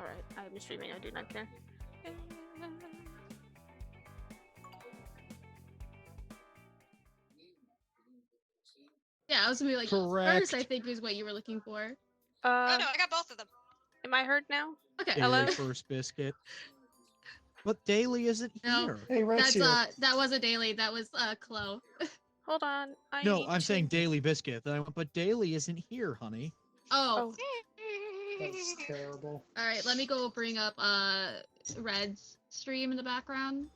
alright. I'm streaming, I do not care. Yeah, I was gonna be like, Correct. first I think is what you were looking for. Oh no, I got both of them. Am I heard now? Okay. Hello? Daily first biscuit. But Daily isn't No. here. Hey, Red's here. That wasn't Daily, that was Chloe. Hold on. I No, need I'm to... saying Daily Biscuit. But Daily isn't here, honey. Oh. That's terrible. Alright, let me go bring up Red's stream in the background.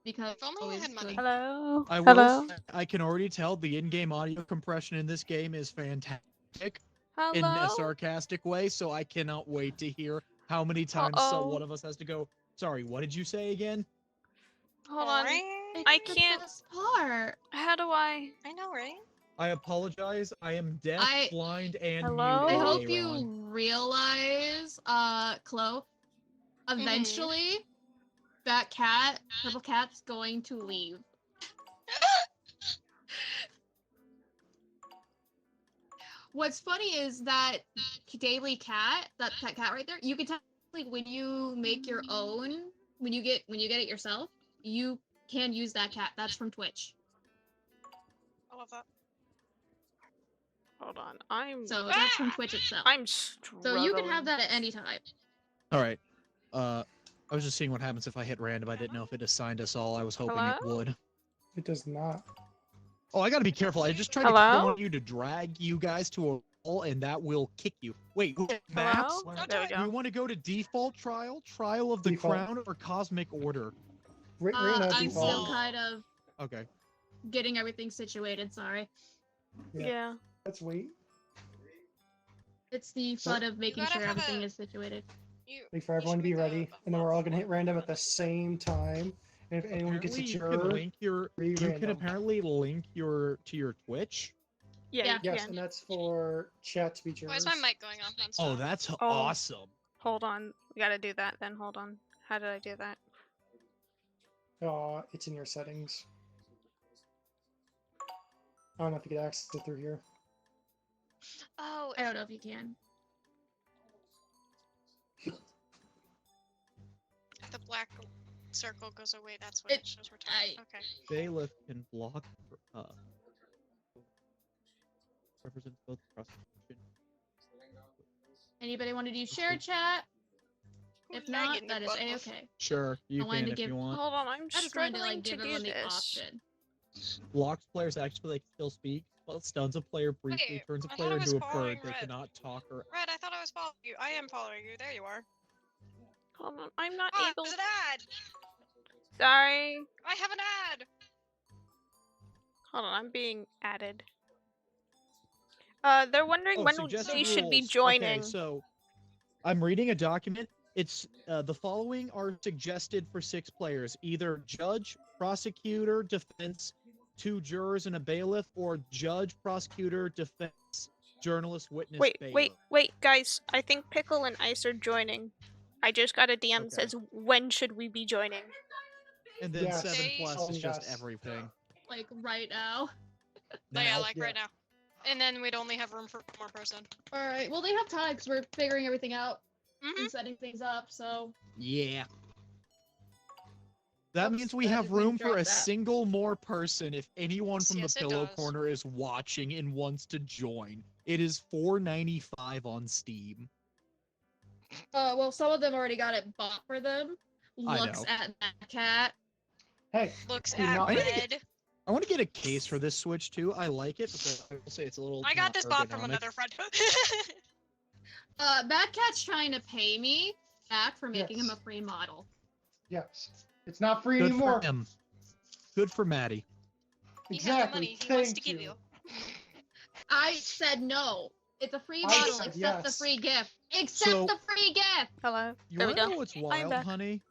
Because If only I had money. Hello? I will Hello? say, I can already tell the in-game audio compression in this game is fantastic Hello? in a sarcastic way, so I cannot wait to hear how many times one of us has to go, sorry, what did you say again? Hold on. It's I the can't- best part. How do I... I know, right? I apologize, I am deaf, blind, and Hello? I muted. hope Aaron. you realize, Chloe, eventually, that cat, purple cat's going to leave. What's funny is that Daily Cat, that cat right there, you can technically, when you make your own, when you get it yourself, you can use that cat. That's from Twitch. I love that. Hold on. I'm... So that's from Twitch itself. I'm So struggling. you can have that at any time. Alright. I was just seeing what happens if I hit random. I didn't know if it assigned us all. I was hoping it Hello? would. It does not. Oh, I gotta be careful. I just tried to Hello? want you to drag you guys to a roll, and that will kick you. Wait, maps? Hello? There we Do we go. want to go to default trial, trial of the Default. crown, or cosmic order? Right now, I'm default. still kind of Okay. getting everything situated, sorry. Yeah. Let's wait. It's the fun of making gotta sure have everything a- is situated. Wait for everyone to be ready, and then we're all gonna hit random at the same time. And if anyone gets a Apparently you can juror, link your. You can random. apparently link to your Twitch. Yeah, Yeah. you Yes, can. and that's for chat to be jurors. Why is my mic going off nonstop? Oh, that's awesome. Hold on. We gotta do that then. Hold on. How did I do that? It's in your settings. I don't know if you can access it through here. Oh, I don't know if you can. if the black circle goes away, that's when it shows we're talking. Okay. Bailiff can block. Represents both prosecution. Anybody want to do share chat? If Who's not, nagging that you, is Bubbles? a-okay. Sure, you I wanted can to if give- you want. Hold on. I'm I just wanted to struggling like to give do everyone the this. option. Blocks players actually like still speak, but stuns a player briefly, Wait, turns a I thought player I was into a bird. following They Red. cannot talk or. Red, I thought I was following you. I am following you. There you are. Hold on. I'm not Oh, able. there's an ad! Sorry. I have an ad! Hold on. I'm being added. They're wondering Oh, when suggested they should be rules. joining. Okay, so I'm reading a document. It's the following are suggested for 6 players: either judge, prosecutor, defense, 2 jurors, and a bailiff, or judge, prosecutor, defense, journalist, witness, bailiff. Wait, guys. I think Pickle and Ice are joining. I just got a DM that Okay. says, when should we be joining? And then Yes. 7 plus Oh, is just yes. everything. Like right now. Oh, yeah, Now, like right now. And then we'd only have room for one more person. Alright, well they have time because we're figuring everything out Mm-hmm. and setting things up, so... Yeah. That Oops, means we I have didn't mean room to for drop a that. single more person if anyone from Yes, the it Pillow does. Corner is watching and wants to join. It is $4.95 on Steam. well some of them already got it bought for them. I Looks know. at that cat. Hey, Looks Do at not- red. I want to get a case for this Switch too. I like it, but I will say it's a little. I got not this bot from ergonomic. another friend. Bad Cat's trying to pay me back for making him Yes. a free model. yes, it's not free Good anymore. for him. Good for Maddie. He has Exactly. the money. He Thank wants to give you. I said no. It's a free I model, said except the yes. free gift. Except So- the free gift! Hello. You There we wanna go. know what's wild, back. honey?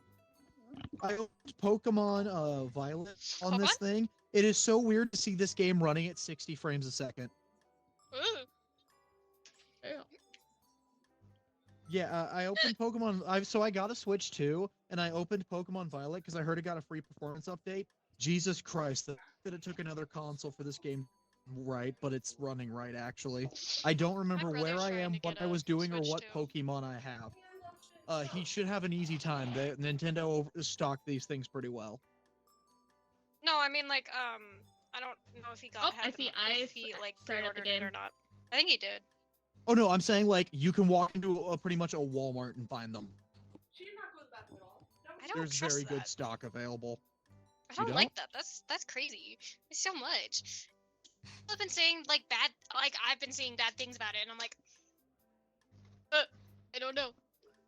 I opened Pokemon Violet on Hold this on. thing. It is so weird to see this game running at 60 frames a second. Ooh. Yeah, I opened Pokemon. So I got a Switch too, and I opened Pokemon Violet because I heard it got a free performance update. Jesus Christ, that it took another console for this game, right? But it's running right actually. I don't remember brother's where I trying am, to what get I a was doing, or Switch what too. Pokemon I have. he should have an easy time. Nintendo stocked these things pretty well. No, I mean like I don't know if he got. Oh, I had them, see if Ice he like started the pre-ordered it or game. not. I think he did. Oh no, I'm saying like you can walk into pretty much a Walmart and find them. I don't There's trust very that. good stock available. I You don't like that. That's crazy. It's so much. People have been saying like bad, like I've been seeing bad things about it, and I'm like, I don't know.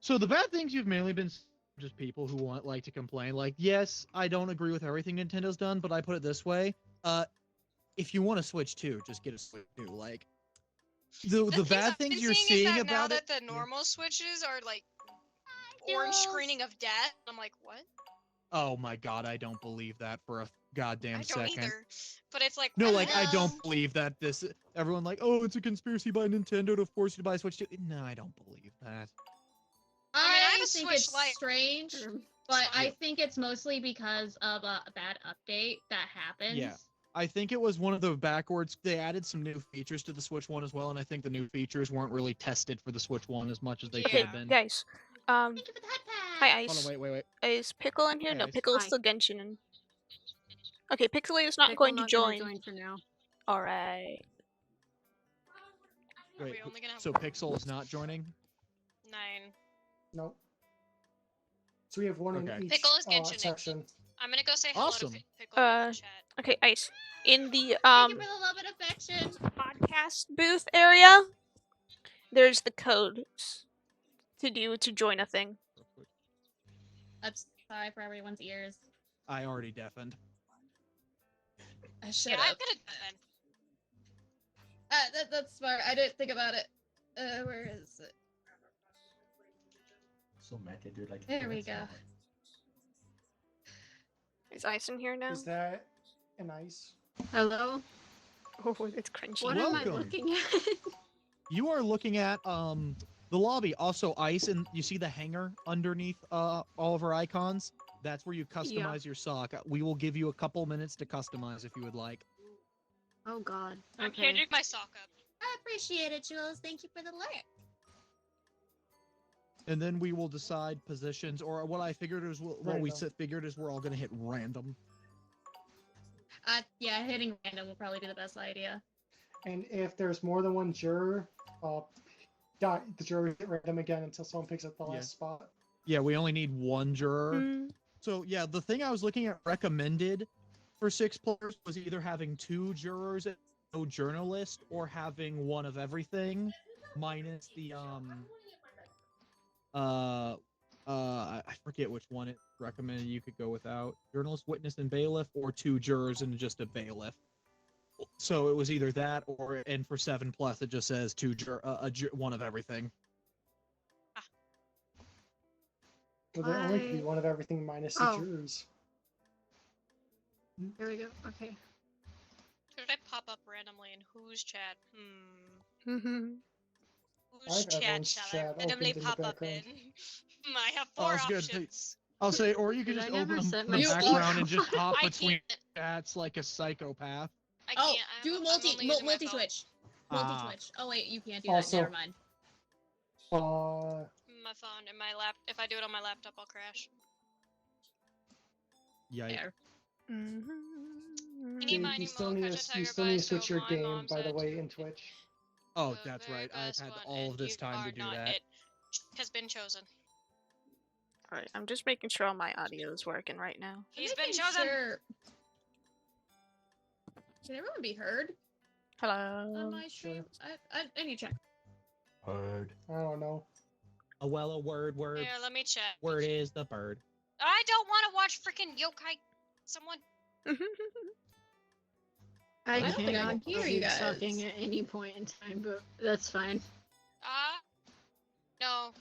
So the bad things you've mainly been just people who like to complain. Like, yes, I don't agree with everything Nintendo's done, but I put it this way: if you want to Switch 2, just get a Switch 2. Like, the bad things you're seeing is that now about it. that the normal Switches are like orange screening of death. I'm like, what? Oh my god, I don't believe that for a goddamn I don't second. either. But it's like, No, what like the I hell? don't believe that this. Everyone like, oh, it's a conspiracy by Nintendo to force you to buy a Switch 2. No, I don't believe that. I mean, I have a think Switch it's Lite. strange, but I think it's mostly because of a bad update that happens. Yeah. I think it was one of the backwards. They added some new features to the Switch 1 as well, and I think the new features weren't really tested for the Switch 1 as much as they could have been. Guys, Thank you for the head hi pat. Hold Ice. on, wait. Is Pickle in here? Hey, No, Ice. Pickle is Hi. still Genshin. Okay, Pixelate is not Pickle going to not gonna join. join for now. All right. Are we Wait, only gonna have so Pixel is not joining? 9? Nope. So we have one Okay. in each Pickle is Genshin. section. I'm gonna go say hello Awesome. to Pickle in the chat. Okay, Ice. In the Thank you for the love and affection. podcast booth area, there's the codes to join a thing. I'm sorry for everyone's ears. I already deafened. I should Yeah, have. I'm gonna defend. That's smart. I didn't think about it. Where is it? So meta, dude. Like, There we that's go. not- Is Ice in here now? Is that an ice? Hello? Oh, it's cringy. What am I Welcome. looking at? You are looking at the lobby. Also, Ice, and you see the hanger underneath all of our icons. That's where you customize your sock. We will give you a couple minutes to customize if you would like. Oh god. I'm Okay. changing my sock up. I appreciate it, Jules. Thank you for the alert. And then we will decide positions, or what I figured is what we Random. figured is we're all gonna hit random. Yeah, hitting random will probably be the best idea. And if there's more than one juror, the juror will hit random again until someone picks up the Yeah. last spot. Yeah, we only need one juror. Mm, So yeah, the thing I was looking at recommended for 6 players was either having 2 jurors and no journalist, or having one of everything, minus the I forget which one it recommended you could go without: journalist, witness, and bailiff, or 2 jurors and just a bailiff. So it was either that, or and for 7+ it just says one of everything. Well, there only could be I- one of everything minus the Oh. jurors. Here we go. Okay. Who did I pop up randomly in whose chat? I Whose have chat everyone's shall I chat randomly opened in the pop up in? background. I have Oh, 4 that's good. options. I'll say, or you could Did just I never open them set in the my background and just hop I between can't. chats like a psychopath. I Oh, can't. do I'm only using my multi phone. switch. Ah. Multi switch. Oh wait, you can't do Also- that. Never mind. My phone and my lap. If I do it on my laptop, I'll crash. Yeah. There. Eeny, Dave, miny, you still moe, need catch a to tiger by its switch tail, your my game, mom by the said way, to in Twitch. Oh, the that's very right. I've best had one, all of and this you time to are do not that. it. Has been chosen. Alright, I'm just making sure all my audio is working right now. He's I'm been making chosen. sure- Can everyone be heard on Hello. my stream? I need to check. Heard. I don't know. A word. Here, let me check. Word is the bird. I don't want to watch freaking yokai. Someone. I don't think I cannot can hear keep you guys. sucking at any point in time, but that's fine. No.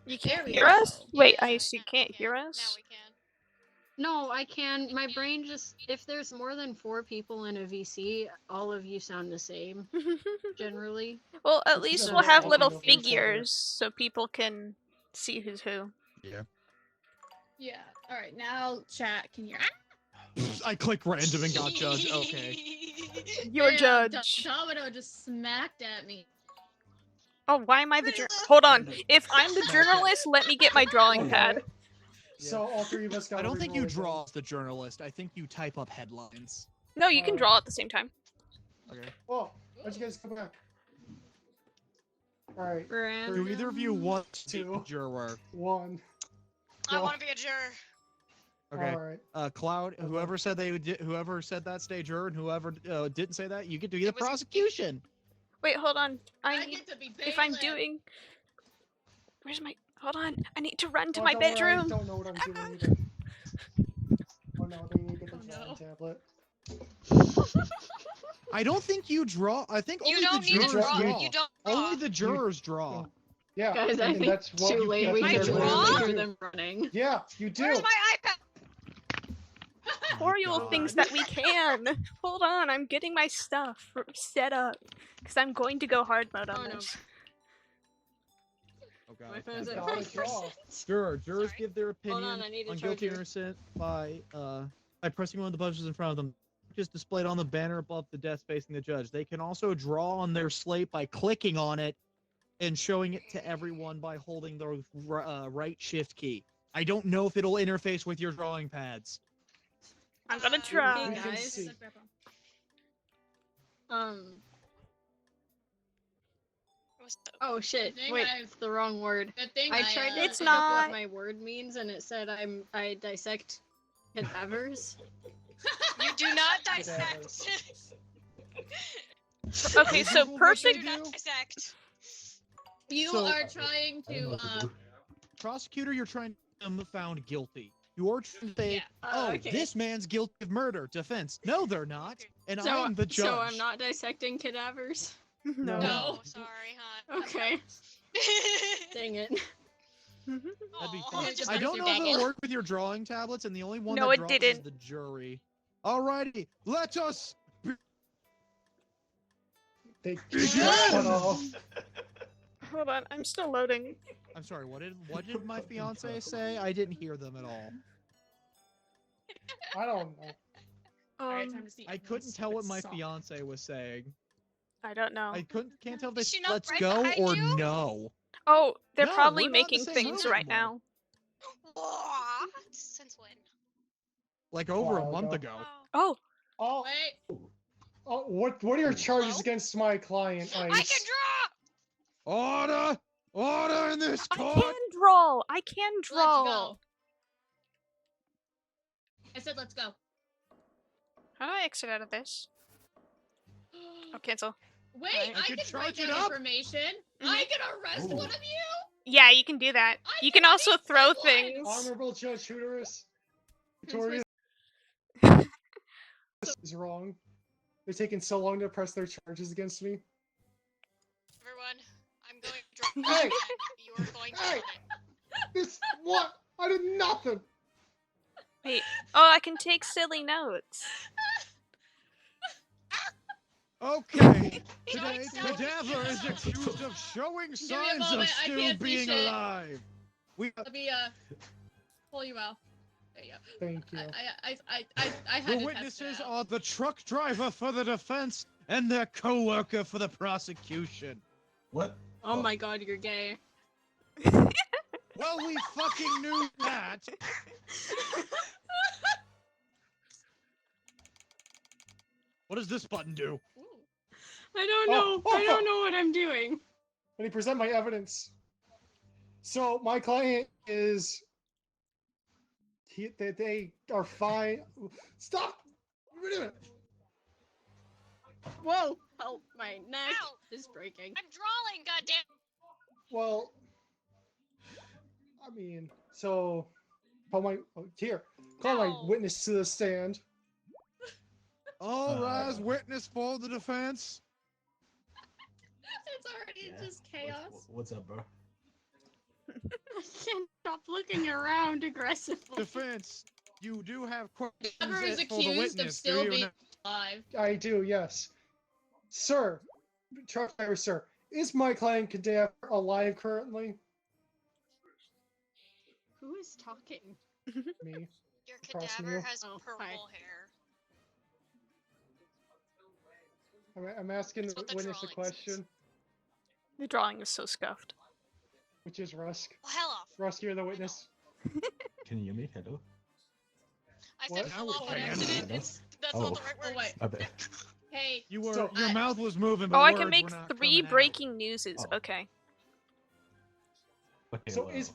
You There can't we hear go. us? Wait, Yeah, Ice, you now we can't can. hear Now us? we can. No, I can. My brain just, if there's more than 4 people in a VC, all of you sound the same, generally. Well, at It's least because we'll we're have all little talking over each other. figures so people can see who's who. Yeah. All right. Now chat. Can you? I clicked random and got judged. Okay. You're Damn, judge. Domino just smacked at me. Oh, why am I the Hold on. If I'm the journalist, let me get my drawing pad. Okay. So all three of us got. I don't think you re-roll again. draw as the journalist. I think you type up headlines. No, you can Alright. draw at the same time. Okay. Oh, why'd you guys come back? All right, Do either of you want to be Two. a juror? 1. I Go. want to be a juror. Okay. All right. Cloud. Whoever said whoever said that, stay juror, and whoever didn't say that, you get to be the It was- prosecution. Wait, hold on. I need get to be if I'm bailiff. doing. Where's my? Hold on. I need to run to Oh, my don't worry, I bedroom. don't know what I'm doing either. Oh no, they need to get the Oh, drawing tablet. I don't think you draw. I think You only don't the need to jurors draw. draw. You don't Only draw. the jurors draw. Yeah, Guys, I and think that's what too you late. We I can definitely draw? literally do. hear them running. Yeah, you do. Where's my iPad? Oriole God. thinks that we can. Hold on, I'm getting my stuff set up because I'm going to go hard mode on Oh, no. this. Oh My god. phone's You at gotta first draw. percent. Jurors Sorry. give their opinion on, I need a on guilty or charger. innocent by pressing one of the buttons in front of them, just displayed on the banner above the desk facing the judge. They can also draw on their slate by clicking on it and showing it to everyone by holding the right shift key. I don't know if it'll interface with your drawing pads. I'm gonna Uh, try. We can guys. see. What's the- Oh shit! Thing Wait, I've- it's the wrong word. Good thing I tried to It's look up not. what my word means, and it said I dissect cadavers. You do not Cadavers. dissect. Okay, so Google what person. they Do not do? dissect. You So- are trying I don't know to what to do. Prosecutor, you're trying to get them found guilty. You're trying to say, Yeah. oh, Okay. this man's guilty of murder. Defense. No, they're not. And So, I'm the judge. so I'm not dissecting cadavers. No. No. Oh, sorry, hon. Okay. Dang it. That'd be Aw, fun. just I don't know if bubble. it'll work with your drawing tablets, and the only one No, that it draws is didn't. the jury. Alrighty, let us. They Begin! cut off. Hold on, I'm still loading. I'm sorry. What did my fiance say? I didn't hear them at all. I don't know. I couldn't tell what my fiance was saying. I don't know. I can't tell if Is they she not let's right go behind or you? no. Oh, they're No, probably we're not in the making same things room right anymore. now. What? Since when? Like over a While month ago. ago. Oh, Oh, Wait. oh, what are your charges Hello? against my client, I Ice? can draw. Order! Order in this I court! can draw. I can Let's draw. go. I said let's go. How do I exit out of this? Oh, cancel. Wait, I I can can charge write it that up. information. Mhm. I can arrest Ooh. one of you. Yeah, you can do that. I You can also need throw someone. things. Honorable Judge Hooterus, Victoria is wrong. They're taking so long to press their charges against me. Everyone, I'm going to draw. Hey! and you are going to Hey! own it. This what? I did nothing. Wait. Oh, I can take silly notes. Okay, today Don't sell Cadaver is me. accused of showing me a signs of moment, I still can't see being shit. alive. We Let me pull you out. There you go. Thank you. I had the to witnesses test it out. are the truck driver for the defense and their co-worker for the prosecution. What? Oh my god, you're gay. Well, we fucking knew that. What does this button do? Ooh. I don't Oh, know. oh, I don't fuck. know what I'm doing. Let me present my evidence. So my client is they are fine. Stop! Get rid of it. Whoa! Help! My neck Ow. is breaking. I'm drawing, goddamn. Well, I mean, so call my here. Call my No. witness to the stand. All rise, witness for the defense. It's already Yeah. just chaos. What's up, bro? I can't stop looking around aggressively. Defense, you do have questions Whoever is for the accused of witness. still do you being not? alive. I do, yes, sir. Truck driver, sir. Is my client Cadaver alive currently? Who is talking? Me. Your Across from cadaver you. has Oh, purple hi. hair. I'm asking That's the what the witness a drawing says. question. The drawing is so scuffed. which is Rusk. Well, hell off. Rusk, you're the witness. Can you hear me? Hello? I What? said full off on Now we accident. can. That's Oh. not the right Oh word. wait. My bad. Hey. You were So- your mouth was moving, but Oh, I words can make were not 3 coming out. breaking newses. Oh. Okay. Okay, So well, is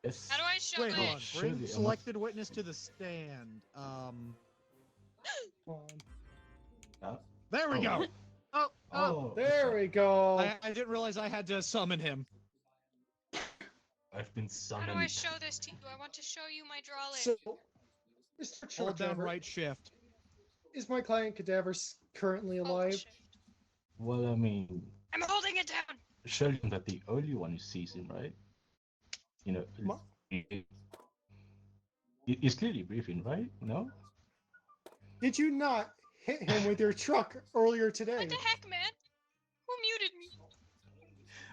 yes. How do I show Wait, hold it? on. Show Bring the selected witness to the stand. hold on. There we Oh. go. Oh, There we go. I didn't realize I had to summon him. I've been How summoned. do I show this to you? I want to show you my drawing. So, Mr. Hold Truck down Driver, right shift. is my client Cadaver's currently Oh, alive? shit. Well, I mean, I'm holding it down. show him that the only one who sees him, right? You know, Ma- he's clearly breathing, right? No? Did you not hit him with your truck earlier today? What the heck, man? Who muted me?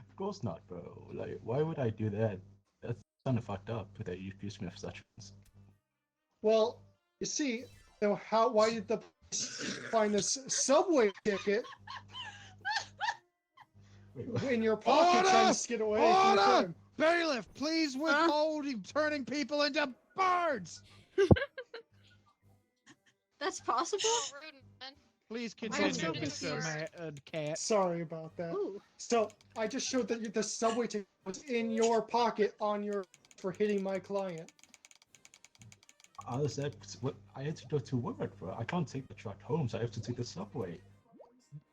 Of course not, bro. Like, why would I do that? That's kind of fucked up that you accuse me of such things. Well, you see, so why did the police find this subway ticket Wait, what? in your pocket Order! trying to skid away from the Order! crime? Bailiff, please withhold turning people into birds. That's possible? Oh, rude, man. Please I'm continue, joking, Mr. sir. Cat. Sorry about that. Ooh. So I just showed that the subway ticket was in your pocket on your for hitting my client. I was at, I had to go to work, bro. I can't take the truck home, so I have to take the subway.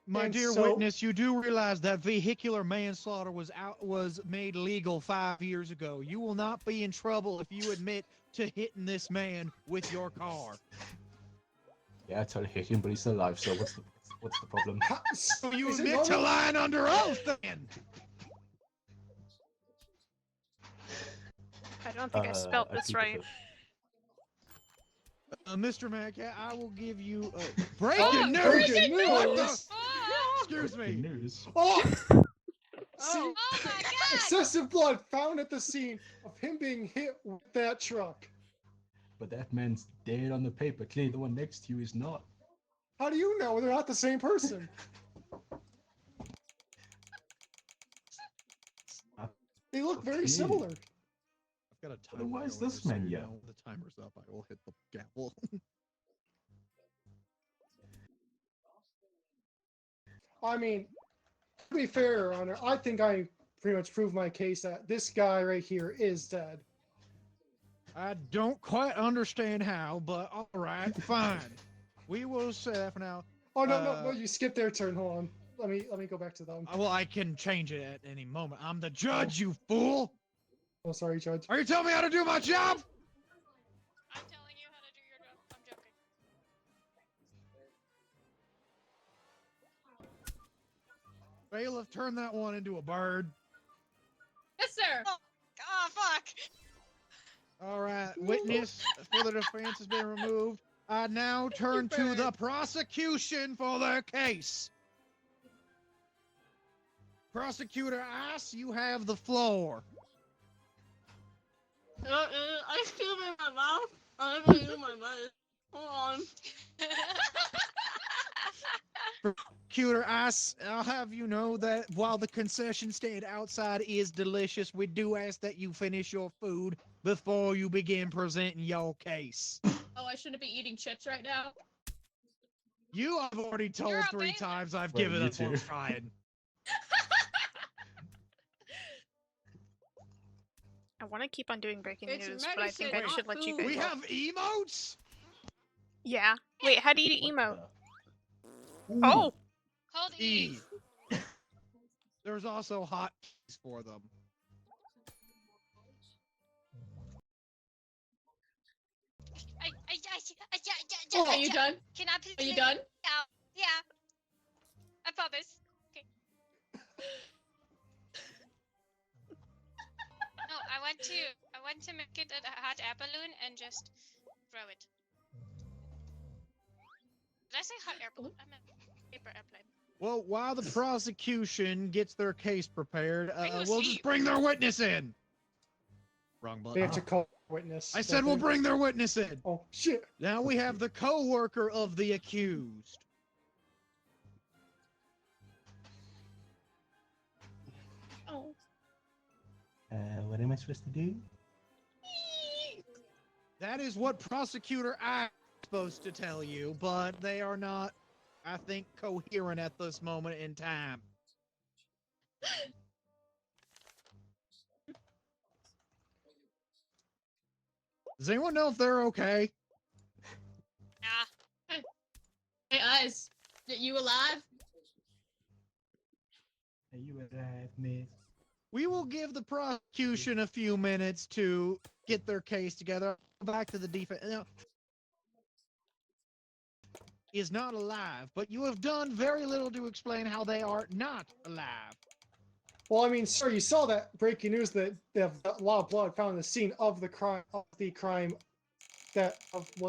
My And dear so- witness, you do realize that vehicular manslaughter was made legal 5 years ago. You will not be in trouble if you admit to hitting this man with your car. Yeah, I totally hit him, but he's alive. So what's the problem? So You is it admit to normal- lying under oath, then. I don't think I spelt I this think right. it's Mr. Magcat, I will give you Oh, breaking news. breaking What the- news! Oh, Excuse Good me. news. Oh! Oh. See, oh my god! excessive blood found at the scene of him being hit with that truck. But that man's dead on the paper. Clearly, the one next to you is not. How do you know they're not the same person? They look very Okay. similar. I've got a Then timer. why is going, this so man you yet? know, when the timer's up, I will hit the gavel. I mean, to be fair, Your Honor, I think I pretty much proved my case that this guy right here is dead. I don't quite understand how, but all right, fine. We will say that for now. Oh no, you skipped their turn. Hold on. Let me go back to them. Well, I can change it at any moment. I'm the judge, you fool! Oh, sorry, Judge. Are you telling me how to do my job? I'm telling you how to do your job. I'm joking. Bailiff, turn that one into a bird. Yes, sir. Oh, fuck! All right, witness for the defense has been removed. I now turn to the prosecution for their case. Prosecutor Ice, you have the floor. I feel it in my mouth. I haven't used my mouth. Hold on. Prosecutor Ice, I'll have you know that while the concession stand outside is delicious, we do ask that you finish your food before you begin presenting your case. Oh, I shouldn't be eating chips right now. You have already told You're a 3 bailiff. times I've Well, given you up on too. trying. I want to keep on doing breaking It's news, but I think medicine, I should not let you food. guys. We have emotes? Yeah. Wait, how do you What emote? the- Oh! Hold E. E. There's also hot keys for them. Oh, Are you done? Can I please? Are you done? Yeah. I promise. Okay. No, I want to make it a hot air balloon and just throw it. Did I say hot air balloon? I meant paper airplane. Well, while the prosecution gets their case prepared, Bring the we'll just sleeve. bring their witness in. Wrong They button. have to call a witness. I said we'll don't they? bring their witness in. Oh shit! Now we have the co-worker of the accused. What am I supposed to do? That is what prosecutor I supposed to tell you, but they are not, I think, coherent at this moment in time. Does anyone know if they're okay? Yeah. Hey, Us, you alive? Are you alive, miss? We will give the prosecution a few minutes to get their case together. Back to the defense. Now, he is not alive, but you have done very little to explain how they are not alive. Well, I mean, sir, you saw that breaking news that they have a lot of blood found in the scene of the crime, well,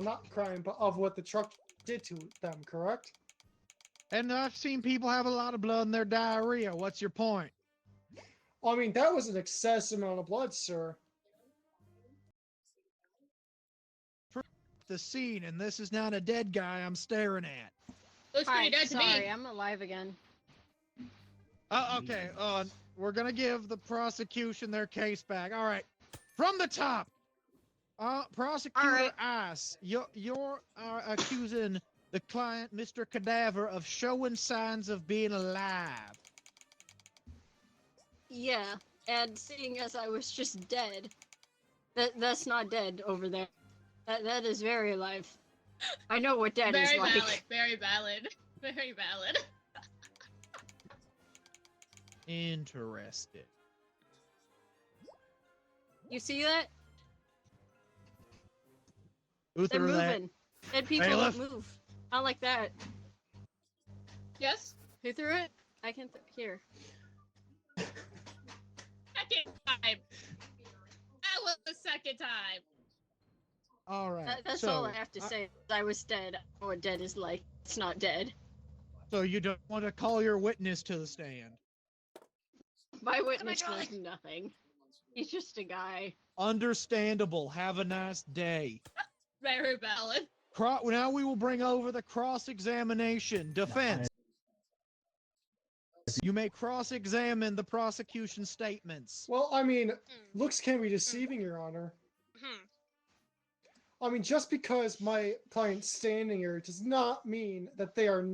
not crime, but of what the truck did to them, correct? And I've seen people have a lot of blood in their diarrhea. What's your point? I mean, that was an excessive amount of blood, sir. The scene, and this is not a dead guy I'm staring at. Looks pretty Hi, dead to sorry, me. I'm alive again. Okay, we're gonna give the prosecution their case back. All right, from the top. Prosecutor right. asks, you're accusing the client, Mr. Cadaver, of showing signs of being alive. Yeah, and seeing as I was just dead, that's not dead over there. That is very alive. I know what dead Very is like. valid. Very valid. Very valid. Interesting. You see that? Who They're threw that? moving. Dead people Bailiff? don't move. Not like that. Yes? Who threw it? I can here. Second time. That was the second time. All right. That's all I have to say. I was dead. I know what dead is like. It's not dead. So you don't want to call your witness to the stand? My witness God. knows nothing. He's just a guy. Understandable. Have a nice day. Very valid. Now we will bring over the cross-examination. Defense. You may cross-examine the prosecution statements. Well, I mean, Hmm. looks can be deceiving, Your Honor. Hmm. I mean, just because my client's standing here does not mean that they are.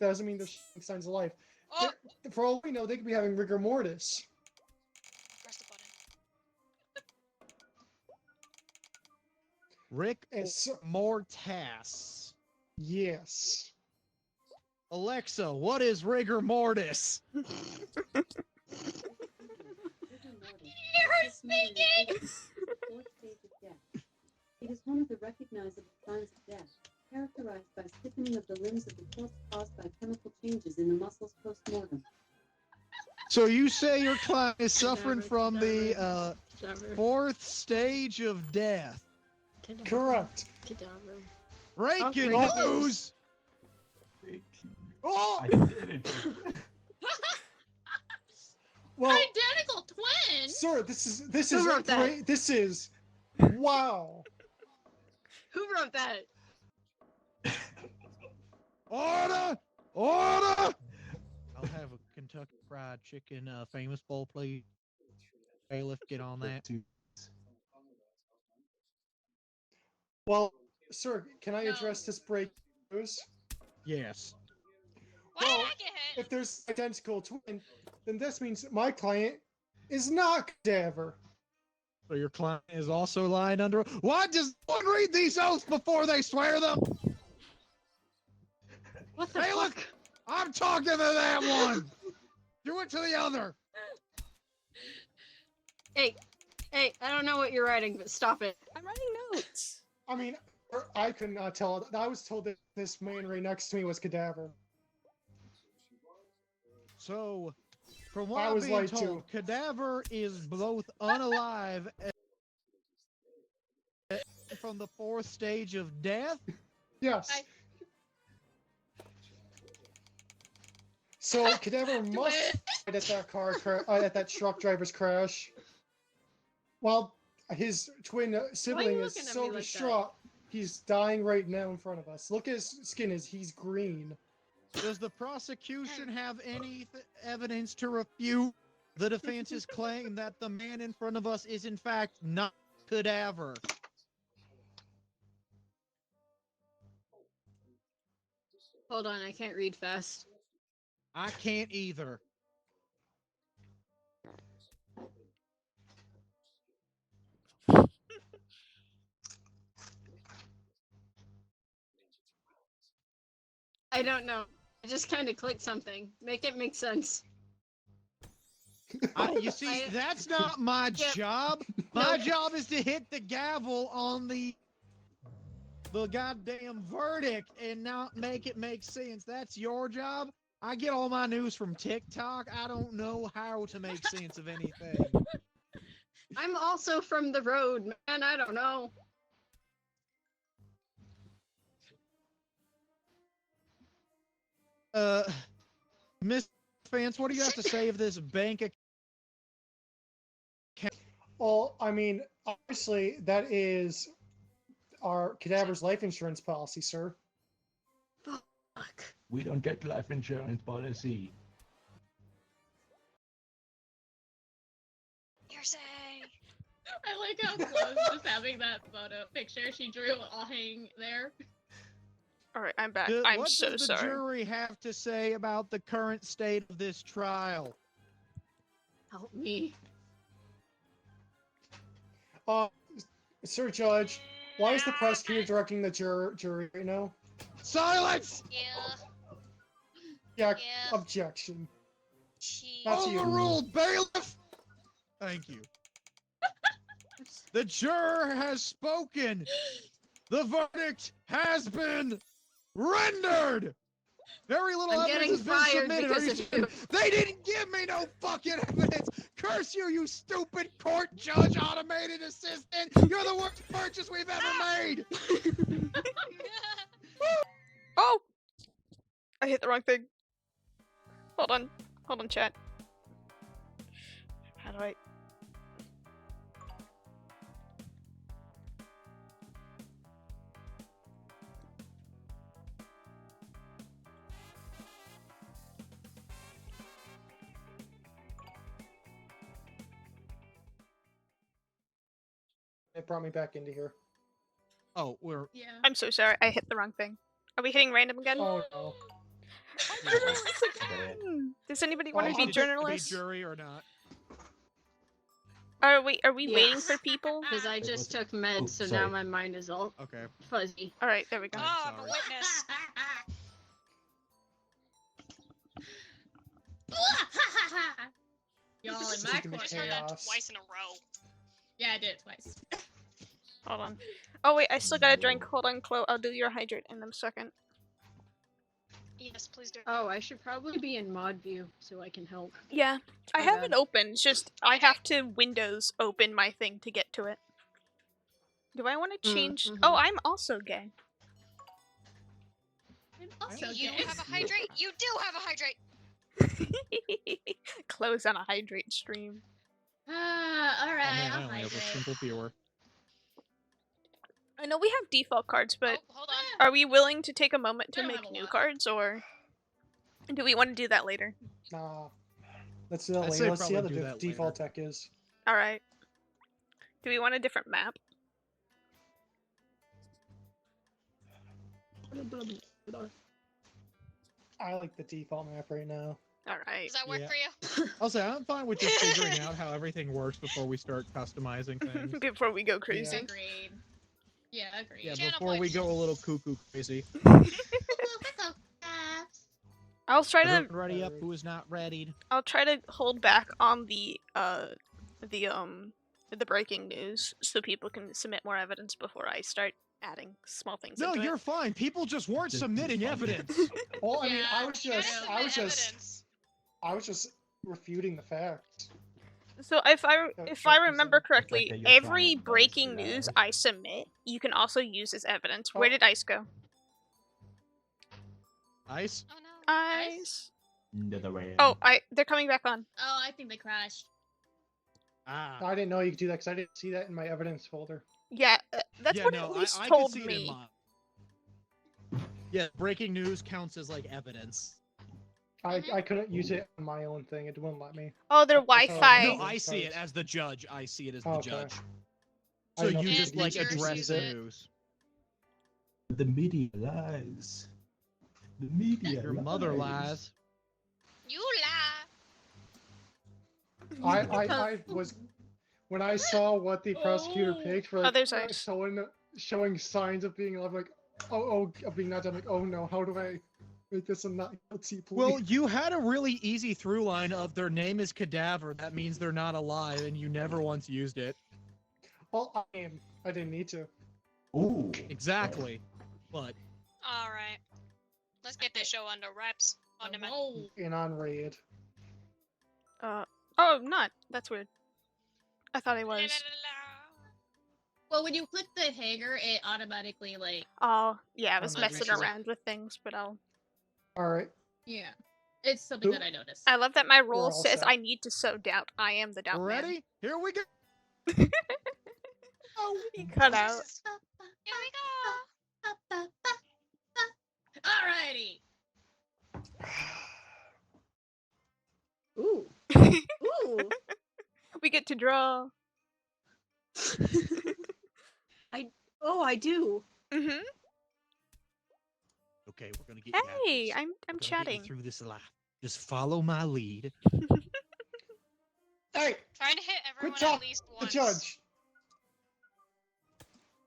Doesn't mean they're showing signs of life. Oh, For all we know, they could be having rigor mortis. press the button. Rick And so, Mortis. yes. Alexa, what is rigor mortis? You're speaking! It is one of the recognizable signs of death, characterized by stiffening of the limbs of the corpse caused by chemical changes in the muscles post-mortem. So you say your client is suffering Cadaver, from the cadaver, fourth stage of death. cadaver, Correct. cadaver. Breaking Oh, news! Oh! I did it. Well, Identical twin! sir, this is Who wrote that? great. This is wow. Who wrote that? Order! Order! I'll have a Kentucky Fried Chicken famous bowl, please. Bailiff, get on that. Well, sir, can I No. address this break news? Yes. Why Well, did I get hit? If there's identical twin, then this means my client is not cadaver. So your client is also lying under. Why does one read these oaths before they swear them? What the Bailiff, fuck? I'm talking to that one. Do it to the other. Hey, I don't know what you're writing, but stop it. I'm writing notes. I mean, I could not tell. I was told that this man right next to me was cadaver. So, from what I I'm was being lied told, Cadaver is both unalive and from the fourth stage of death. Yes. I- So cadaver must have died at that at that truck driver's crash. While his twin sibling is looking at so me like that? distraught, he's dying right now in front of us. Look at his skin; he's green. Does the prosecution have any evidence to refute The defense's claim that the man in front of us is in fact not cadaver. Hold on, I can't read fast. I can't either. I don't know. I just kind of clicked something. Make it make sense. You see, that's not my job. My job is to hit the gavel on the goddamn verdict and not make it make sense. That's your job. I get all my news from TikTok. I don't know how to make sense of anything. I'm also from the road, man. I don't know. Miss Fans, what do you have to say of this bank account? Well, I mean, obviously, that is our cadaver's life insurance policy, sir. Fuck. We don't get life insurance policy. Hearsay. I like how close just having that photo picture she drew all hanging there. All right, I'm back. What I'm so does the sorry. jury have to say about the current state of this trial? Help me. Sir Judge, why is the prosecutor directing the jury right now? Silence! Yeah. Yeah, Yeah. objection. She. That's you. Overruled, bailiff! Thank you. The juror has spoken. The verdict has been rendered. Very little I'm evidence getting has been fired submitted. because Are you of serious? you. They didn't give me no fucking evidence. Curse you, you stupid court judge automated assistant. You're the worst purchase we've ever made. Oh! I hit the wrong thing. Hold on, chat. How do I... It brought me back into here. Oh, we're Yeah. I'm so sorry. I hit the wrong thing. Are we hitting random again? Oh no. Journalists again! Does anybody want Oh, to be I'm just- journalists? jury or not? Are we waiting Yes. for people? Because I Wait, just what's- took meds, oh, so sorry. now my mind is all Okay. fuzzy. All right, there we go. I'm Oh, I'm a sorry. witness. Y'all in This is my gonna be court. I heard that chaos. twice in a row. Yeah, I did it twice. Hold on. Oh wait, I still got a drink. Hold on, Chloe. I'll do your hydrate in a second. Yes, please do. Oh, I should probably be in mod view so I can help. Yeah, I My have bad. it open. It's just I have to Windows open my thing to get to it. Do I want to change? mhm. Oh, I'm also gay. I'm also You gay. have a hydrate? You do have a hydrate! Close on a hydrate stream. Oh, Alright, man, I I'll only have a hydrate. simple viewer. I know we have default cards, but Oh, hold on. are we willing to take a moment I to don't make have a new lot. cards, or do we want to do that later? Nah. Let's do that I'd later. say Let's see how the probably do that default tech is. All right. Do we want a different map? I like the default map right now. All right. Does that work Yeah. for you? I'll say I'm fine with just figuring out how everything works before we start customizing things. Before we go crazy. Agreed. Yeah, agreed. Yeah, Channel before we points. go a little cuckoo crazy. I'll try to Everyone ready up? Who is not readied? I'll try to hold back on the breaking news so people can submit more evidence before I start adding small things No, into you're fine. People just weren't Just submitting fine. evidence. Well, I mean, Yeah, I was You gotta just, submit evidence. I was just refuting the facts. it. So if I represent remember the correctly, that you're every trying to breaking balance it news out. I submit, you can also use as evidence. Where Oh. did Ice go? Ice? Oh no. Ice. Another way. Oh, they're coming back on. Oh, I think they crashed. Ah. I didn't know you could do that because I didn't see that in my evidence folder. Yeah, that's Yeah, what no, at least I told could see me. it in mine. Yeah, breaking news counts as like evidence. I couldn't use it on my own thing. It wouldn't let me. Oh, their That's how I Wi-Fi. know. No, I see it cards. as the judge. I see it as the Okay. judge. I So know you if just it like uses address use the it. news. The media lies. The media. Your mother lies. You lie. I was when I saw what the prosecutor picked for Oh, like, there's ice. showing signs of being of like of being not done. Like, oh no, how do I make this a not guilty plea? Well, you had a really easy through line of their name is Cadaver. That means they're not alive, and you never once used it. Well, I didn't need to. Ooh. Exactly. But All right. Let's get this show under wraps. On the Oh, And on raid. Oh, not. That's weird. I thought I was. well, when you click the hanger, it automatically like Oh, yeah, I was Oh, messing nice. around with things, but All right. yeah, it's something Who? that I noticed. I love that my role all says set. I need to sow doubt. I am the doubt man. ready? Here we go. Oh, he cut out. Here we go. Alrighty. Ooh. Ooh. We get to draw. Oh, I do. Mm-hmm. Okay, we're gonna get you out of Hey, this. I'm We're gonna get you chatting. through this life. Just follow my lead. Hey, Trying to hit everyone talk- at least the once. judge.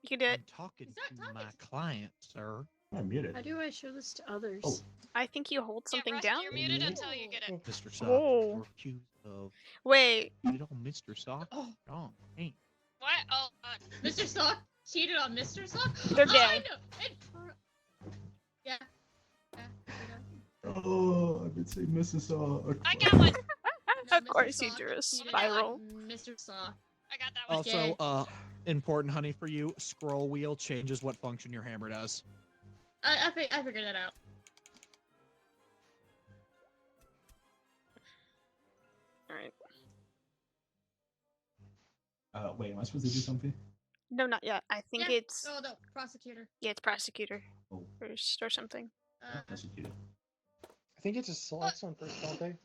You can do it. I'm talking He's not to my talking. client, sir. I'm muted. How do I show this to others? Oh. I think you hold Yeah, something Rusty, down. you're muted until you get it. Mr. Sock, Oh. you're accused of Wait. cheated on Mr. Sock. Oh, Wrong. Ain't. What? Oh, Mr. Sock cheated on Mr. Sock. They're Oh, gay. I know. Yeah. Yeah. you know. Oh, I've been saying Mrs. Sock. I got one. No, Of Mr. course you Sock drew a cheated spiral. on Mr. Sock. I got that one. Okay. Also, important, honey, for you, scroll wheel changes what function your hammer does. I figured that out. Alright. Wait, am I supposed to do something? No, not yet. I think Yeah. it's Oh no, prosecutor. yeah, it's prosecutor Oh, first or something. prosecutor. I think it just selects one first, don't they?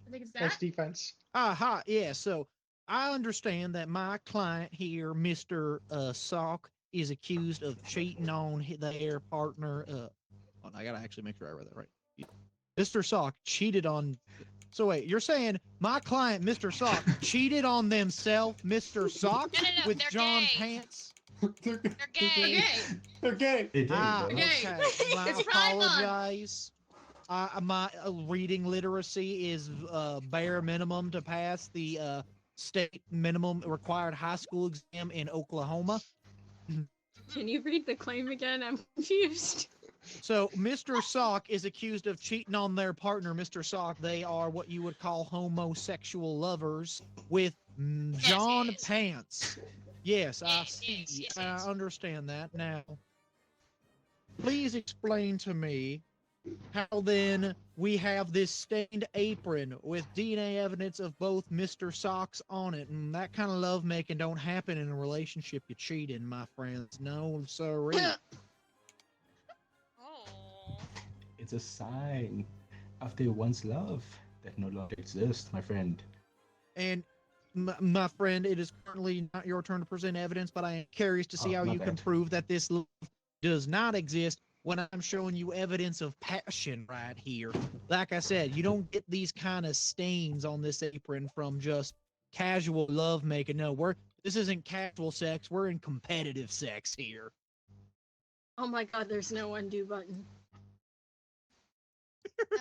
I think it's That's that. defense. Aha, yeah, so I understand that my client here, Mr. Sock, is accused of cheating on their partner. I gotta actually make sure I read that right. Mr. Sock cheated on. So wait, you're saying my client, Mr. Sock, cheated on themselves, Mr. Sock, No, with they're John gay. Pants? They're They're gay. Okay. They're gay. Hey, Dave, Ah, bro. Okay. okay. I It's Pride Month. apologize. My reading literacy is bare minimum to pass the state minimum required high school exam in Oklahoma. Can you read the claim again? I'm confused. So Mr. Sock is accused of cheating on their partner, Mr. Sock. They are what you would call homosexual lovers with John yes. Pants. Yes, I Yes, see. yes, yes, I yes. understand that now. Please explain to me how then we have this stained apron with DNA evidence of both Mr. Socks on it, and that kind of lovemaking don't happen in a relationship you cheat in, my friends. No, sorry. Oh. It's a sign of their once love that no longer exists, my friend. And my friend, it is currently not your turn to present evidence, but I am curious to see Oh, how my you can bad. prove that this love does not exist when I'm showing you evidence of passion right here. Like I said, you don't get these kind of stains on this apron from just casual love making. No, this isn't casual sex. We're in competitive sex here. Oh my god, there's no undo button.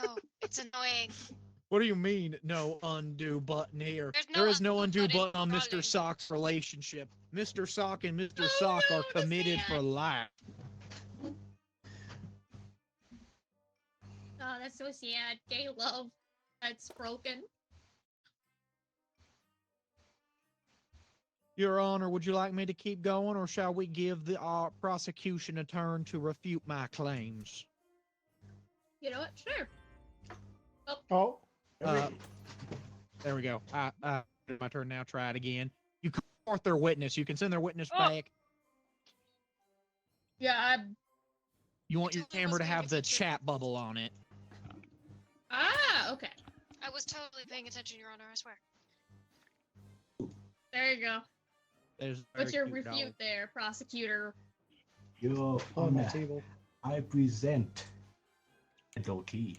No, it's annoying. What do you mean, no undo button here? There's no There is no undo undo button, button on Mr. darling. Sock's relationship. Mr. Sock and Mr. Oh, Sock no, are the committed sad. for life. Oh, that's so sad. Gay love. That's broken. Your Honor, would you like me to keep going, or shall we give the prosecution a turn to refute my claims? You know what? Sure. Oh, There we go. My turn now. Try it again. You call forth their witness. You can send their witness Oh. back. Yeah, I'm You want I your totally camera to wasn't have the paying attention. chat bubble on it. Ah, okay. I was totally paying attention, Your Honor, I swear. There you go. There's a What's very your cute refute dog. there, prosecutor? Your On my Honor, table. I present the key.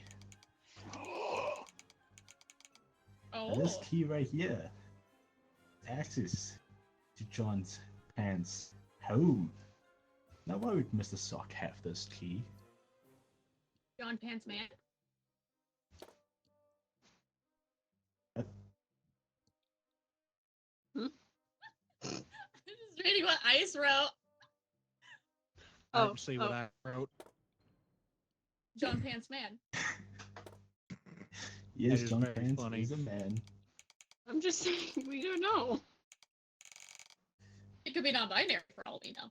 Oh. This key right here. Access to John's Pants home. Now why would Mr. Sock have this key? John Pants Man. Hmm? Just reading what Ice wrote. I didn't see what I wrote. John Pants Man. Yes, That is John very Pants funny. is a man. I'm just saying, we don't know. It could be non-binary for all we know.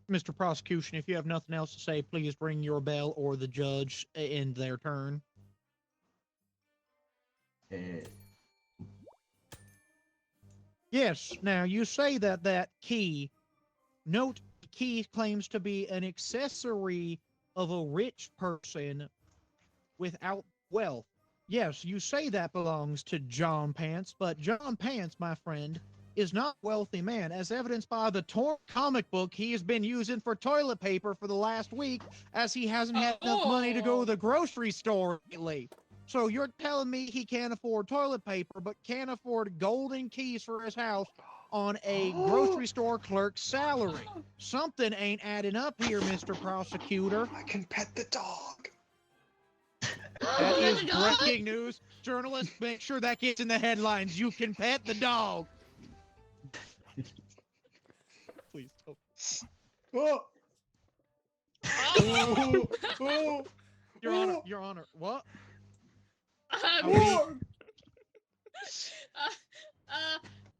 Mr. Prosecution, if you have nothing else to say, please ring your bell or the judge in their turn. Uh, Yes, now you say that key, note the key claims to be an accessory of a rich person without wealth. Yes, you say that belongs to John Pants, but John Pants, my friend, is not a wealthy man, as evidenced by the torn comic book he has been using for toilet paper for the last week, as he hasn't had enough money to go to the grocery store lately. So you're telling me he can't afford toilet paper, but can't afford golden keys for his house on a grocery store clerk's salary? Something ain't adding up here, Mr. Prosecutor. I can pet the dog. That Pet is the dog? breaking news. Journalists, make sure that gets in the headlines. You can pet the dog. Please don't. Oh, Oh, oh, oh, Your Honor, what? oh.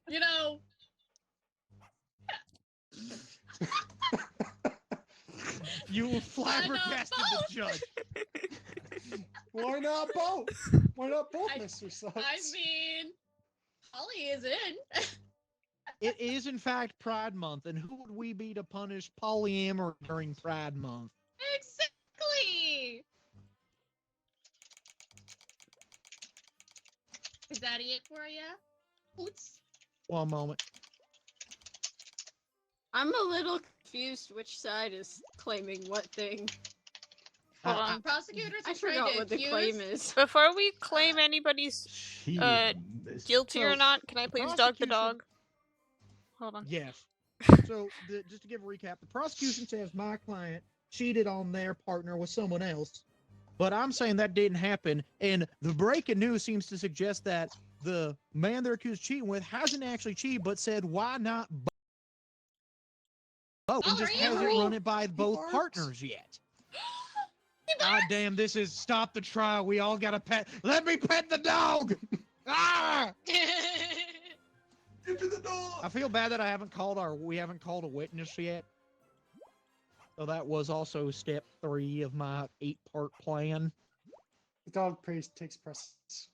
You know, You flabbergasted the judge. Why not both? Why not both, I- Mr. Suggs? I mean, Holly is in. It is, in fact, Pride Month, and who would we be to punish polyamory during Pride Month? Exactly. Is that it for ya? Oops. One moment. I'm a little confused which side is claiming what thing. Hold I- on. Prosecutors I are trying forgot to what the accuse. claim is. Before we claim anybody's she is- guilty or So, not, can I the please dog the prosecution- dog? Hold on. Yes. So, just to give a recap, the prosecution says my client cheated on their partner with someone else, but I'm saying that didn't happen. And the breaking news seems to suggest that the man they're accused of cheating with hasn't actually cheated, but said, "Why not both?" and Oh, just are hasn't you? run it by both barks. partners yet. He God barks. damn! This is stop the trial. We all got to pet. Let me pet the dog. Ah! Get to the door! I feel bad that we haven't called a witness yet. So that was also step 3 of my 8-part plan. The dog praise takes precedence.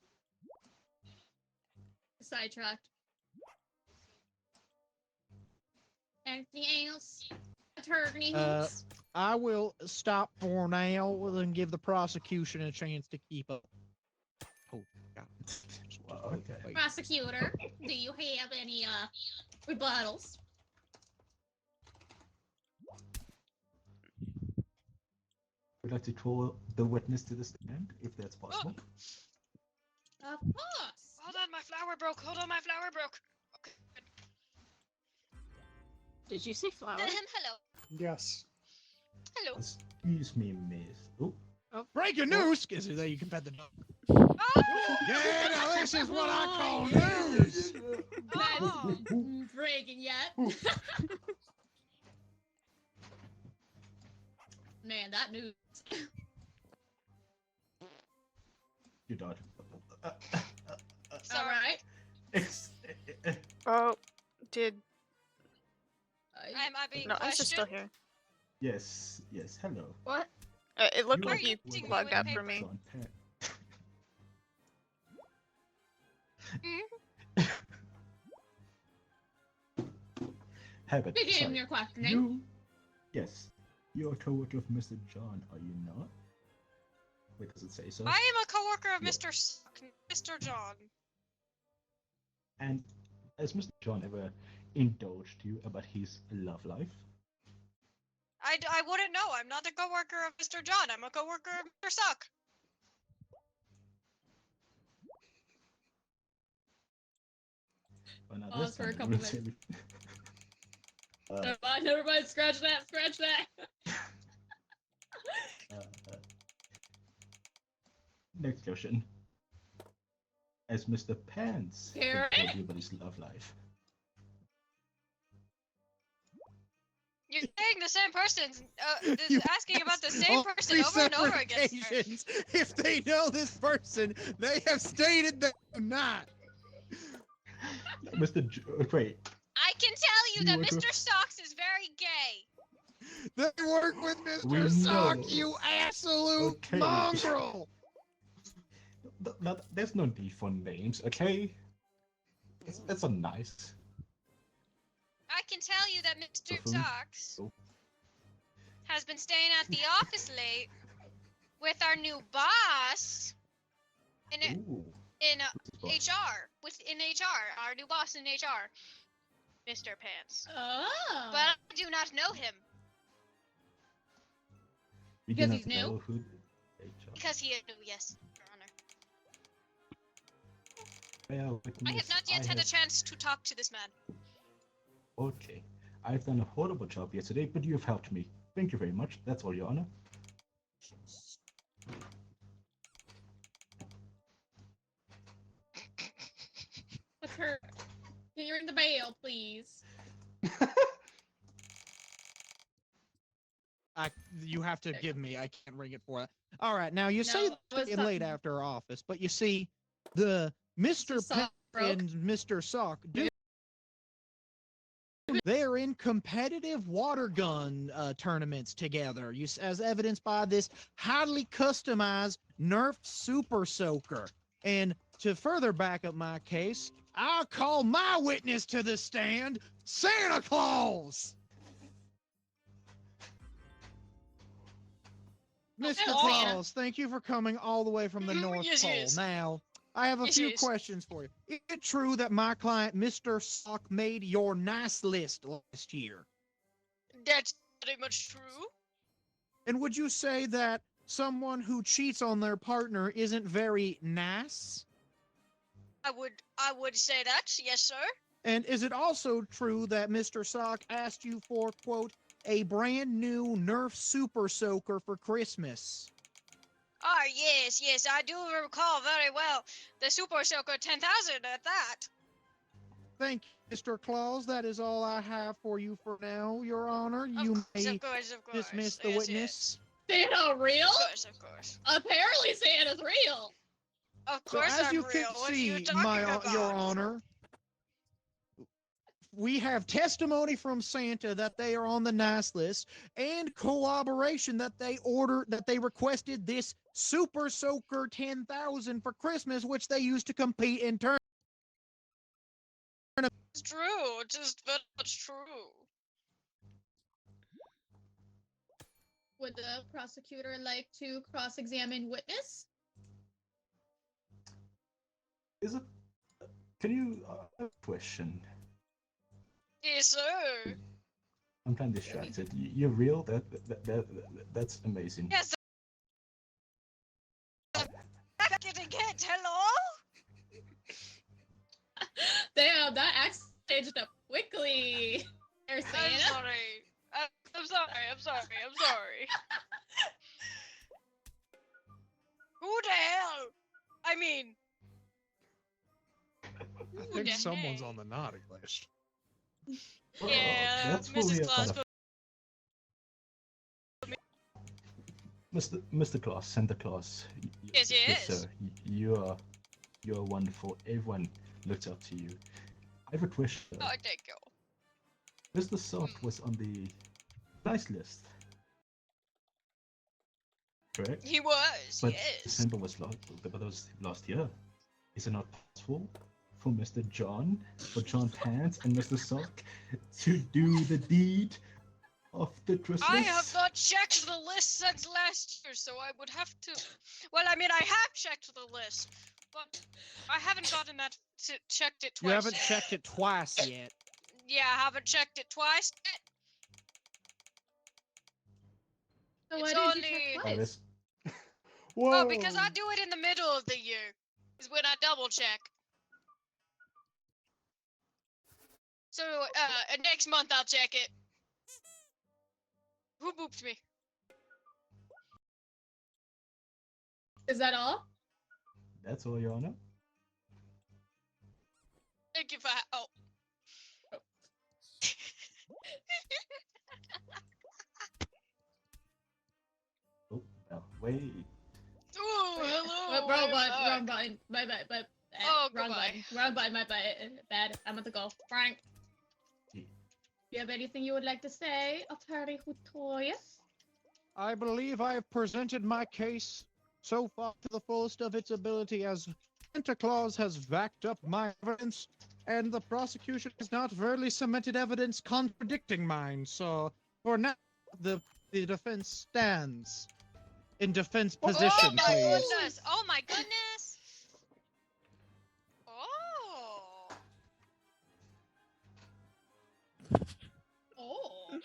Sidetracked. Anything else? Attorney Hoops? I will stop for now and give the prosecution a chance to keep up. Oh, God. Well, okay. Wait. Prosecutor, do you have any rebuttals? Would like to call the witness to the stand, if that's possible. Of course. Hold on, my flower broke. Hold on, my flower broke. Okay. Did you say flower? Hello. Yes. Hello. Excuse me, miss. Oh, Breaking news! Is it that you can pet the dog? Oh! Yeah, now this is what I call news! Oh! Breaking yet? Man, that news. you died. All right. Oh, did Am I being no? I'm just still questioned? here. yes, hello. What? It looked You like are you acting logged with out for paper. me. John Pant. Habit. Begin sorry. your questioning. You, yes, you're a co-worker of Mr. John, are you not? Wait, does it say so? I am a coworker of Yeah. Mr. John. And has Mr. John ever indulged you about his love life? I wouldn't know. I'm not a coworker of Mr. John. I'm a coworker of Mr. Suck. Well, now Pause this for a time couple it will minutes. say- Never mind, scratch that, scratch that. Next question. As Mr. Pants Karen? told you about his love life. You're saying the same person, You asking about the asked same on person 3 over and over separate again. sir. occasions. If they know this person, they have stated they do not. Mr. Wait, I can tell you You that work with- Mr. Socks is very gay. They work with We Mr. Sock, know. you absolute Okay. mongrel. There's no need for names, okay? That's a nice. I can tell you that Mr. Buffoon. Socks Oh. has been staying at the office late with our new boss in Ooh. HR, within HR, our new boss in HR, Mr. Pants. Oh. But I do not know him We Because do he's not new? know who HR. because he is new. Yes, Your Honor. Bear I witness, have not yet had a have- chance to talk to this man. Okay. I've done a horrible job yesterday, but you have helped me. Thank you very much. That's all, Your Honor. What's her? Can you ring the bell, please? You have to give me. I can't ring it for it. All right. Now you say No, I was staying late talking- after office, but you see, the Mr. Sock Pants broke. and Mr. Sock, they're in competitive water gun tournaments together. As evidenced by this highly customized Nerf Super Soaker. And to further back up my case, I'll call my witness to the stand, Santa Claus. Mr. Oh, Santa. Claus, thank you for coming all the way from the North Yes, Pole. yes. Now, I have a Yes, few yes. questions for you. Is it true that my client, Mr. Sock, made your nice list last year? That's pretty much true. And would you say that someone who cheats on their partner isn't very nice? I would say that. Yes, sir. And is it also true that Mr. Sock asked you for, quote, a brand new Nerf Super Soaker for Christmas? Ah, yes, I do recall very well the Super Soaker 10,000 at that. Thank you, Mr. Claus. That is all I have for you for now, Your Honor. Of You course, may of course, of course. dismiss the Yes, witness. Santa real? Yes. Of course. Apparently Santa's real. Of So course, as I'm you real. can What are you see, talking about? Your Honor, we have testimony from Santa that they are on the nice list, and corroboration that they requested this Super Soaker 10,000 for Christmas, which they used to compete in turn. It's true. Just very much true. Would the prosecutor like to cross-examine witness? Is it? Can you? Question. Yes, sir. I'm kind of distracted. You're real? That's amazing. Yes. I'm getting hit. Hello. Damn, that accent changed up quickly. There, I'm Santa. sorry. I'm sorry. Who the hell? I mean, I Who the heck? the naughty list. Oh, yeah, that's what we Mrs. are Claus. kind of- Mr. Claus, Santa Claus. Yes, yes. sir. You're wonderful. Everyone looks up to you. I have a question. Oh, thank you. Mr. Sock was on the nice list, correct? He was. But yes. December was last year. Is it not possible? for Mr. John, for John Pants and Mr. Sock to do the deed of the Christmas? I have not checked the list since last year, so I would have to. Well, I mean, I have checked the list, but I haven't gotten that checked it twice. You haven't checked it twice yet. Yeah, I haven't checked it twice yet. So It's why did you only- check Oh, twice? this- Whoa. Oh, because I do it in the middle of the year. Is when I double check. So, next month I'll check it. Who booped me? Is that all? That's all, Your Honor. Thank you for. Oh. Oh, well, wait. Ooh, hello. Wrong I'm button. back. Wrong button. My bad. Oh, wrong goodbye. button. Wrong button. My bad. I'm at the go. Frank. Do you have anything you would like to say, Attorney Hutoyas? I believe I have presented my case so far to the fullest of its ability, as Santa Claus has backed up my evidence, and the prosecution has not verbally submitted evidence contradicting mine. So, for now, the defense stands in defense position, Oh my please. goodness! Oh my goodness! Oh. Oh.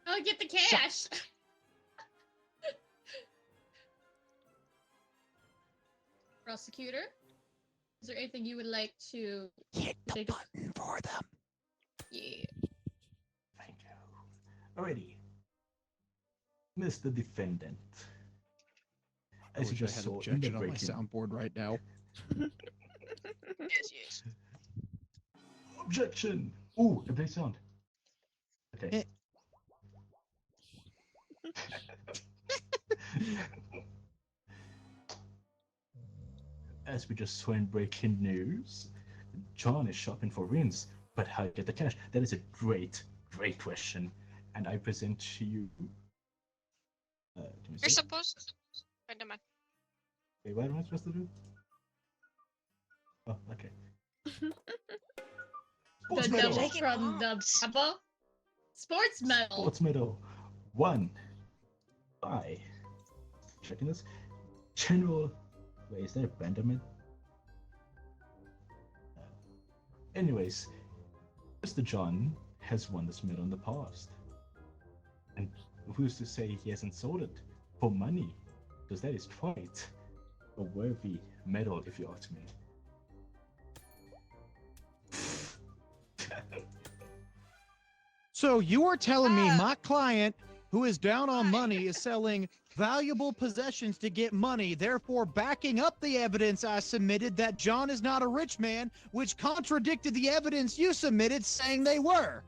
I'll get the cash. Prosecutor, is there anything you would like to Hit the take a- button for them. Yeah. Thank you. Alrighty. Mr. Defendant. I As you wish I just had saw in the objection on my breaking. soundboard right now. Yes. Objection! Ooh, a play sound. Okay. As we just saw in breaking news, John is shopping for rings, but how to get the cash? That is a great question. And I present to you. Let me You're see. supposed. Wait a minute. Wait, what am I supposed to do? Oh, okay. Sports The medal! devil Make it from the box. Papa. Sports medal. Sports medal. Won by. Checking this. General. Wait, is that a Benjamin? Anyways, Mr. John has won this medal in the past. And who's to say he hasn't sold it for money? Because that is quite a worthy medal, if you ask me. So you are telling me Ah. my client, who is down on money, is selling valuable possessions to get money, therefore backing up the evidence I submitted that John is not a rich man, which contradicted the evidence you submitted saying they were.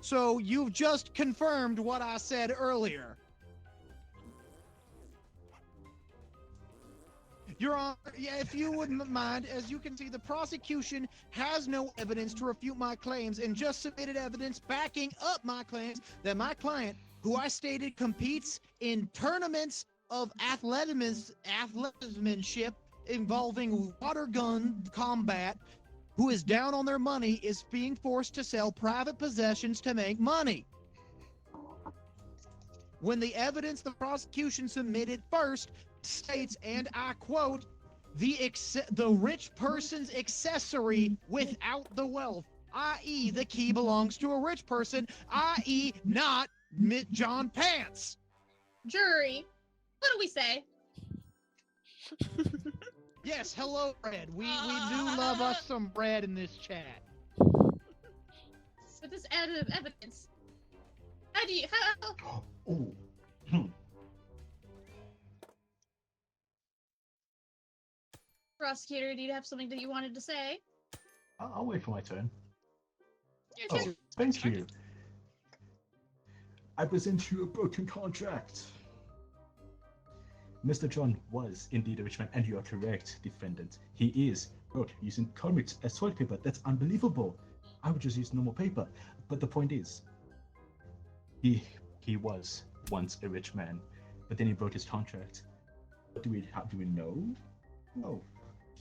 So you've just confirmed what I said earlier. Your Honor, yeah, if you wouldn't mind, as you can see, the prosecution has no evidence to refute my claims and just submitted evidence backing up my claims that my client, who I stated competes in tournaments of athleticismanship involving water gun combat, who is down on their money, is being forced to sell private possessions to make money. When the evidence the prosecution submitted first states, and I quote, the rich person's accessory without the wealth, i.e. the key belongs to a rich person, i.e. not John Pants. Jury, what do we say? Yes, hello, Red. We do love us some bread in this chat. With this evidence, how do you how? Oh. Prosecutor, do you have something that you wanted to say? I'll wait for my turn. Your Oh, turn. thank you. I present you a broken contract. Mr. John was indeed a rich man, and you are correct, defendant. He is broke using comics as toilet paper. That's unbelievable. I would just use normal paper. But the point is, he was once a rich man, but then he broke his contract. How do we know? No.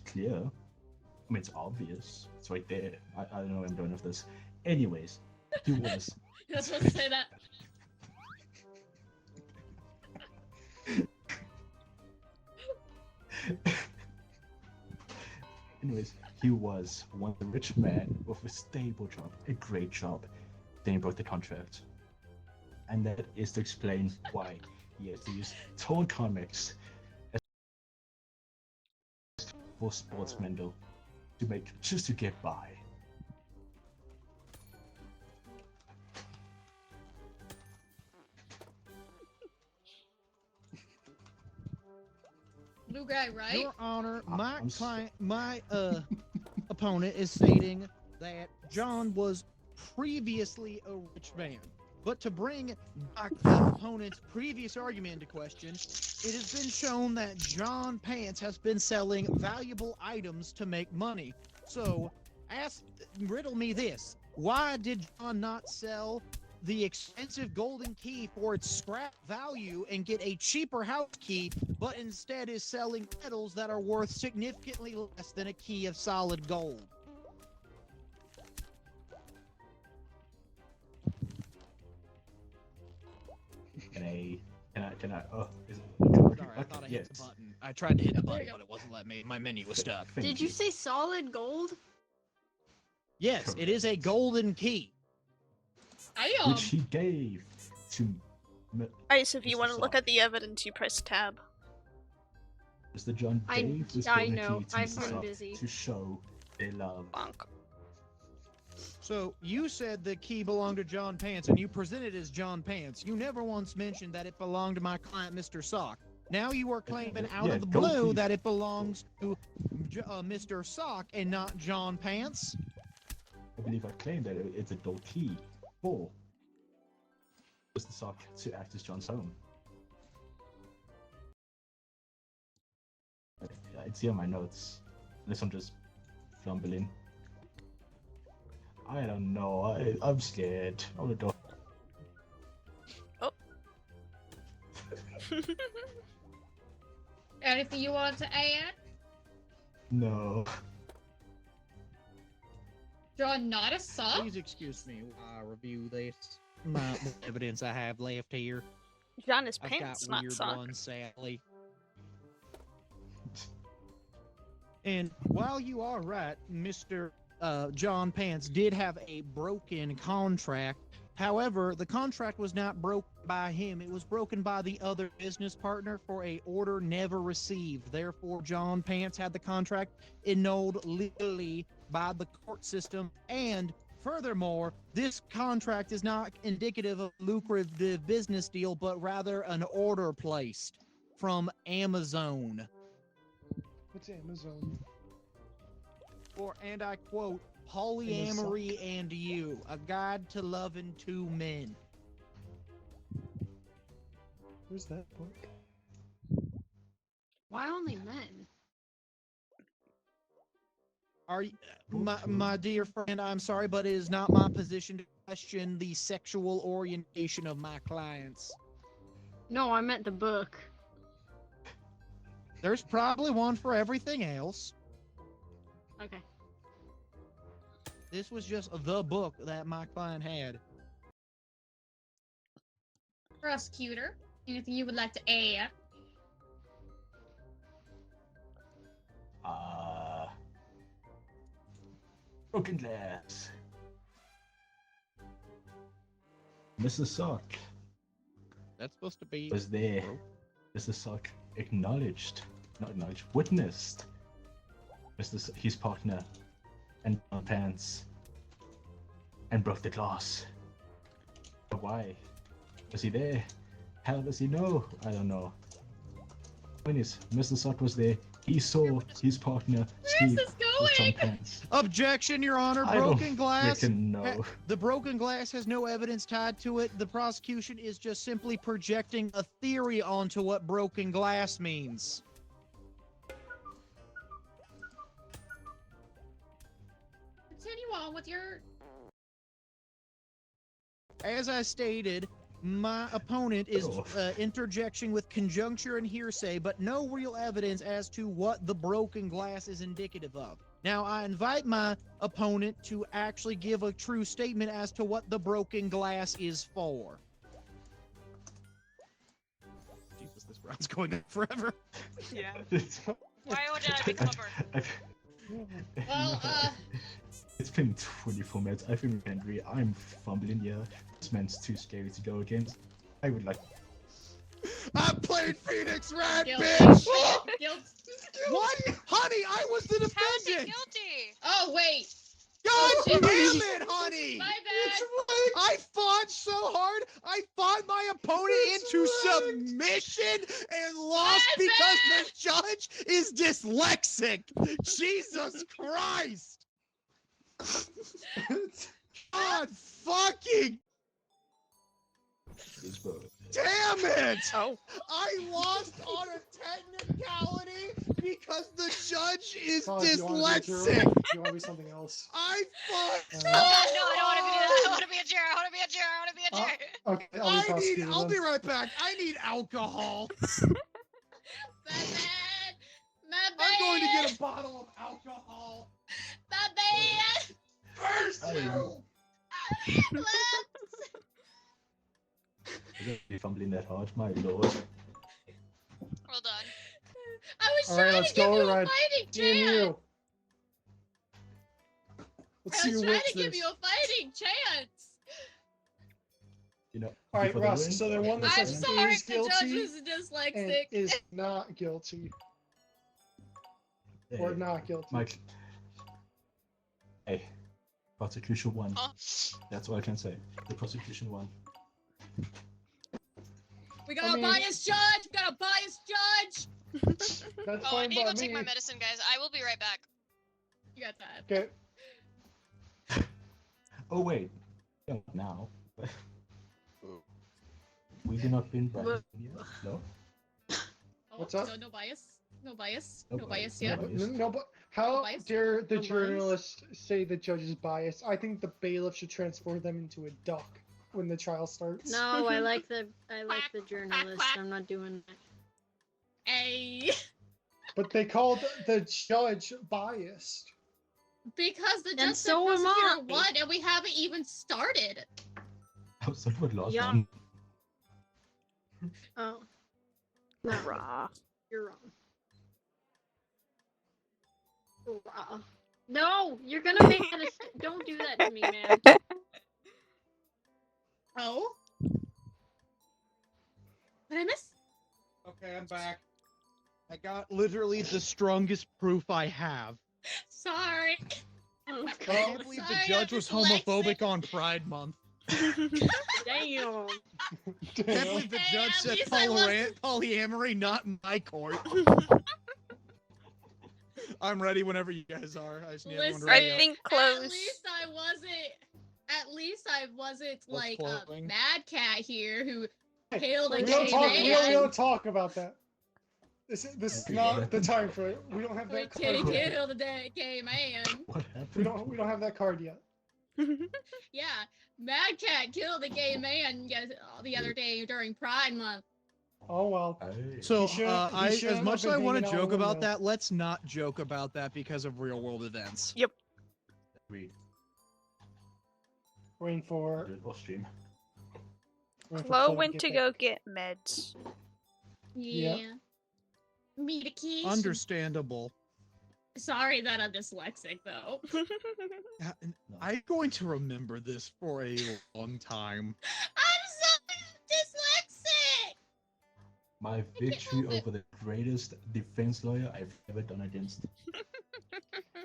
clear. I mean, it's obvious. It's right there. I don't know what I'm doing with this. Anyways, he was. You're not supposed to say that. Anyways, he was one rich man with a stable job, a great job. Then he broke the contract. And that is to explain why he has to use torn comics as for sportsmen to make just to get by. Blue guy, right? Your Honor, my I'm s- client, my opponent is stating that John was previously a rich man. But to bring back the opponent's previous argument into question, it has been shown that John Pants has been selling valuable items to make money. So, riddle me this: why did John not sell the expensive golden key for its scrap value and get a cheaper house key, but instead is selling metals that are worth significantly less than a key of solid gold? Can I, oh, is it, Sorry, I okay, thought I yes. hit the button. I tried to hit the There you button, go. but it wasn't letting me. My menu was stuck. Thank Did you say solid gold? Yes, it is a Correct. golden key. Which he gave to Ice, if you Mr. want to look Sock. at the evidence, you press tab. Mr. John I gave this I golden know, key to I've Mr. been Sock busy. to show their love. Bonk. So you said the key belonged to John Pants, and you presented it as John Pants. You never once mentioned that it belonged to my client, Mr. Sock. Now you are claiming out Yeah, of the gold blue key. that it belongs to Mr. Sock and not John Pants. I believe I claimed that it's a gold key for Mr. Sock to act as John's home. It's here in my notes, unless I'm just fumbling. I don't know. I'm scared. I don't know. Anything you want to add? No. John, not a sub? Please excuse me while I review this. My evidence I have left here. John is I've pants, got not weird sock. ones, sadly. And while you are right, Mr. John Pants did have a broken contract. However, the contract was not broken by him. It was broken by the other business partner for a order never received. Therefore, John Pants had the contract annulled legally by the court system. And furthermore, this contract is not indicative of a lucrative business deal, but rather an order placed from Amazon. What's Amazon? For, and I quote, polyamory and you, a guide to loving two men. Where's that book? Why only men? Are you, my dear friend, I'm sorry, but it is not my position to question the sexual orientation of my clients. No, I meant the book. There's probably one for everything else. Okay. This was just the book that my client had. Prosecutor, anything you would like to add? Broken glass. Mr. Sock That's supposed to be. was there. broke. Mr. Sock witnessed his partner and pants and broke the glass. But why? Was he there? How does he know? I don't know. Point is, Mr. Sock was there. He saw his partner Where's sleep this with some going? pants. Objection, Your Honor. I don't Broken glass. freaking know. The broken glass has no evidence tied to it. The prosecution is just simply projecting a theory onto what broken glass means. Continue on with your. As I stated, My opponent is Oh. interjection with conjuncture and hearsay, but no real evidence as to what the broken glass is indicative of. Now, I invite my opponent to actually give a true statement as to what the broken glass is for. Jesus, this round's going on forever. Yeah. Why did I become a bird? Well, It's been 24 minutes. I think Henry, I'm fumbling here. This man's too scary to go against. I would like. I played Phoenix Red, Guilty. bitch! Guilt. What? Honey, I was the How is he defendant! guilty? Oh wait, God shit. damn it, honey! my It's bad. right. I fought so hard. I fought my opponent That's into right. submission and lost My because the judge is dyslexic. Jesus Christ! God fucking This bro. damn it! Oh. I lost on a technicality because the judge is Todd, you wanna be a juror? dyslexic. You want to be something else? I fought so Oh god, no, I don't want to be that. I hard. want to be a juror. I want to be a juror. I want to be a juror. Okay, I'll be prosecutor I'll then. be right back. I need alcohol. My bad. My bad. I'm going to get a bottle of alcohol. My bad. I don't be fumbling that hard, my lord. Well done. I was All right, trying let's to give go, you a Ryan. fighting Me and chance. you. Let's I see was who trying wins to give this. you a fighting chance. You know. All right, for the Russ. win, So the one that I'm says sorry is if the judge guilty was and dyslexic. is not guilty Hey, or not guilty. Mike. Hey, prosecution won. Oh. That's all I can say. The prosecution won. We got I a mean- biased judge. We got a biased judge. That's Oh, I fine need to by go take me. my medicine, guys. I will be right back. You got that. Okay. Oh wait. Yeah, now. We do not win by no. Oh, What's up? No bias. No bias. No No bias, bias. no Yeah. bias. No, but how bias? dare the No bias? journalist say the judge is biased? I think the bailiff should transform them into a duck when the trial starts. No, I like the Quack, journalist. quack. I'm not doing that. Hey. But they called the judge biased. Because the And judge so said am prosecutor I. won, and we haven't even started. I was talking about last Yeah. one. Oh. No, Rah. you're wrong. No, you're gonna make that. Don't do that to me, man. Oh. Did I miss? Okay, I'm back. I got literally the strongest proof I have. Sorry. I can't believe the Sorry, judge I'm was dyslexic. homophobic on Pride Month. Damn. I can't believe the Hey, judge at said least I wasn't- polyamory, not in my court. I'm ready whenever you guys are. I just need everyone to Listen, ready I up. think At close. least I wasn't. At least I wasn't like a closing? mad cat here who Hey, killed a we gay don't talk. man. We don't talk about that. This is not the time for it. We don't have We that card. Yet. killed a gay man. What happened? We don't have that card yet. Yeah, Mad Cat killed a gay man the other day during Pride Month. Oh well. Hey. So, He as shouldn't much as have I been want hanging to out joke with about him, though. that, let's not joke about that because of real world events. Agreed. Waiting for. Do it off stream. waiting for Chloe Chloe went get to back. go get meds. Yeah. Yep. Medication. Understandable. Sorry that I'm dyslexic though. I'm going to remember this for a long time. I'm so dyslexic. My can't victory help it. over the greatest defense lawyer I've ever done against.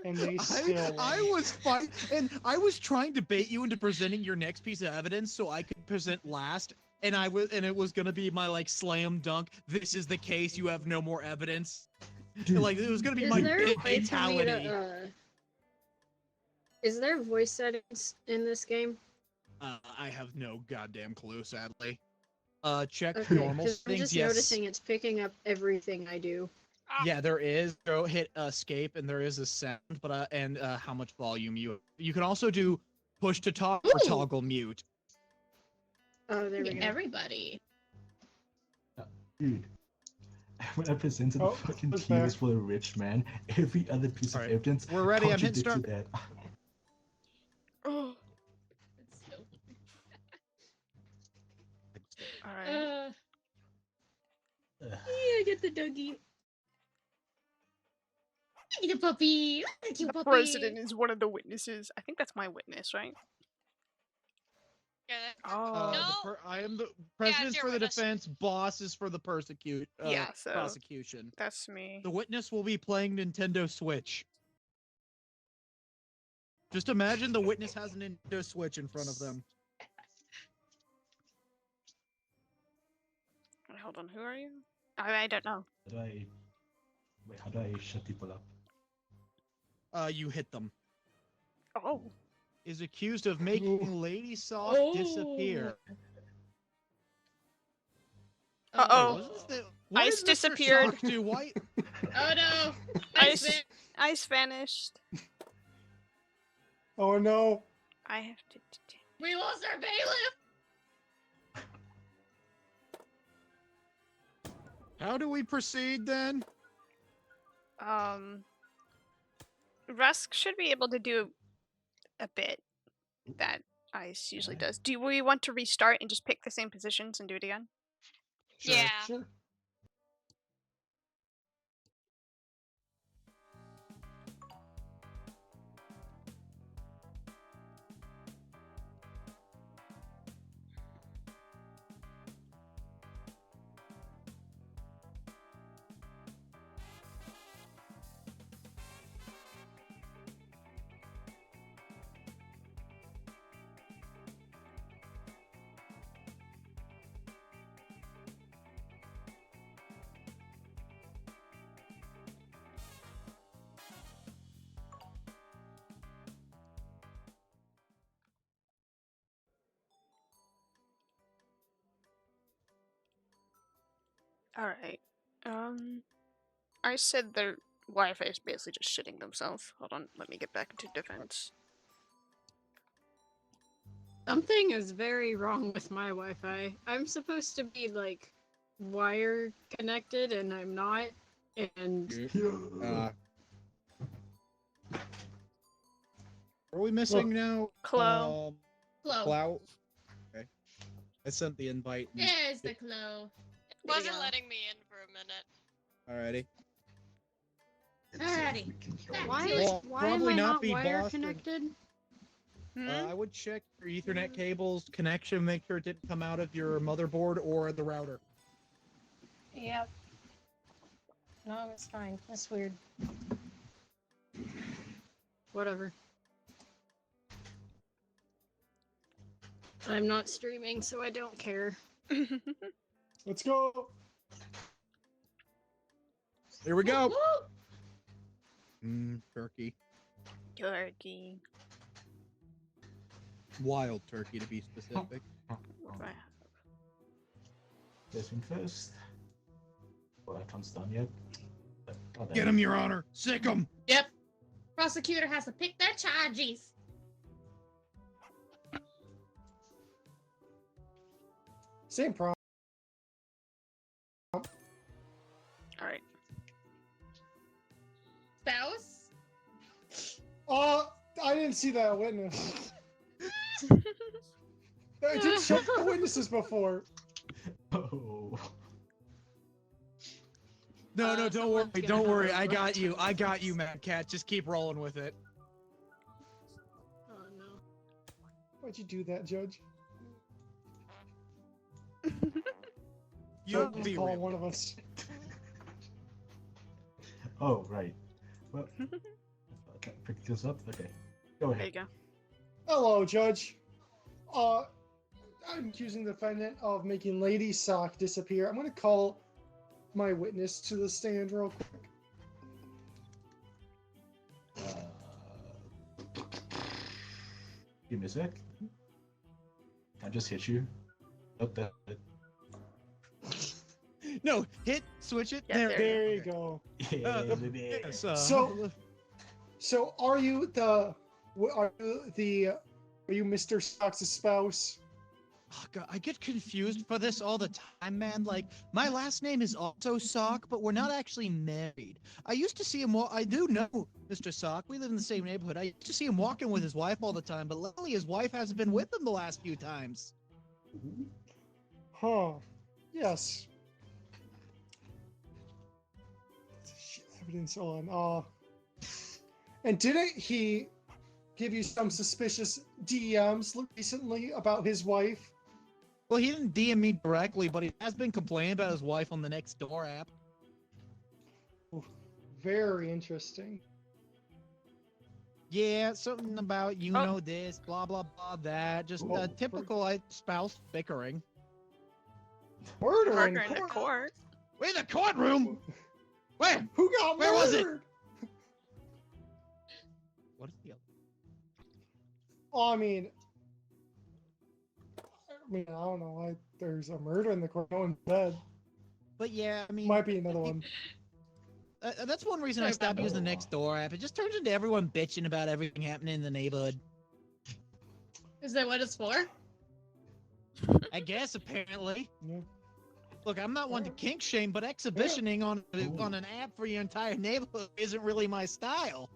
And they still. I was fine, and I was trying to bait you into presenting your next piece of evidence so I could present last, and it was gonna be my like slam dunk. This is the case. You have no more evidence. Like it was gonna be Is my there a big way for me fatality. to, is there voice settings in this game? I have no goddamn clue, sadly. Check Okay, normal 'cause I'm things. just Yes. noticing it's picking up everything I do. Yeah, there is. Go hit escape, and there is a sound, but and how much volume you can also do push to talk or Ooh. toggle mute. Oh, there we go. Everybody. Dude, when I presented Oh, the fucking who's keys there? for a rich man, every other piece Alright, of evidence we're ready, I'm hitting contradicted that. Oh, It's so all right. Ugh. yeah, get the doggy. Get the puppy. Look at you, The puppy. president is one of the witnesses. I think that's my witness, right? Yeah, Oh. No. I am the it's president your for the witness. defense. Boss is for the Yeah, so- prosecution. That's me. The witness will be playing Nintendo Switch. Just imagine the witness has a Nintendo Switch in front of them. Wait, hold on, who are you? I don't know. How do I shut people up? You hit them. Oh. Is accused of making Lady Soft disappear. Uh-oh. What is this- what Ice does Mr. disappeared. Soft do? Why? Oh no. Ice, ice vanished. Oh no. I have to. We lost our bailiff. How do we proceed then? Rusk should be able to do a bit that Ice usually does. Do we want to restart and just pick the same positions and do it again? Sure, Yeah. Sure. Alright. I said their Wi-Fi is basically just shitting themselves. Hold on, let me get back into defense. Something is very wrong with my Wi-Fi. I'm supposed to be like wire connected, and I'm not. And What are we missing now? Chloe. Clo. Clout. Okay. I sent the invite. and- There's the Clo. It wasn't go. letting me in for a minute. Alrighty. Alrighty. why Well, why probably am I not not be wire Boston. connected? Hmm? I would check your Ethernet cable's connection, make sure it didn't come out of your motherboard or the router. Yep. No, it's fine. That's weird. Whatever. I'm not streaming, so I don't care. Let's go. Here we go. Woo! Turkey. Turkey. Wild turkey, to be specific. What do I have? First thing first. Well, that comes done yet. But- Get him, Your Honor. Sick him. Yep. Prosecutor has to pick their charges. Same problem. Alright. Spouse? I didn't see that witness. I didn't show the witnesses before. Oh. No, don't someone's worry. gonna Don't have worry. a I got rough you. I time got with you, this. Mad Cat. Just keep rolling with it. Oh no. Why'd you do that, Judge? You'll Don't be call real. one of us. Oh, right. Well, can I pick this up? Okay. Go There ahead. you go. Hello, Judge. I'm accusing the defendant of making Lady Sock disappear. I'm gonna call my witness to the stand real quick. Give me a sec. I just hit you. Oh, that. No, hit, switch it. Yeah, there, There you okay. go. Yeah, Yes, So, are you Mr. Sock's spouse? Oh, God, I get confused for this all the time, man. Like, my last name is also Sock, but we're not actually married. I used to see him I do know Mr. Sock. We live in the same neighborhood. I used to see him walking with his wife all the time, but lately his wife hasn't been with him the last few times. Huh. Yes. Shit, evidence on. And didn't he give you some suspicious DMs recently about his wife? Well, he didn't DM me directly, but he has been complaining about his wife on the Nextdoor app. Very interesting. Yeah, something about you Oh. know this, blah blah blah that. Just Oh, typical spouse bickering. Murder, Murder in in the court. court. We're in the courtroom. Where? Who got Where was it? murdered? What is the? Oh, I mean, I don't know. There's a murder in the court. No one's dead. But yeah, I mean, Might be another one. that's one reason I stopped using the Nextdoor app. It just turns into everyone bitching about everything happening in the neighborhood. Is that what it's for? I guess apparently. Yeah. Look, I'm not one to kink shame, but exhibitioning on an app for your entire neighborhood isn't really my style.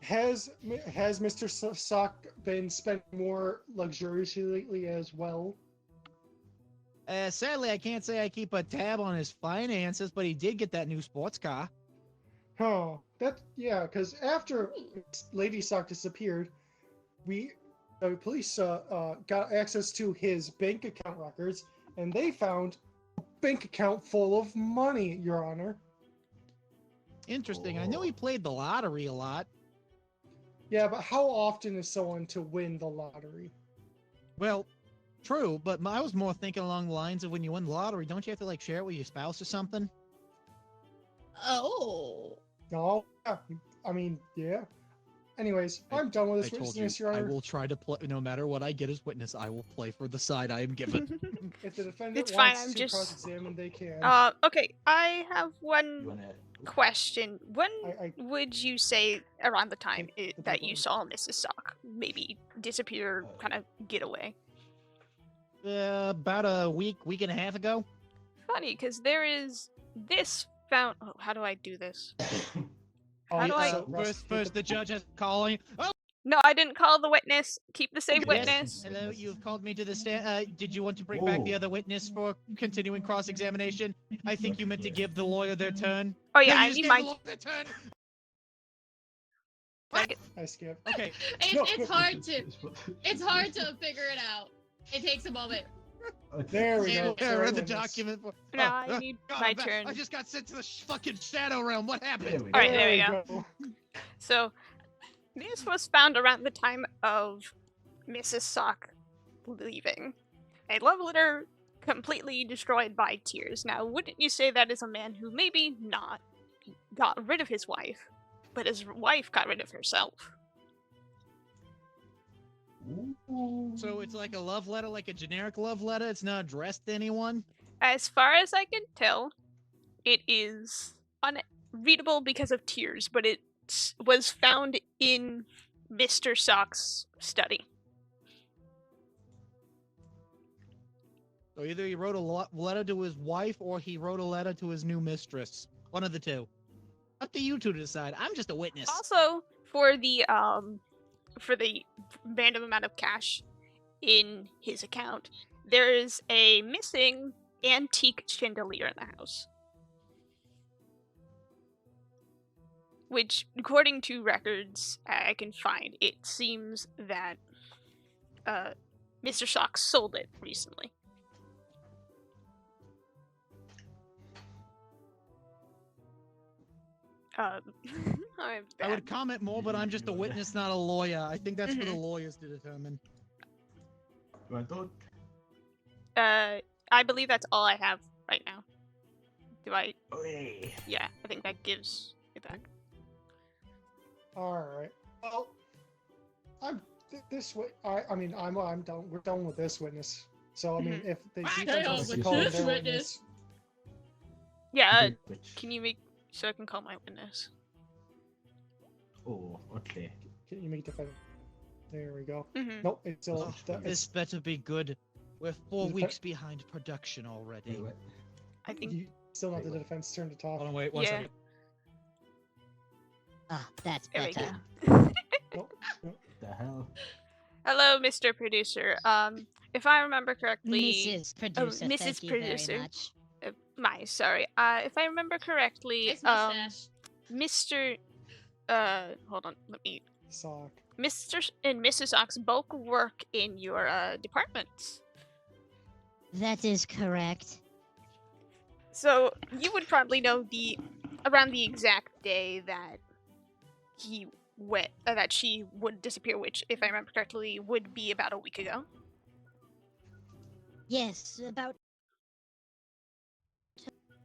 Has Mr. Sock been spending more luxuriously lately as well? Sadly, I can't say I keep a tab on his finances, but he did get that new sports car. Huh. Yeah, because after Lady Sock disappeared, the police got access to his bank account records, and they found a bank account full of money, Your Honor. Interesting. I know he played the lottery a lot. Yeah, but how often is someone to win the lottery? Well, true, but I was more thinking along the lines of when you win the lottery, don't you have to like share it with your spouse or something? Oh. No, yeah, I mean, yeah. Anyways, I'm done with I this told witness, you, Your I Honor. will try to play. No matter what I get as witness, I will play for the side I am given. If the defendant It's fine, wants I'm to just- cross-examine, they can. Okay, I have You one wanna? question. When I would you say around the time Think the that you button. saw Mrs. Sock maybe disappear, kind of get away? About a week and a half ago. Funny, because there is this found. Oh, how do I do this? Oh, How do I- so Russ, First, the judge is calling. Oh, No, I didn't call the witness. Keep the same yes. witness. Hello, you've called me to the stand. Did you want to bring back the Oh. other witness for continuing cross-examination? I think you meant to give the lawyer their turn. Oh yeah, No, you I just need gave my. the lawyer their turn. I skipped. Okay. It's hard to figure it out. It takes a moment. There we go. Yeah, I Sorry, read the witness. document. No, I need God, my I'm back. turn. I just got sent to the fucking shadow realm. What happened? There we All right, go. there we go. So, this was found around the time of Mrs. Sock leaving. A love letter completely destroyed by tears. Now, wouldn't you say that is a man who maybe not got rid of his wife, but his wife got rid of herself? So it's like a love letter, like a generic love letter. It's not addressed to anyone. As far as I can tell, it is unreadable because of tears, but it was found in Mr. Sock's study. So either he wrote a letter to his wife, or he wrote a letter to his new mistress. One of the two. Up to you two to decide. I'm just a witness. Also, for the random amount of cash in his account, there is a missing antique chandelier in the house. Which, according to records I can find, it seems that Mr. Sock sold it recently. I'm I bad. would comment more, but I'm just a witness, not a lawyer. I think that's for the Mhm. lawyers to determine. You wanna talk? I believe that's all I have right now. Do I? Okay. Yeah, I think that gives it back. All right. Well, this way. I mean, I'm done. We're done with this witness. So I mean, if the defense Hang on, wants to with call this their witness. Yeah, Which- can you make so I can call my witness? Oh, okay. Can you make defense? There we go. Mhm. Nope, it's still. Oh, it's, this better be good. We're 4 Is it weeks behind production already. Wait, what? I think. you still not Wait, the what? defense turn to talk. Hold on, wait one Yeah. second. Ah, that's There we better. go. Nope, nope. The hell? Hello, Mr. Producer. If I remember correctly, Mrs. Producer, Mrs. thank you Producer. very much. sorry. If I remember correctly, Nice mustache. Mr. Hold on, let me. Sock. Mr. and Mrs. Ox both work in your departments. That is correct. So you would probably know around the exact day that that she would disappear, which, if I remember correctly, would be about a week ago. Yes, about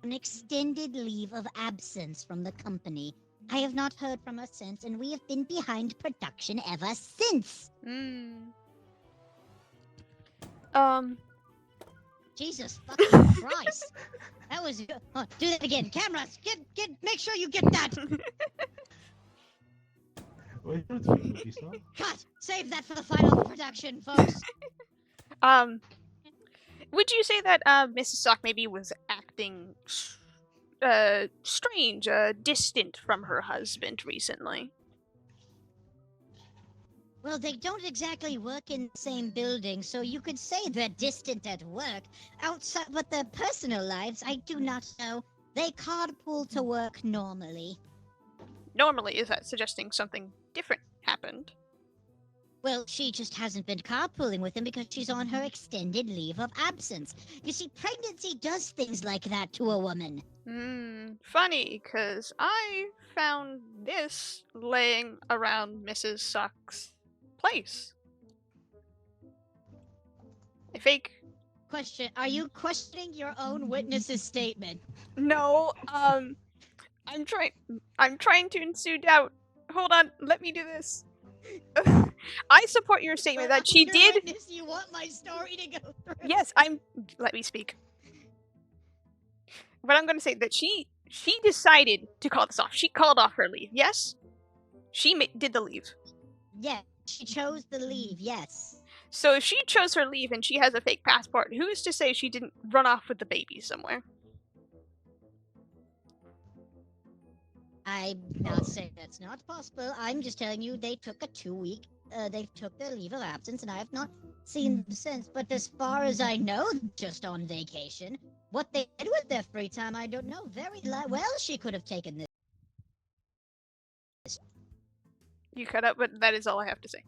an extended leave of absence from the company. I have not heard from her since, and we have been behind production ever since. Jesus fucking Christ! That was. Oh, do that again, cameras. Make sure you get that. Wait, that's movie star. Cut. Save that for the final production, folks. Would you say that Mrs. Sock maybe was acting strange, distant from her husband recently? Well, they don't exactly work in the same building, so you could say they're distant at work. Outside, but their personal lives, I do not know. They carpool to work normally. Normally, is that suggesting something different happened? Well, she just hasn't been carpooling with him because she's on her extended leave of absence. You see, pregnancy does things like that to a woman. Funny, because I found this laying around Mrs. Sock's place. A fake. Question, are you questioning your own witness's statement? No, I'm trying to ensue doubt. Hold on, let me do this. I support your statement that she Your did. witness, you want my story to go through? Yes, let me speak. But I'm going to say that she decided to call this off. She called off her leave. Yes, she did the leave. Yeah, she chose the leave. Yes. So if she chose her leave and she has a fake passport, who's to say she didn't run off with the baby somewhere? I'm not saying that's not possible. I'm just telling you they took a 2-week. They took their leave of absence, and I have not seen them since. But as far as I know, just on vacation. What they did with their free time, I don't know. Well, she could have taken this. You cut out, but that is all I have to say.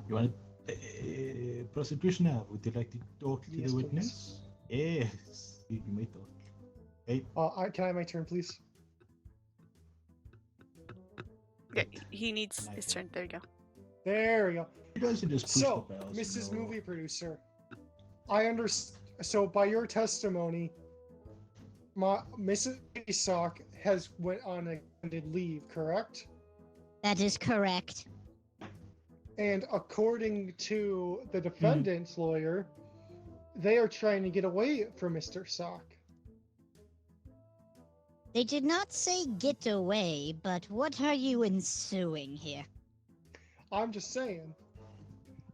You want prosecutioner, would you like to talk to Yes, the please. witness? Yes, you may talk. Hey, Can I have my turn, please? Yeah, he needs his turn. There you go. There we go. you guys can just push So, the bells. Mrs. you know. Movie Producer, I understand. So, by your testimony, Mrs. Sock has went on a extended leave, correct? That is correct. And according to the defendant's lawyer, they are trying to get away from Mr. Sock. They did not say get away, but what are you ensuing here? I'm just saying.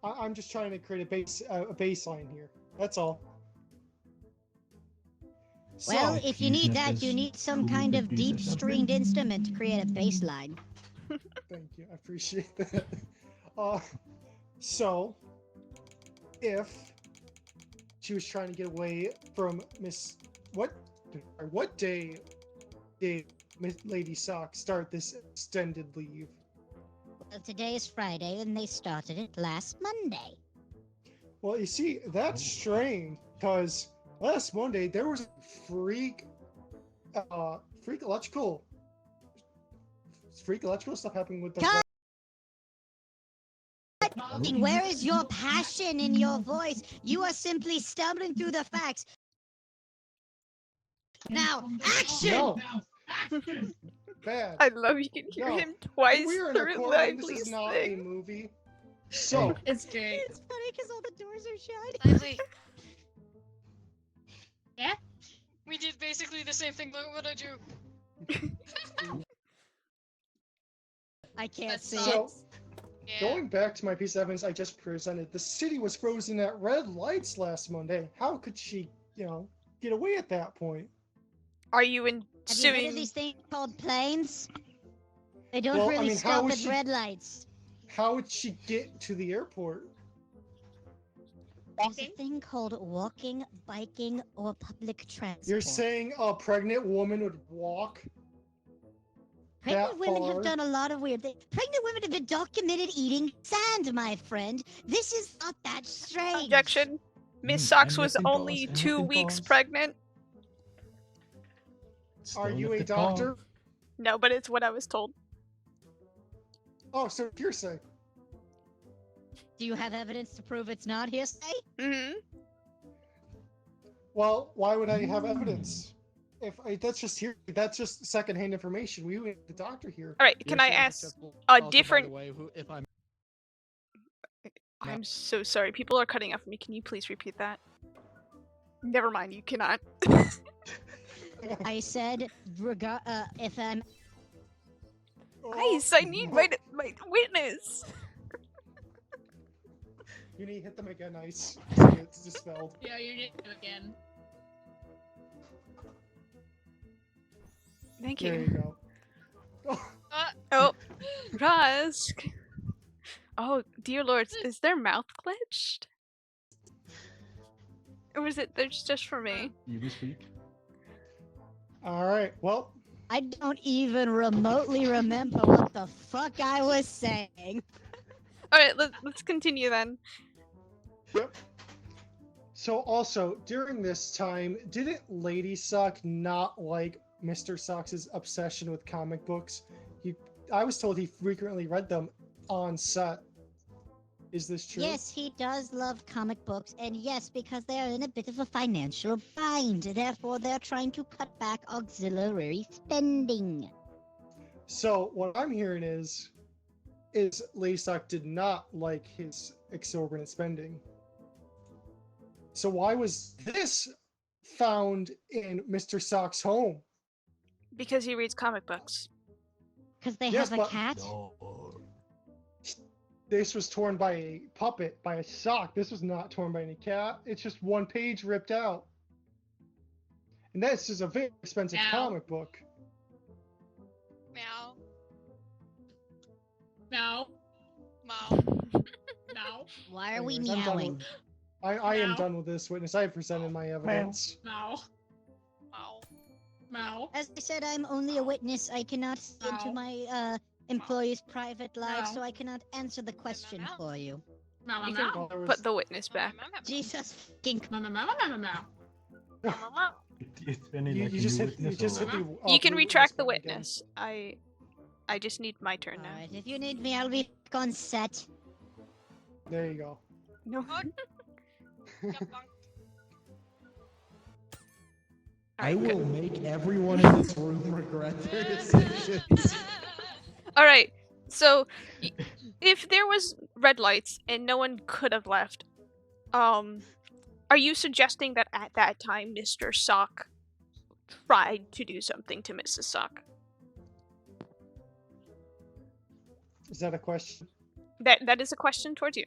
I'm just trying to create a baseline here. That's all. Well, So, if you need Yes, that, you yes. need some kind of deep stringed instrument to create a bass line. thank you. I appreciate that. So, if she was trying to get away from what day did Miss Lady Sock start this extended leave? Well, today is Friday, and they started it last Monday. Well, you see, that's strange because last Monday there was freak electrical stuff happening with the. Cut! Where is your passion in your voice? You are simply stumbling through the facts. Now, action! No. Bad. I love you can hear No. him twice We're in per a courtroom. This lively is not a thing. movie. So, It's great. It's funny because all the doors are shut. Lively. Yeah? We did basically the same thing. Look what I do. I can't That's see so- it. Yeah. Going back to my piece of evidence I just presented, the city was frozen at red lights last Monday. How could she, get away at that point? Are you Have you heard of assuming? these things called planes? They don't Well, I really mean, how stop would at she- red lights. How would she get to the airport? There's a thing called walking, biking, or public transport. You're saying a pregnant woman would walk? Pregnant that women far? have done a lot of weird things. Pregnant women have been documented eating sand, my friend. This is not that strange. Objection. Miss Mm, Socks and was nothing only pause, and 2 nothing weeks pause. pregnant. Still Are you a lifted doctor? pause. No, but it's what I was told. Oh, so hearsay. Do you have evidence to prove it's not hearsay? Hmm. Well, why would I have evidence? That's just secondhand information. We need the doctor here. All right. Can I Hearsay ask? acceptable. a Also, by the different- way, if I'm I'm so sorry. People are cutting off me. Can you please repeat that? Never mind. You cannot. I said, if I'm Guys, I need my witness. You need to hit them again, Ice. It's dispelled. Yeah, you did it again. Thank There you. you go. Oh, Rusk. Oh, dear lords, is their mouth glitched? Or was it there's just for me? You will speak. All right. Well, I don't even remotely remember what the fuck I was saying. Alright, let's continue then. yep. So also during this time, didn't Lady Sock not like Mr. Sock's obsession with comic books? I was told he frequently read them on set. Is this true? Yes, he does love comic books, and yes, because they are in a bit of a financial bind. Therefore, they're trying to cut back auxiliary spending. So what I'm hearing is Lady Sock did not like his exorbitant spending. So why was this found in Mr. Sock's home? Because he reads comic books. Because they Yes, have a but- cat? No. This was torn by a puppet, by a sock. This was not torn by any cat. It's just one page ripped out. And this is a very expensive Ow. comic book. Meow. No, Meow. no, Why are we Anyways, I'm done meowing? with- I am Meow. done with this witness. I have presented my evidence. no, Meow. no. As I said, I'm only a witness. I cannot see into Ow. my employees' private lives, No. so I cannot answer the question Meow. for you. Meow, You meow, can meow. There was- put the witness back. Jesus fucking Meow, meow, meow, meow, meow, meow. It's Benny You, like you a just new hit. You witness just or hit the. what? You can blue retract the button again. witness. I just need my turn now. Alright, if you need me, I'll be back on set. There you go. No. What? Yep, I will make everyone in this room regret their decisions. All right. So, if there was red lights and no one could have left, are you suggesting that at that time Mr. Sock tried to do something to Mrs. Sock? Is that a question? That is a question towards you.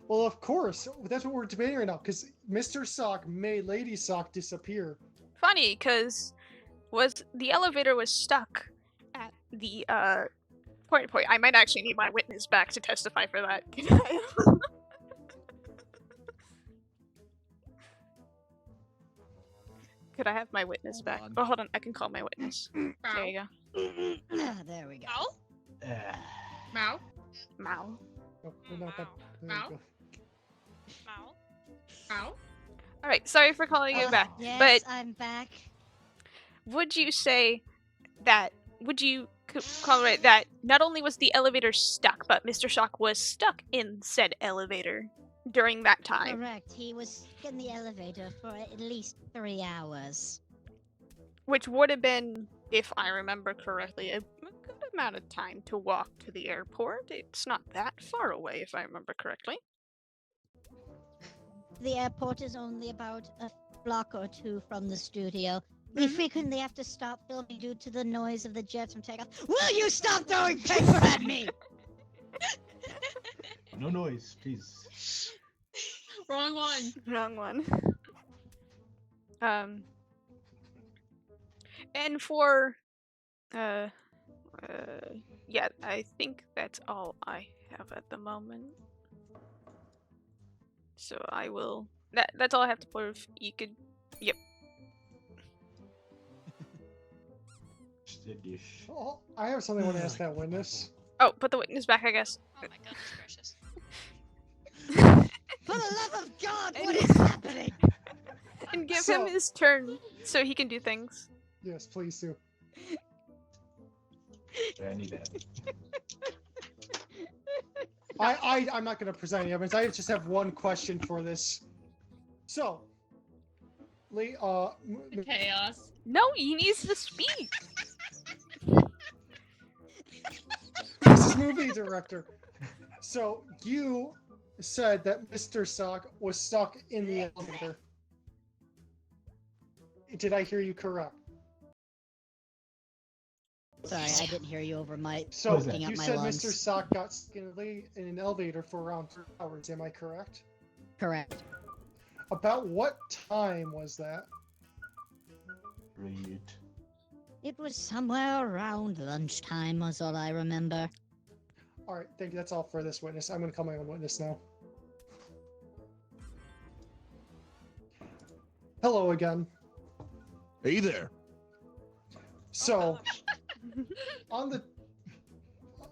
Well, of course. That's what we're debating right now. Because Mr. Sock made Lady Sock disappear. Funny, because the elevator was stuck at the point. I might actually need my witness back to testify for that. Could I have my witness Hold back? on. Oh, hold on. I can call my witness. There you go. Ah, there we go. Meow. Meow, Mao. No, we're not that. There Ow. you go. Meow. meow. All right. Sorry for calling you back. Yes, But I'm back. would you say that? Would you call it that? Not only was the elevator stuck, but Mr. Shock was stuck in said elevator during that time. Correct. He was stuck in the elevator for at least 3 hours. Which would have been, if I remember correctly, a good amount of time to walk to the airport. It's not that far away, if I remember correctly. The airport is only about a block or two from the studio. We frequently have to stop filming due to the noise of the jets from takeoff. Will you stop throwing paper at me? No noise, please. Wrong one. Wrong one. And for yeah, I think that's all I have at the moment. So I will. That's all I have to prove. You could. Yep. Dish. Oh, I have something I want to ask that witness. Oh, put the witness back, I guess. Oh my goodness gracious. For the love of God, what is happening? And give So- him his turn so he can do things. Yes, please do. I need that. I'm not going to present any evidence. I just have one question for this. So, Lee, Chaos. No, he needs to speak. this is movie director. So you said that Mr. Sock was stuck in the elevator. Did I hear you correct? Sorry, I didn't hear you over my So looking you up my said lungs. Mr. Sock got stuck in an elevator for around 3 hours. Am I correct? Correct. About what time was that? Read. It was somewhere around lunchtime, was all I remember. All right, thank you. That's all for this witness. I'm going to call my own witness now. Hello again. Hey there. So, on the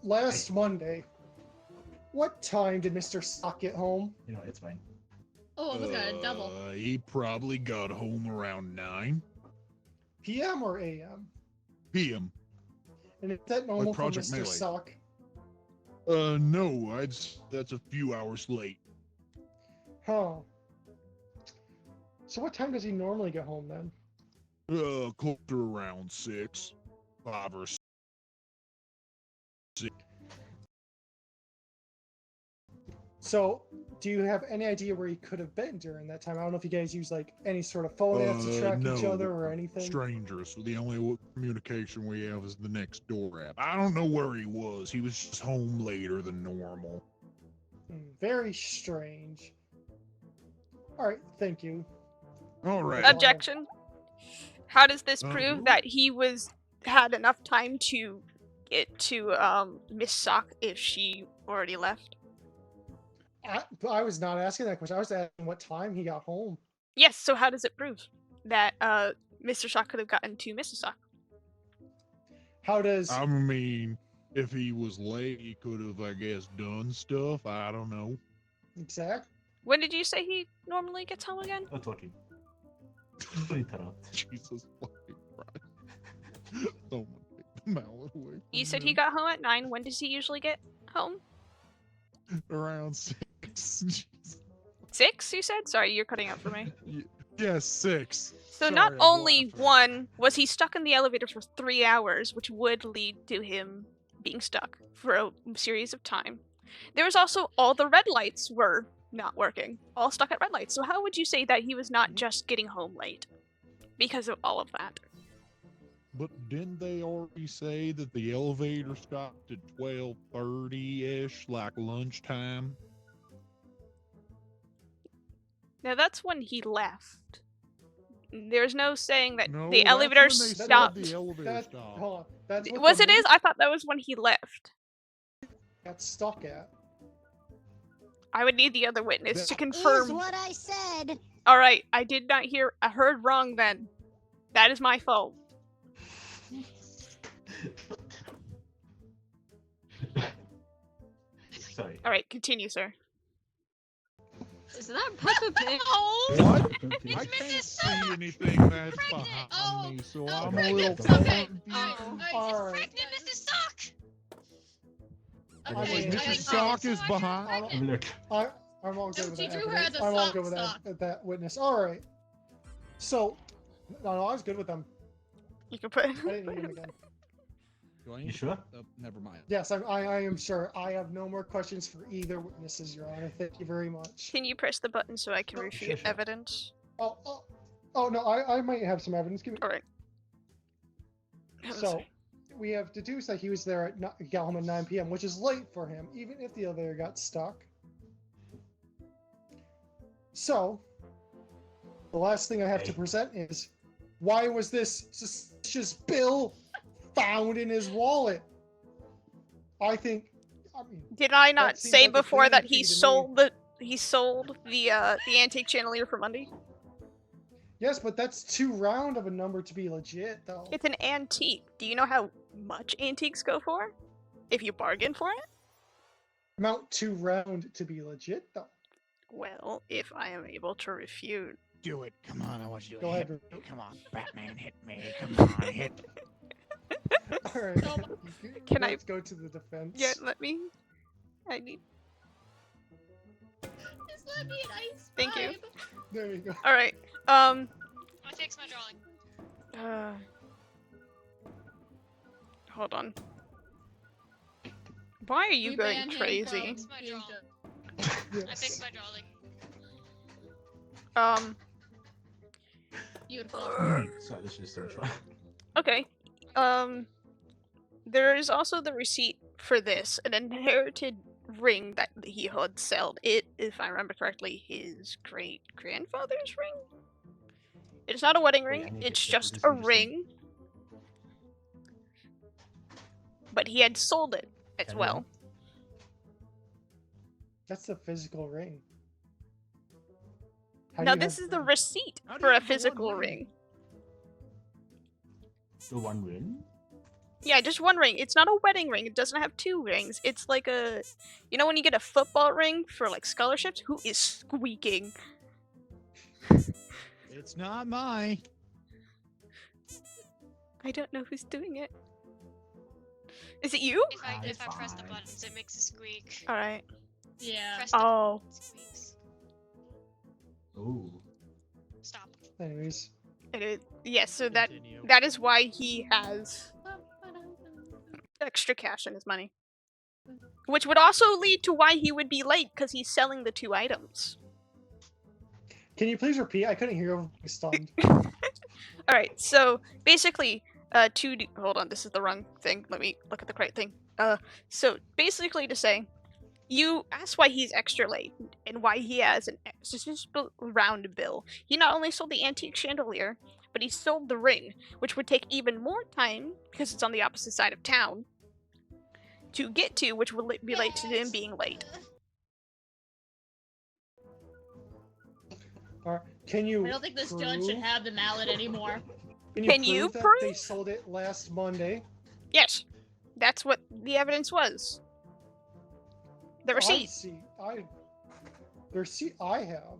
last Monday, what time did Mr. Sock get home? You know, it's fine. Oh, look at a double. He probably got home around 9 PM or AM? p.m. And is that normal for Project Mr. Melee. Sock? No, that's a few hours late. Huh. So what time does he normally get home then? Closer around 6, 5 or 6. So, do you have any idea where he could have been during that time? I don't know if you guys use like any sort of phone apps to track each no, other or anything. Strangers. So the only communication we have is the next door app. I don't know where he was. He was just home later than normal. Very strange. All right, thank you. All right. Objection. How does this Uh, prove that he had enough time to get to Miss Sock if she already left? I was not asking that question. I was asking what time he got home. Yes, so how does it prove that Mr. Sock could have gotten to Mrs. Sock? How does I mean, if he was late, he could have, I guess, done stuff. I don't know. exact? When did you say he normally gets home again? Not talking. Interrupt. Jesus fucking Christ. Someone take the mallet away. You from said he him. got home at 9. When does he usually get home? Around 6. Jesus. 6, you said? Sorry, you're cutting out for me. Yes, 6. So not Sorry, I'm only laughing. one was he stuck in the elevator for 3 hours, which would lead to him being stuck for a series of time. There was also all the red lights were not working, all stuck at red lights. So how would you say that he was not just getting home late because of all of that? But didn't they already say that the elevator stopped at 12:30-ish, like lunchtime? Now that's when he left. There's no saying that No, the that's elevator when they said stopped. the elevator That, stopped. hold on. That's what Was the it is? movie I thought that was when he left. got stuck at. I would need the other witness to That- Is confirm. what I said. All right, I did not hear. I heard wrong then. That is my fault. Sorry. All right, continue, sir. Is that Peppa Pig? No! What? It's I Mrs. can't Sock! see anything that's Pregnant. behind Oh, me, so oh, I'm a pregnant. little Okay. confused. All right. Pregnant Mrs. Sock! Okay, Wait, I- Mrs. I- Sock is so I behind? pregnant. Look. I'm all good No, with she that. drew her evidence. as a I'm all sock good with stock. that witness. All right. So, no, I was good with them. You can put. I didn't need him again. Do I You need- sure? Never mind. Yes, I am sure. I have no more questions for either witnesses, Your Honor. Thank you very much. Can you press the button so I can Sure, refute sure. evidence? Oh, Oh no, I might have some evidence. Give me. All right. So, we have deduced that he was there at got home at 9 p.m., which is late for him, even if the elevator got stuck. So, the last thing I have to present is, why was this suspicious bill found in his wallet? I mean, Did I that not seems say like a before that cleaning he fee to me. sold the antique chandelier for Monday? Yes, but that's too round of a number to be legit, though. It's an antique. Do you know how much antiques go for? If you bargain for it? Amount too round to be legit, though. Well, if I am able to refute. Do it. Come on, I want you to Go hit ahead. me. Come on, Batman, hit me. Come on, hit me. All right. Can I- Let's go to the defense. Yeah, let me. I need. Just let me an ice Thank you. vibe. There you go. All right. I fix my drawing. Hold on. Why are you We going banned him crazy? from Fix my being drawing. I Yes. fixed my drawing. Beautiful. Sorry, this is so fun. Okay. There is also the receipt for this, an inherited ring that he had sold. It, if I remember correctly, his great grandfather's ring. It's not a wedding Wait, I ring. need to It's get just this a understand. ring. But he had sold it as Carry well. on. That's the physical ring. How do Now you this have- is the receipt How do for you a have the one physical ring? ring. The one ring? Yeah, just one ring. It's not a wedding ring. It doesn't have two rings. It's like a, you know, when you get a football ring for like scholarships. Who is squeaking? It's not mine. I don't know who's doing it. Is it you? If I It's press the fine. buttons, it makes a squeak. All right. Yeah. Press the Oh. button, it squeaks. Oh. Stop. Anyways, Yes. So that Continue. that is why he has extra cash in his money. Which would also lead to why he would be late because he's selling the two items. can you please repeat? I couldn't hear over being stunned. All right. So basically, hold on. This is the wrong thing. Let me look at the correct thing. So basically to say, you asked why he's extra late and why he has an extra round bill. He not only sold the antique chandelier, but he sold the ring, which would take even more time because it's on the opposite side of town to get to, which would be late to him being late. Can you? I don't think this judge should prove- have the mallet anymore. Can you that prove? they sold it last Monday? Yes, that's what the evidence was. The receipt. The receipt I have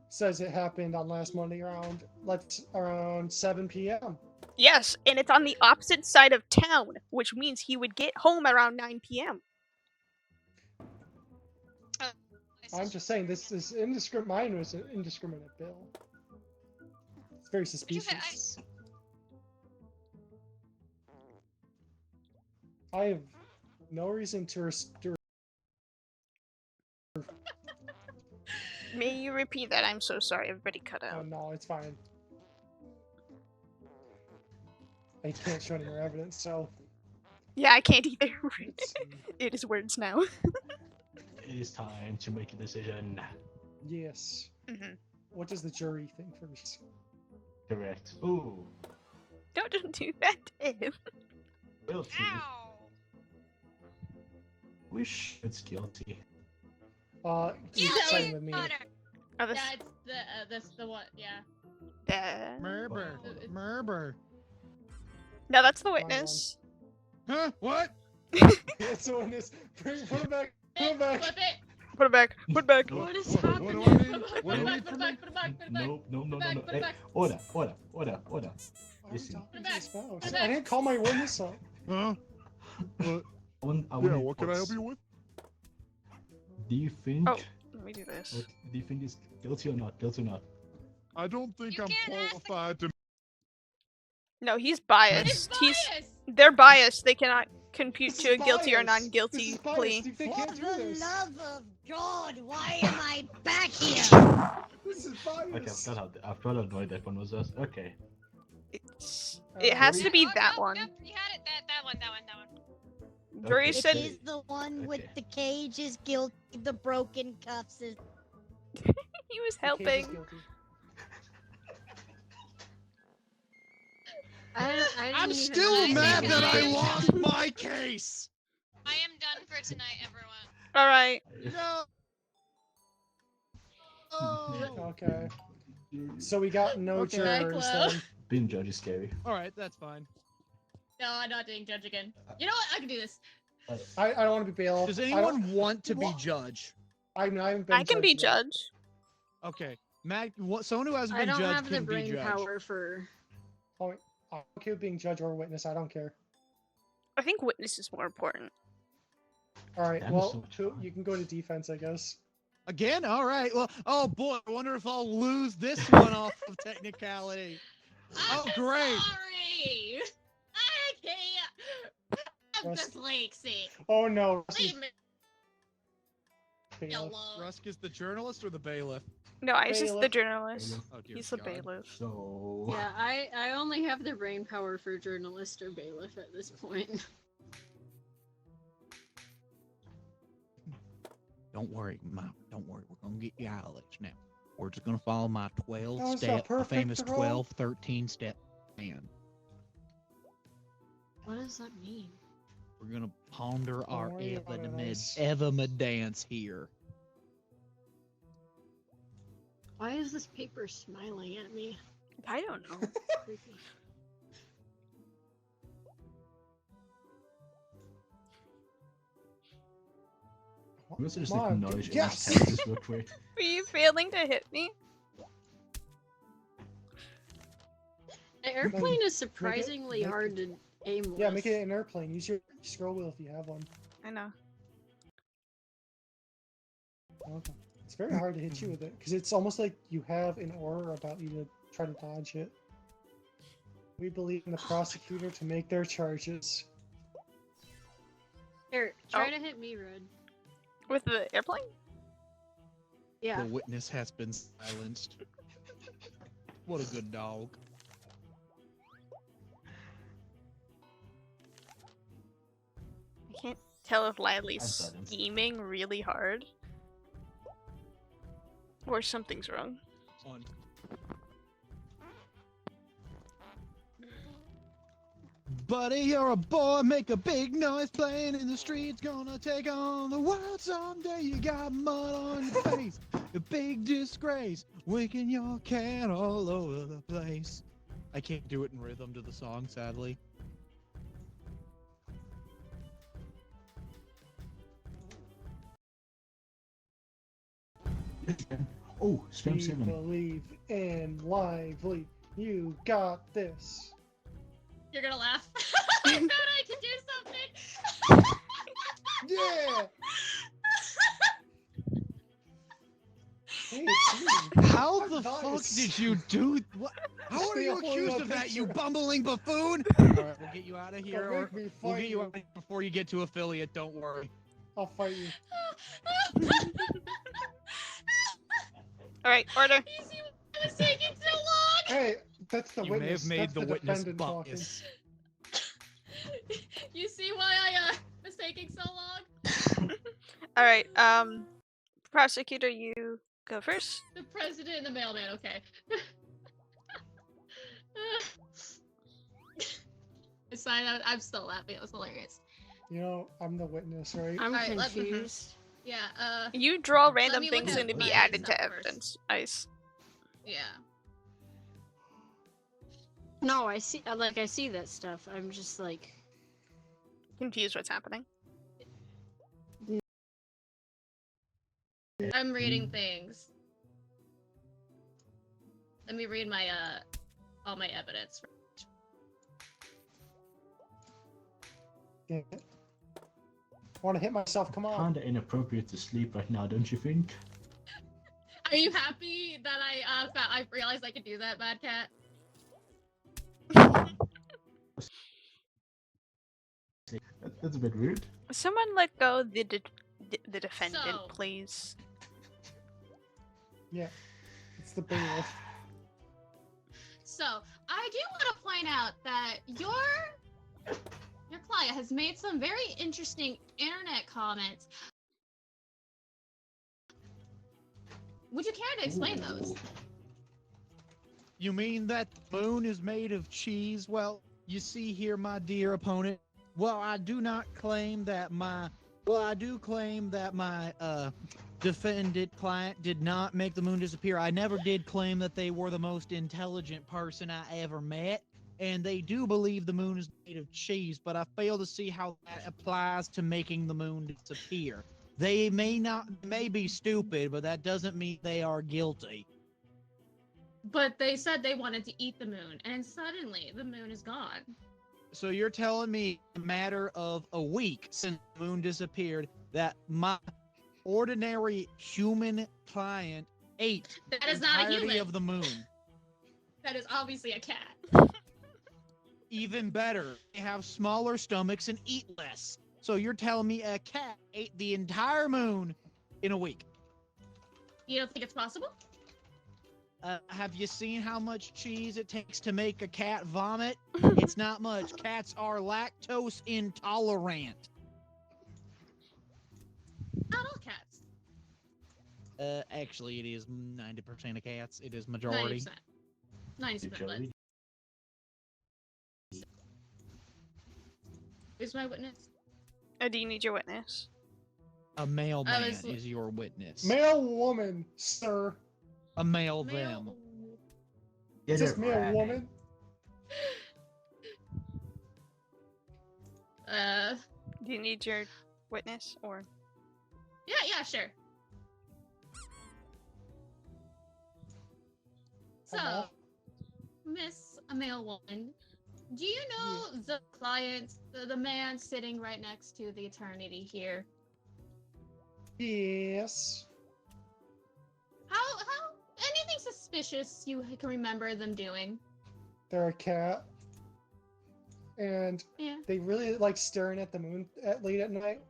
says it happened on last Monday around 7 p.m. Yes, and it's on the opposite side of town, which means he would get home around 9 p.m. I'm just saying this is indiscriminate. Mine was an indiscriminate bill. It's very Did you suspicious. hit ice? I have no reason to May you repeat that? I'm so sorry. Everybody cut Oh out. no, it's fine. I can't show any more evidence, so Yeah, I can't either. it's, It is words now. It is time to make a decision. yes. hmm What does the jury think first? Correct. Ooh. Don't do that to him. Guilty. Ow! Wish it's guilty. Keep Yeah, playing with me. Butter. Oh, this, That's the one. Yeah. Murber. Oh. Murber. No, that's the Wrong one. witness. Huh? What? It's a witness. Put it back. Put it back. Flip it. Put it back. Put it back. What is What do happening? I need? Put What it do you back, need put from it me? back, put it back, put it back. No, no, no, no, back, no. put it back. Order. Why are you Listen. talking to back. your spouse? Put it I back. didn't call my witness up. Huh? What? I want Yeah, what can I help reports. you with? Do you think? Oh, let me do this. Do you think he's guilty or not? Guilty or not? I don't think You I'm can't ask the- qualified to. No, he's It's biased. bias. They're biased. They cannot compute This to a is guilty or bias. non-guilty This is bias. plea. They For can't do the this. love of God, why am I back here? This is bias. I felt annoyed that one was us. Okay. It has to be Oh, that nope, one. Nope, you had it. That one. Drury Okay. It said is the one with Okay. the cage is guilty, the broken cuffs is. he was The cage is helping. guilty. I didn't I'm even still realize mad it that was I you. lost my case. I am done for tonight, everyone. All right. No. Oh. Okay. So we got no Okay. jurors then. Being judge is scary. All right, that's fine. No, I'm not doing judge again. You know what? I can do this. I don't want to be bailiff. Does I anyone want to be What? judge? haven't been I can be yet. judge. Okay, Matt. Someone who hasn't I been don't judge have the can be brain judge. power for. Oh, I'm okay with being judge or witness. I don't care. I think witness is more important. All right. Damn, Well, so much fun. you can go to defense, I guess. Again? All right. Well, oh boy, I wonder if I'll lose this one off of technicality. Oh, great. Sorry. I can't. I'm Russ- dyslexic. Oh no. Leave me Bailiff. alone. Rusk is the journalist or the bailiff? No, Ice is the Bailiff. journalist. Oh dear He's the God. bailiff. So. Yeah, I only have the brain power for journalist or bailiff at this point. Don't worry, Mom. Don't worry. We're gonna get you out of this now. We're just gonna follow my 12 That was a step, perfect famous roll. 12, 13 step plan. What does that mean? We're gonna ponder our worry about it, Ice. dance here. Why is this paper smiling at me? I don't know. Creepy. We also just Come on, acknowledge yes! everyone's characters real quick. Were you failing to hit me? The airplane is surprisingly make it- hard to aim with. Yeah, make it an airplane. Use your scroll wheel if you have one. I know. Okay. It's very hard to hit you with it because it's almost like you have an aura about you to try to dodge it. We believe in the prosecutor to make their charges. Here, try Oh. to hit me, Red. With the airplane? Yeah. The witness has been silenced. What a good dog. I can't tell if Lively's I'm silenced. scheming really hard. Or something's wrong. On. Buddy, you're a boy, make a big noise playing in the streets, gonna take on the world someday. You got mud on your face, a big disgrace, wicking your cat all over the place. I can't do it in rhythm to the song, sadly. Oh, Spam We 7. believe in Lively. You got this. You're gonna laugh. I thought I could do something. Yeah. Hey, it's me. How I'm the fuck nice. did you do? What? How are Stay you holding accused my of that, you picture. bumbling buffoon? Alright, we'll get you out of here, Don't or make me we'll fight get you you. out before you get to affiliate, don't worry. I'll fight you. Alright, order. You see why it was taking so long? Hey, that's the You witness. may have made That's the witness defendant talking. buckus. You see why I was taking so long? Alright, prosecutor, you go first. The president and the mailman, okay. It's fine, I'm still laughing, it was hilarious. You know, I'm the witness, right? I'm Alright, let me- confused. Yeah, You draw random me look things at in to be my added stuff to first. evidence. Ice. yeah. No, I see. I see that stuff. I'm just like, Confused what's happening. I'm reading things. Let me read my, all my evidence. Yeah. Want to hit myself? Come on. Kinda inappropriate to sleep right now, don't you think? Are you happy that I realized I could do that, Bad Cat? That's a bit rude. Someone let go the defendant, So- please. Yeah. It's the bailiff. So I do want to point out that your client has made some very interesting internet comments. Would you care to explain those? You mean that the moon is made of cheese? Well, you see here, my dear opponent. Well, I do claim that my defendant client did not make the moon disappear. I never did claim that they were the most intelligent person I ever met, and they do believe the moon is made of cheese, but I fail to see how that applies to making the moon disappear. They may be stupid, but that doesn't mean they are guilty. But they said they wanted to eat the moon, and suddenly the moon is gone. So you're telling me a matter of a week since the moon disappeared that my ordinary human client ate That is the not a entirety human. of the moon? That is obviously a cat. Even better, they have smaller stomachs and eat less. So you're telling me a cat ate the entire moon in a week? You don't think it's possible? Have you seen how much cheese it takes to make a cat vomit? It's not much. Cats are lactose intolerant. Not all cats. Actually, it is 90% of cats. It is majority. 90%. 90%. Is my witness? Do you need your witness? A male man is your witness. Male woman, sir. A male them. Is this male woman? Do you need your witness or? Yeah, sure. So, Miss a male woman, do you know the client, the man sitting right next to the eternity here? Yes. How anything suspicious you can remember them doing? They're a cat. And Yeah. they really like staring at the moon late at night.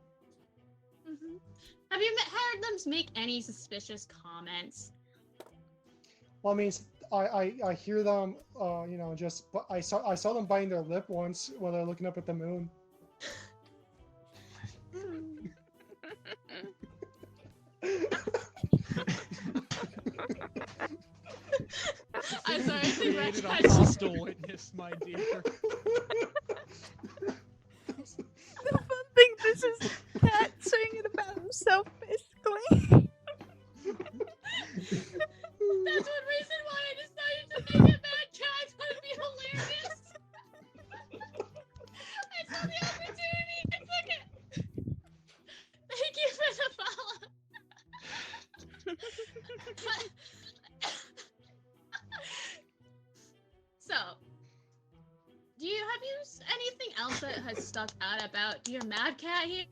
Mm-hmm. Have you heard them make any suspicious comments? Well, I mean, I hear them, but I saw them biting their lip once while they're looking up at the moon. I'm sorry, I created a hostile witness, my dear. The fun thing, this is Cat saying it about himself, basically. That's one reason why I decided to make it Mad Cat. Would be hilarious. I saw the opportunity. I took it. Thank you for the follow. So, have you anything else that has stuck out about your Mad Cat here?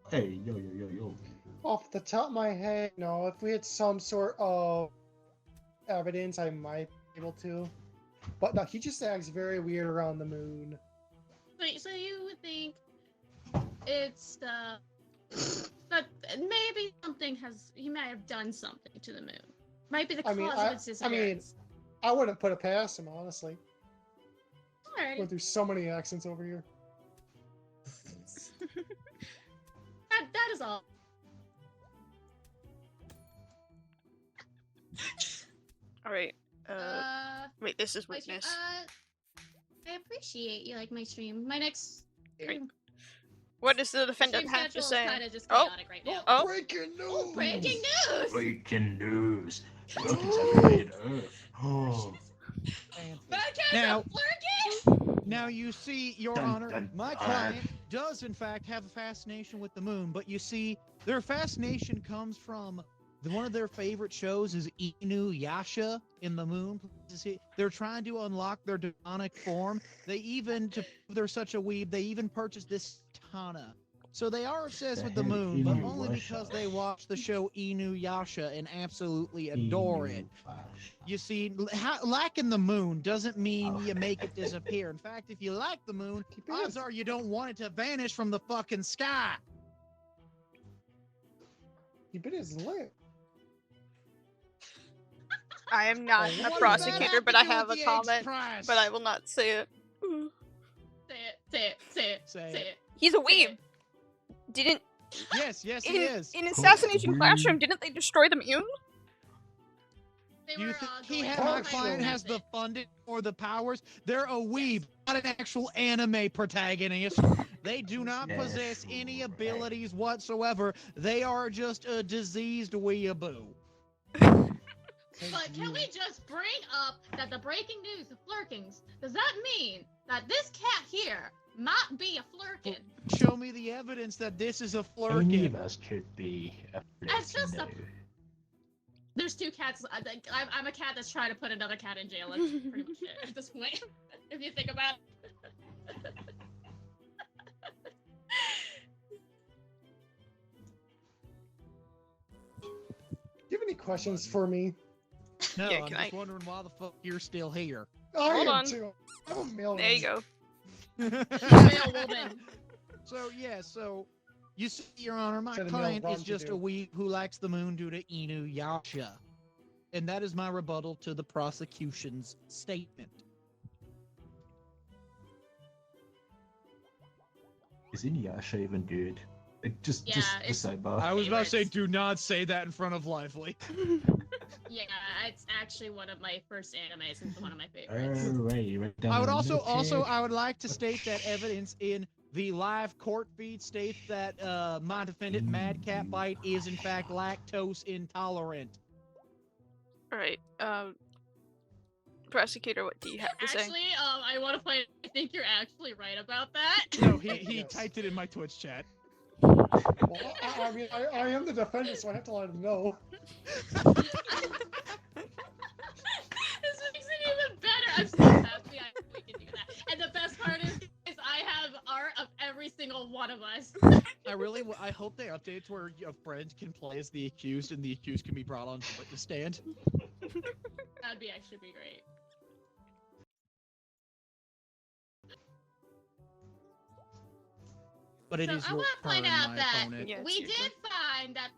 Hey, yo. Off the top of my head, no. If we had some sort of evidence, I might be able to. But no, he just acts very weird around the moon. Wait, so you would think it's that maybe he might have done something to the moon. Might be the cause of its disappearance. I wouldn't put it past him, honestly. Alrighty. Going through so many accents over here. That is all. All right. Wait, this is my witness. I appreciate you like my stream. My next Great. What does the defendant stream have to schedule say? is kind of just chaotic right now. Oh, breaking news! Oh, breaking news! Breaking news. Welcome to Planet Earth. Oh. Now, now you see, Your Honor, my client does in fact have a fascination with the moon, but you see, their fascination comes from one of their favorite shows is Inuyasha in the moon. They're trying to unlock their demonic form. They even, to prove they're such a weeb, they even purchased this katana. So they are obsessed with the moon, but only because they watch the show Inuyasha and absolutely adore it. You see, lacking the moon doesn't mean you make it disappear. In fact, if you like the moon, odds are you don't want it to vanish from the fucking sky. He bit his lip. I am not Oh, a what does that prosecutor, have but to I do with have a the eggs comment, price? but I will not say it. Say it, say it, say it, Say say it. it. He's a weeb. Didn't Yes, he is. in Assassination Classroom? Didn't they destroy the moon? They Do you were, think going he had through my a client has the method. funding or the powers? They're a weeb, not an actual anime protagonist. They do not Yes, possess any right. abilities whatsoever. They are just a diseased weeaboo. But can we just bring up that the breaking news of Flurkins, does that mean that this cat here might be a Flurkin? Show me the evidence that this is a Any of flurkin. us could be a It's just no. a- There's two cats. I'm a cat that's trying to put another cat in jail. That's pretty much it at this point. If you think about it. Do you have any questions for me? No, Yeah, I'm can just I- wondering why the fuck you're still here. I Hold am on. too. I'm a male. There you go. Male woman. So you see, Your Honor, my Said a male client is wrong just to a do. weeb who likes the moon due to Inuyasha. And that is my rebuttal to the prosecution's statement. Is Inuyasha even good? Just Yeah, just it's- sidebar. I was about to say, favorites. do not say that in front of Lively. Yeah, it's actually one of my first animes and one of my favorites. Right down I would the also noted. I would like to state that evidence in the live court feed states that my defendant Mad Cat Bite is in fact lactose intolerant. All right. Prosecutor, what do you have to say? Actually, I want to point. I think you're actually right about that. No, he Yes. typed it in my Twitch chat. Well, I mean, I am the defendant, so I have to let him know. This makes it even better. I'm so happy we can do that. And the best part is I have art of every single one of us. I hope they update it to where a friend can play as the accused and the accused can be brought on the witness stand. That'd be actually be great. But it So is I your want to point turn, out my that opponent. Yeah, it's we your did find that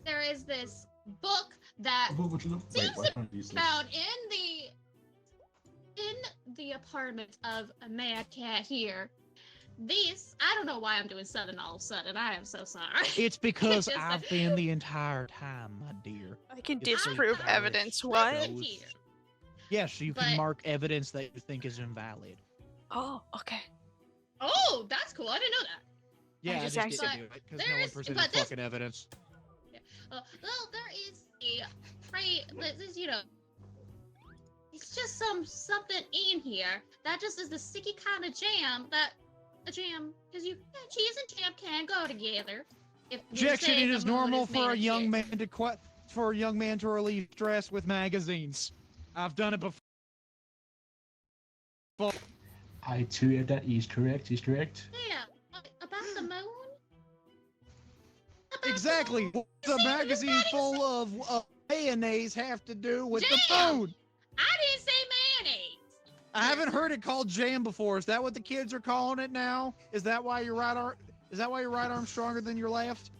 there is this book that seems to be found in the apartment of a Mad Cat here. I don't know why I'm doing Southern all of a sudden. I am so sorry. It's because Just I've been the entire time, my dear. I can It's disprove pretty evidence. close. What? Listen here. Yes, you can But- mark evidence that you think is invalid. Oh, okay. Oh, that's cool. I didn't know that. Yeah, I just just didn't actually- do it because there no one is- presented but this- fucking evidence. Well, there is this, it's just something in here that just is the sticky kind of jam because cheese and jam can go together. If we Objection! say It the is moon normal is made for a of young shit. man to relieve stress with magazines. I've done it before. I too, that is correct. Is correct. Yeah, about the moon. About Exactly. The moon. What does a See, you magazine gotta full of mayonnaise have to do with the Jam! food? I didn't say mayonnaise. I haven't heard it called jam before. Is that what the kids are calling it now? Is that why your right arm? Is that why your right arm's stronger than your left?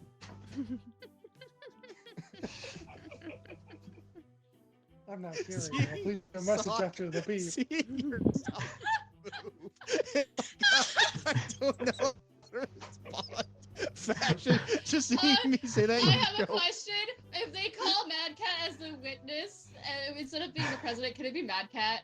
I'm not hearing you. Please leave a message Suck. after the beep. Seeing your tongue move. I don't know how to respond. Fashion. Just seeing me say that. I you have a go, question. If they call Mad Cat as the witness, instead of being the president, could it be Mad Cat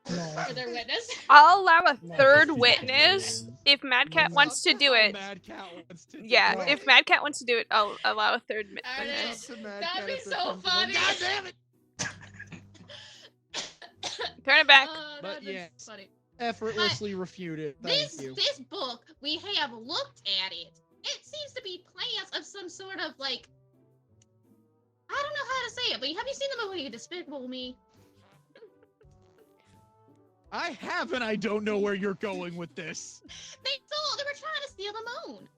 No. for their witness? I'll allow a No. third witness if Mad Cat wants to do it. Mad Cat wants to do Yeah, it. if Mad Cat wants to do it, I'll allow a third Alright, witness. Up to Mad That'd Cat be if they're so comfortable. funny. God damn it! Turn it back. Oh, But that'd be yes. funny. Effortlessly refuted. Thank you. This book, we have looked at it. It seems to be plans of some sort of I don't know how to say it, but have you seen the movie Despicable Me? I haven't. I don't know where you're going with this. They were trying to steal the moon.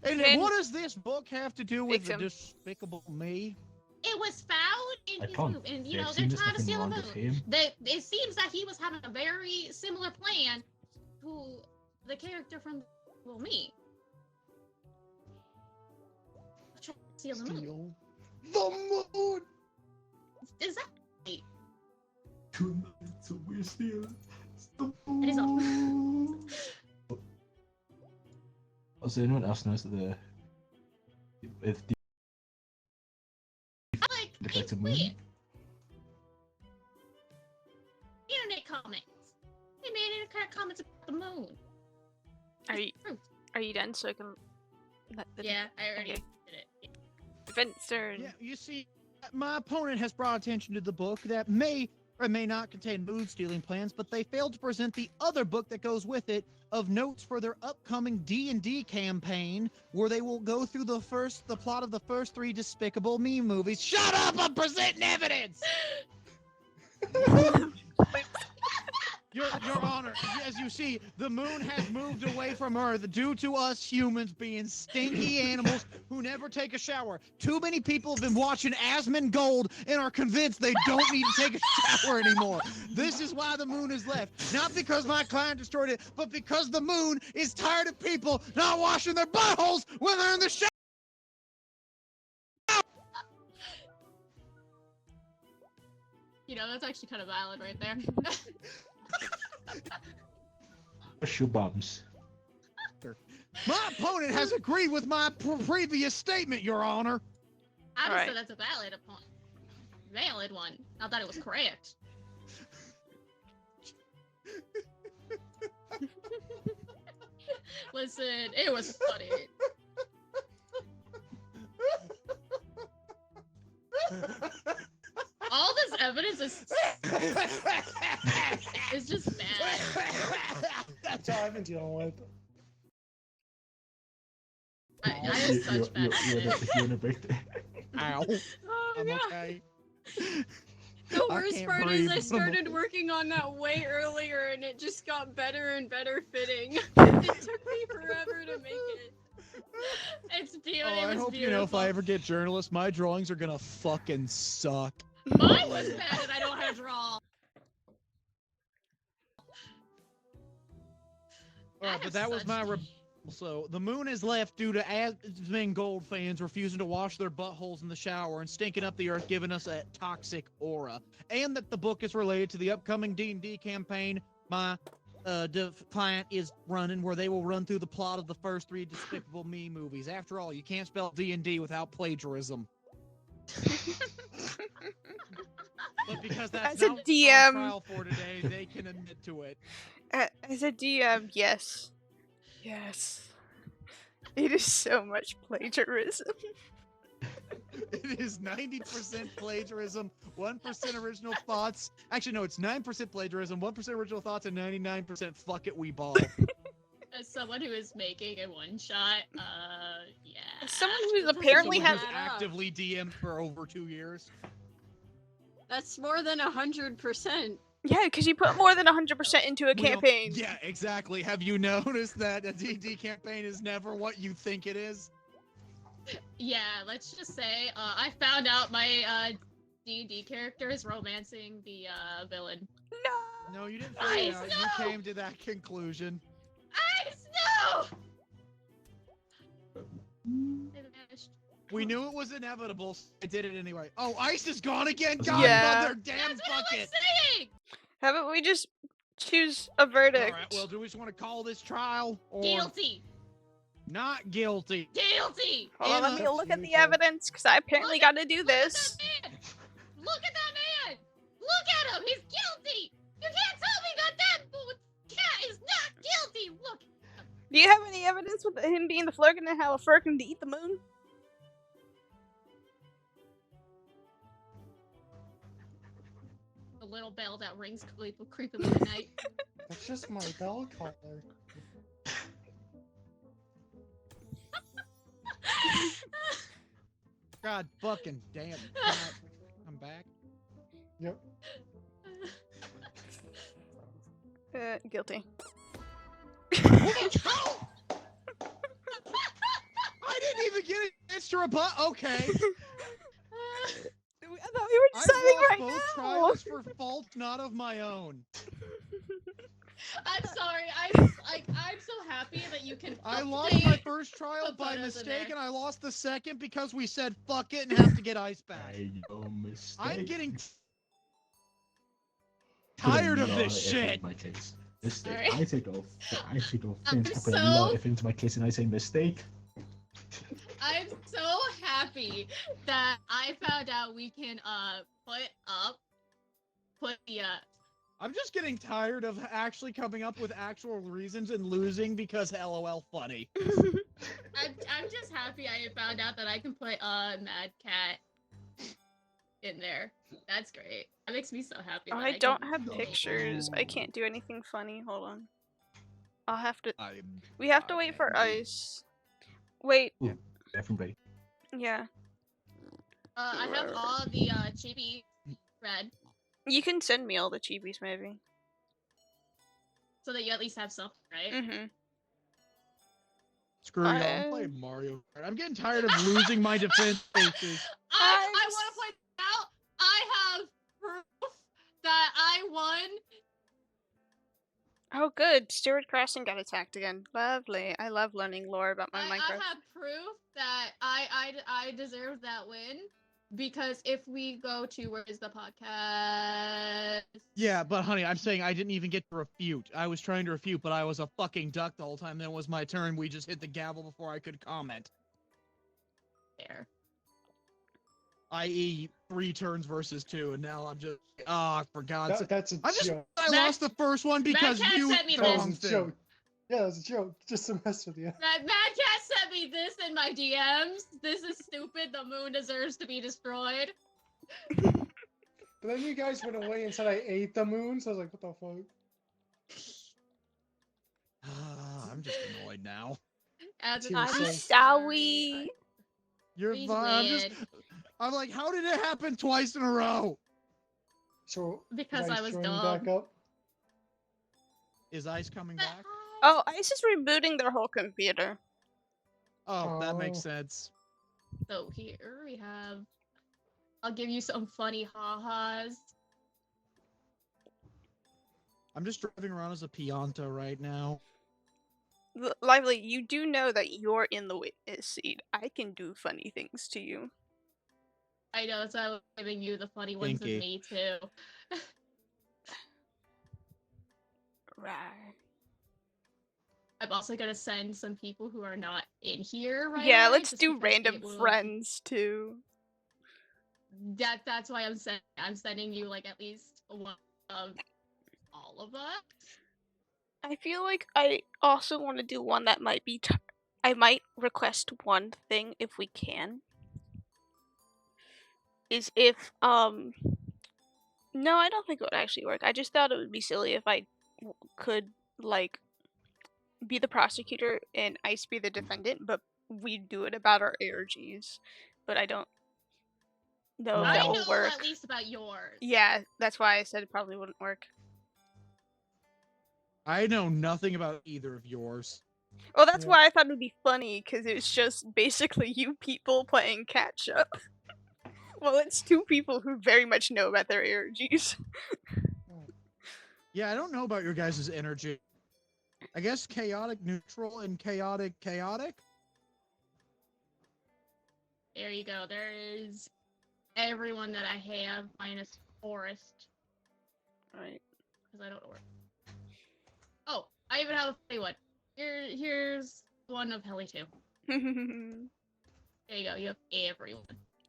And Then- what does this book have to do with the Victim. Despicable Me? It was found in I his can't. room, and There they're seems trying to nothing steal wrong the with moon. him. It seems that he was having a very similar plan to the character from Me. Trying to steal the moon. Steal the moon. Exactly. 2 minutes, so we're still. It is up. Also, anyone else knows that if the Like, affects the it's moon? weird. Internet comments. They made internet comments about the moon. Are you done so I can let the Yeah, I already Okay. did it. defense turn? Yeah, you see, my opponent has brought attention to the book that may or may not contain mood-stealing plans, but they failed to present the other book that goes with it of notes for their upcoming D&D campaign, where they will go through the plot of the first 3 Despicable Me movies. Shut up! I'm presenting evidence. Your Honor, as you see, the moon has moved away from Earth due to us humans being stinky animals who never take a shower. Too many people have been watching Asmongold and are convinced they don't need to take a shower anymore. This is why the moon is left. Not because my client destroyed it, but because the moon is tired of people not washing their buttholes when they're in the shower. You know, that's actually kind of valid right there. Shoe bombs. My opponent has agreed with my previous statement, Your Honor. I just Alright. said that's a valid one. Not that it was correct. Listen, it was funny. All this evidence is it's just bad. That's all I've been dealing with. I have such bad evidence. You're in a break. Ow. Oh my I'm god. okay. The I worst can't part breathe, is I but I'm started okay. working on that way earlier and it just got better and better fitting. It took me forever to make it. It's beautiful. Oh, I hope you know if I ever get journalist, my drawings are gonna fucking suck. Mine was bad and I don't know how to draw. Alright, but that was my so the moon is left due to Asmongold fans refusing to wash their buttholes in the shower and stinking up the earth, giving us a toxic aura. And that the book is related to the upcoming D&D campaign my client is running, where they will run through the plot of the first 3 Despicable Me movies. After all, you can't spell D&D without plagiarism. But because that's As a not what DM we're on trial for today, they can admit to it. As a DM, yes. Yes. It is so much plagiarism. It is 90% plagiarism, 1% original thoughts. Actually, no, it's 9% plagiarism, 1% original thoughts, and 99% fuck it, we ball. As someone who is making a one-shot, yeah. As someone who's apparently Someone has who's actively DM'd for over 2 years. That's more than 100%. Yeah, because you put more than 100% into a campaign. Yeah, exactly. Have you noticed that a D&D campaign is never what you think it is? Yeah, let's just say, I found out my, D&D character is romancing the, villain. No! No, you didn't find Ice, out. no! You came to that conclusion. Ice, no! They vanished. We knew it was inevitable, so I did it anyway. Oh, Ice is gone again? God, Yeah. mother damn That's what I was bucket! saying! How about we just choose a verdict? Alright, well, do we just want to call this trial? Or Guilty! not guilty? Guilty! Hold on, let Anna- me look at the evidence, because I apparently Look gotta do Look at this. that man! Look at that man! Look at him! He's guilty! You can't tell me that cat is not guilty! Look! Do you have any evidence with him being the Flurkin and how a fur can eat the moon? The little bell that rings creepily at night. That's just my bell collar. God fucking damn. I'm back. Yep. Guilty. I didn't even get an extra rebut. Okay. I thought we were I deciding lost right both now. trials for fault not of my own. I'm sorry. I'm so happy that you can. I lost my update first trial the by photos in mistake, there. and I lost the second because we said fuck it and have to get ice back. Hey, yo, mistake. I'm getting Put a tired of lot this effort shit. into my case. Mistake. Alright. I take offense. I'm I put a lot so- of effort into my case, and I say mistake. I'm so happy that I found out we can put the I'm just getting tired of actually coming up with actual reasons and losing because LOL funny. I'm just happy I found out that I can put Mad Cat in there. That's great. That makes me so happy. that I can don't have do it. pictures. I can't do anything funny. Hold on. I'll have to. I'm We have to wait for ice. Wait. Ooh, everybody. Yeah. I have all the chibi red, You can send me all the chibis, maybe. so that you at least have some, right? Mm-hmm. Screw you, I'm playing Mario Kart. I'm getting tired of losing my defense faces. I want to point out I have proof that I won. Oh, good. Stewart Crossing got attacked again. Lovely. I love learning lore about my I Minecraft. have proof that I deserve that win because if we go to where is the podcast? Yeah, but honey, I'm saying I didn't even get to refute. I was trying to refute, but I was a fucking duck the whole time. Then it was my turn. We just hit the gavel before I could comment. There. I.e., 3 turns versus 2, and now I'm just for God's sake. That's a joke. I lost the first one because Cat you sent me did That the this. was wrong a thing. joke. Yeah, that was a joke. Just to mess with you. Mad Cat sent me this in my DMs. This is stupid. The moon deserves to be destroyed. But then you guys went away and said I ate the moon, so I was like, what the fuck? I'm just annoyed now. As Team I'm I'm Sorry. sorry. You're Please fine. win. I'm like, how did it happen twice in a row? So Because guys I was joining dumb. back up. Is Ice coming back? Oh, ICE is rebooting their whole computer. Oh, that makes Oh. sense. So here we have. I'll give you some funny ha-has. I'm just driving around as a Pianta right now. Lively, you do know that you're in the witness seat. I can do funny things to you. I know, that's why I was giving you the funny ones Pinky. with me too. Right. I'm also gonna send some people who are not in here right Yeah, away, let's just do because random it will- friends too. That's why I'm sending you like at least one of all of us. I feel like I also want to do one that might be. I might request one thing if we can. Is if No, I don't think it would actually work. I just thought it would be silly if I could like be the prosecutor and Ice be the defendant, but we do it about our ARGs. But I don't know if I that know will work. at least about yours. Yeah, that's why I said it probably wouldn't work. I know nothing about either of yours. Well, that's Yeah. why I thought it would be funny, because it's just basically you people playing catch up. Well, it's 2 people who very much know about their ARGs. Yeah, I don't know about your guys' energy. I guess chaotic neutral and chaotic chaotic? There you go. There is everyone that I have minus Forest. Right. Because I don't know where. Oh, I even have a funny one. Here's one of Helly too. There you go. You have everyone.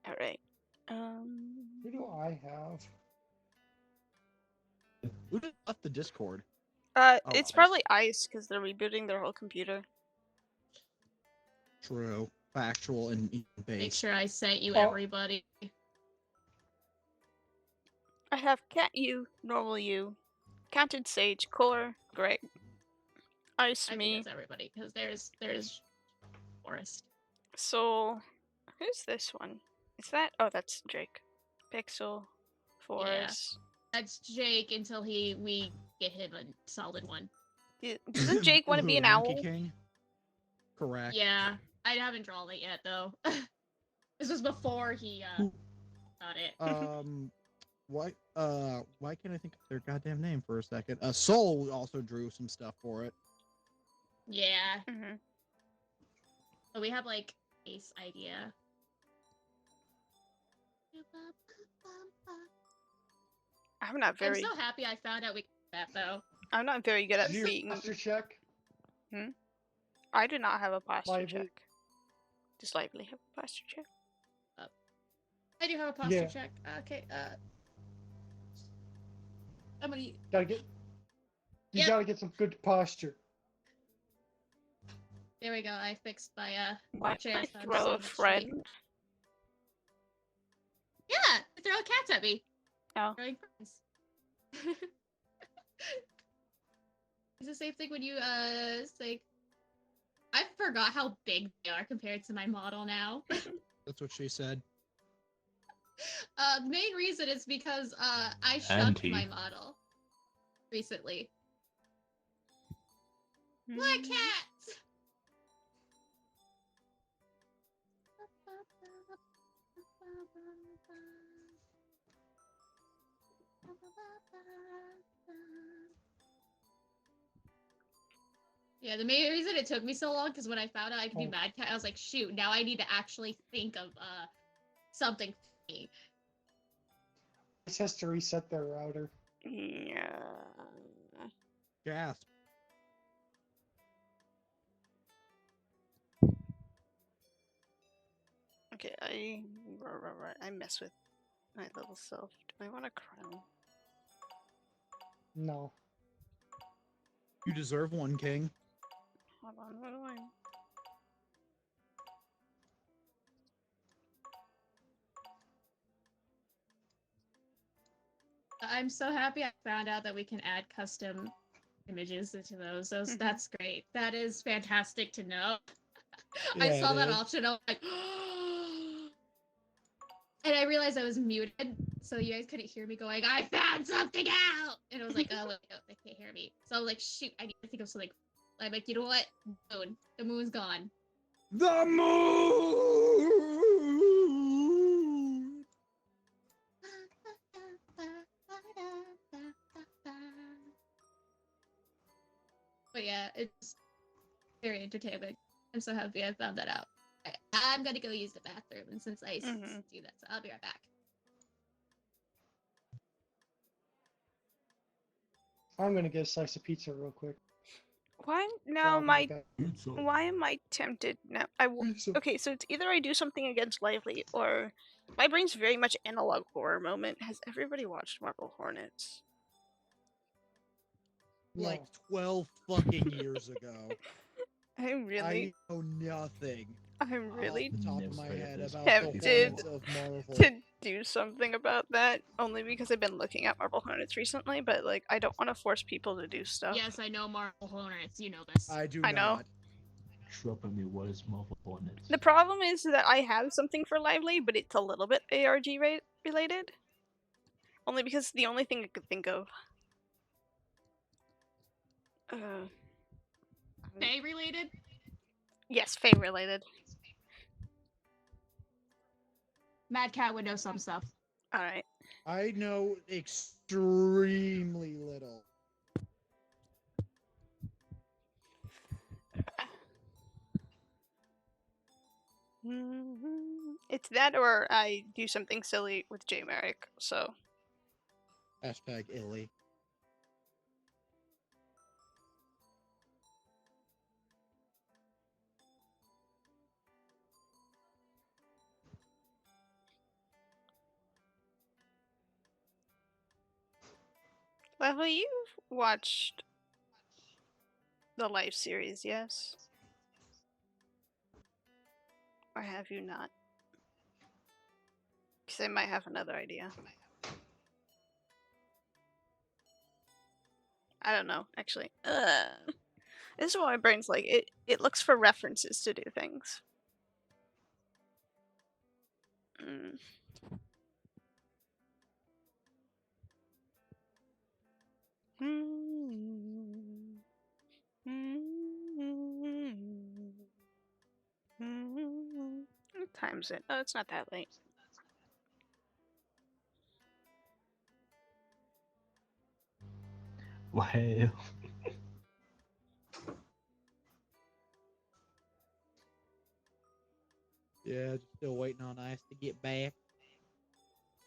Alright. Who do I have? Who just left the Discord? It's Ice. probably Ice, because they're rebooting their whole computer. True. Factual and Make based. sure I sent you Oh. everybody. I have Cat U, Normal U, Counted Sage, Core, Greg, Ice, I think me, that's everybody because there's Forest. Soul. Who's this one? Is that? Oh, that's Drake. Pixel, Forest. That's Jake until we get him a solid one. Doesn't Jake want to be an Who, owl? Monkey King? Correct. Yeah, I haven't drawn it yet though. This was before he got it. Why can't I think of their goddamn name for a second? Soul also drew some stuff for it. Yeah. Mm-hmm. But we have like Ace idea. I'm not I'm very. so happy I found out we could do that though. I'm not very good at Did your being. posture check? I do not have a posture Lively. check. Does Lively have a posture check? I do have a posture Yeah. check. Okay, I'm gonna Gotta get. You Yep. gotta get some good posture. there we go. I fixed my Watch chair. I so I'm throw a sitting straight. friend. Yeah, throw cats at me. Oh. Throwing friends. It's the same thing when you it's like I forgot how big they are compared to my model now. That's what she said. The main reason is because I shucked Auntie. my model recently. Black cats. Yeah, the main reason it took me so long because when I found out I could do Oh. Mad Cat, I was like, shoot, now I need to actually think of something funny. This has to reset their router. Yeah. Gasp. Okay, I mess with my little self. Do I want a crown? No. You deserve one, King. Hold on, what do I? I'm so happy I found out that we can add custom images into those. That's great. That is fantastic to know. I Yeah, saw it that is. option. I was like, and I realized I was muted, so you guys couldn't hear me going, I found something out! And I was like, oh, wait, no, they can't hear me. So I was like, shoot, I need to think of something. I'm like, you know what? Moon. The moon's gone. The moon. But yeah, it's very entertaining. I'm so happy I found that out. I'm gonna go use the bathroom, and since I Mhm. do that, so I'll be right back. I'm gonna get a slice of pizza real quick. Why so now? I'll be My back. why am I tempted now? Pizza. Okay, so it's either I do something against Lively or my brain's very much analog horror moment. Has everybody watched Marble Hornets? Like No. 12 fucking years ago. I'm really, I know nothing I'm really off the top of Never my heard of head this. about Tempted the Hornets of Marvel. to do something about that only because I've been looking at Marble Hornets recently, but like I don't want to force people to do stuff. Yes, I know Marble Hornets. You know this. I do I know. not. Drop me what is Marvel Hornets? The problem is that I have something for Lively, but it's a little bit ARG related. Only because it's the only thing I could think of. Faye related? Yes, Faye related. Mad Cat would know some stuff. Alright. I know extremely little. It's that or I do something silly with J Merrick, so. Hashtag illy. Lovely, you've watched the Life series, yes? Or have you not? Because I might have another idea. I don't know, actually. This is what my brain's like. It looks for references to do things. What time's it? Oh, it's not that late. Well, Yeah, just still waiting on Ice to get back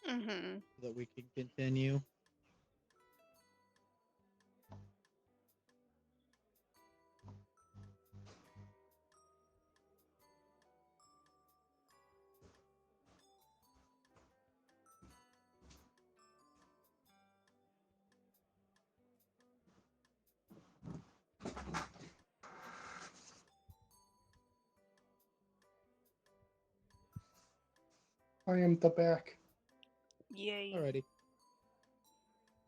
Mm-hmm. so that we can continue. I am the back. Yay. Alrighty.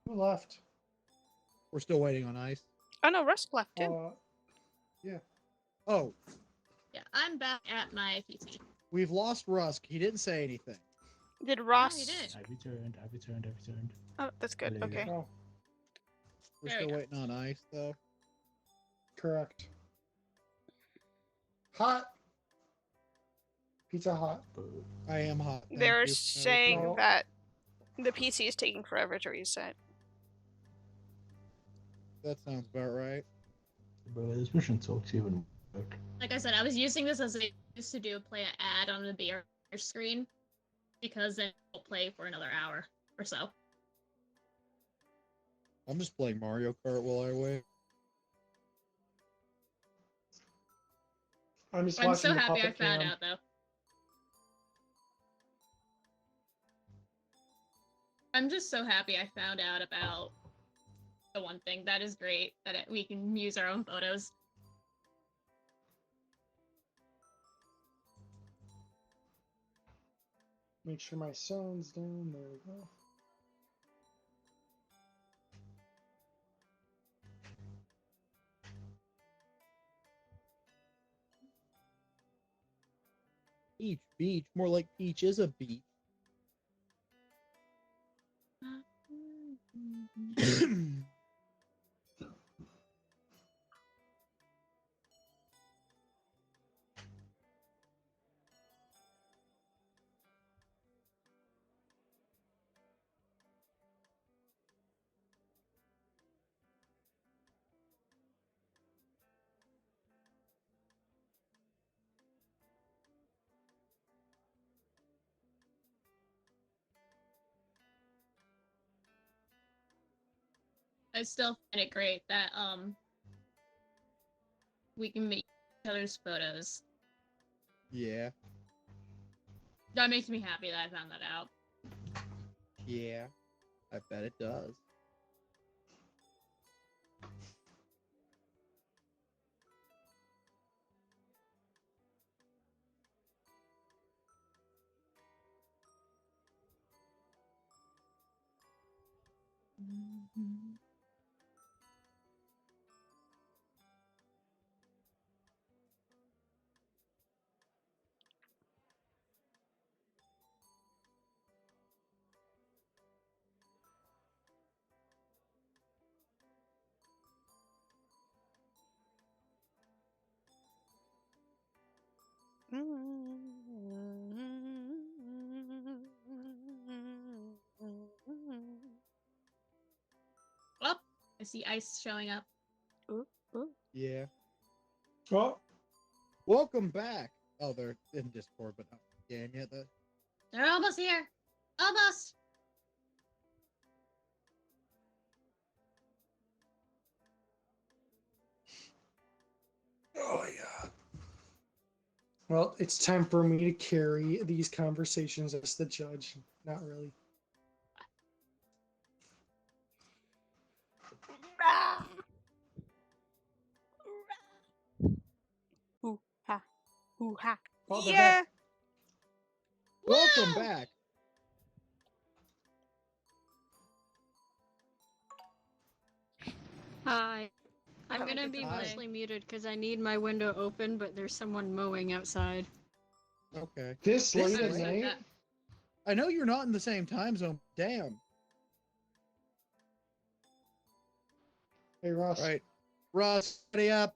Who left? We're still waiting on Ice. Oh no, Rusk left too. Yeah. Oh, Yeah, I'm back at my PC. we've lost Rusk. He didn't say anything. Did Oh, Ross? you did. I returned. Oh, that's good. Hello. Okay. Oh, We're There we still go. waiting on Ice, though. correct. Hot. Pizza Hot. I am hot. thank They're you. saying No. that the PC is taking forever to reset. That sounds about right. Bro, this mission talks even work. Like I said, I was using this as I used to do play an ad on the BR screen because then it'll play for another hour or so. I'm just playing Mario Kart while I wait. I'm just I'm watching so the happy I puppet found cam. out though. I'm just so happy I found out about the one thing. That is great that we can use our own photos. Make sure my sound's down. There we go. Beach. More like Peach is a beach. I still find it great that we can make each other's photos. Yeah. That makes me happy that I found that out. Yeah. I bet it does. Oh, I see ice showing up. Yeah. Oh, Welcome back. Oh, they're in Discord, but not in the game yet. They're almost here. Almost. oh yeah. Well, it's time for me to carry these conversations as the judge. Not really. Ooh ha. Ooh ha. Oh, they're Yeah. back. Welcome back. Hi. I'm Oh, gonna be hi. mostly muted because I need my window open, but there's someone mowing outside. Okay. This This late at is- night. I know you're not in the same time zone. Damn. Hey Ross. Right. Russ, ready up.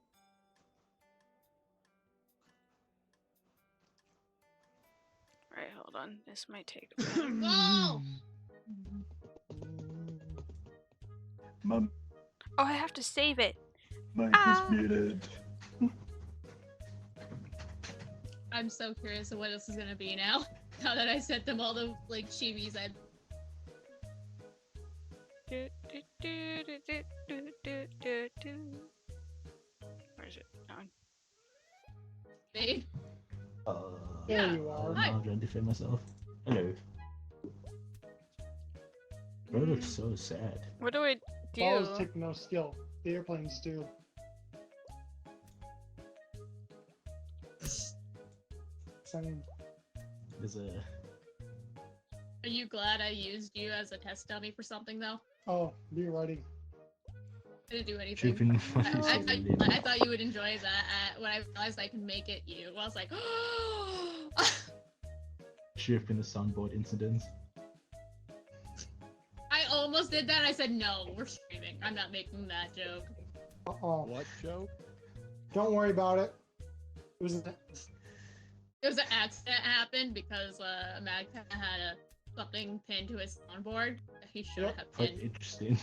Alright, hold on. This might take. Go! Mum. Oh, I have to save it. Mike Ah. is muted. I'm so curious of what this is gonna be now. Now that I sent them all the like chibis, I Where is it? On. made. There you are. Hi. I'm trying to defend myself. Hello. Bro looks so sad. What do I do? Balls take no skill. The airplanes do. Same. There's a Are you glad I used you as a test dummy for something though? Oh, be ready. I didn't do anything. tripping I, funny I, so I, I thought you would enjoy that when I realized I can make it you. I was like, Tripping the soundboard incidents. I almost did that. I said, no, we're streaming. I'm not making that joke. Uh-oh. What joke? Don't worry about it. It was It was an accident happened because Mag had something pinned to his soundboard that he should Yep. have Quite pinned. interesting.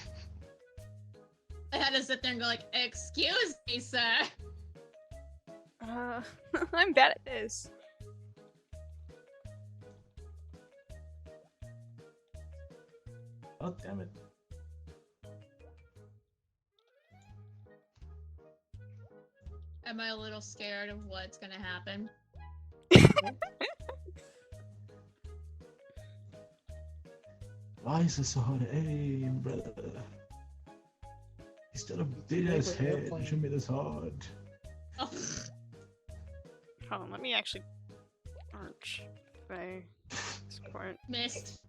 I had to sit there and go like, excuse me, sir. I'm bad at this. Oh damn it. Am I a little scared of what's gonna happen? Why is it so hard to aim, brother? He's got a big ass Paper head. airplane. You should make this hard. Oh, Hold on, let me actually arch by support. missed.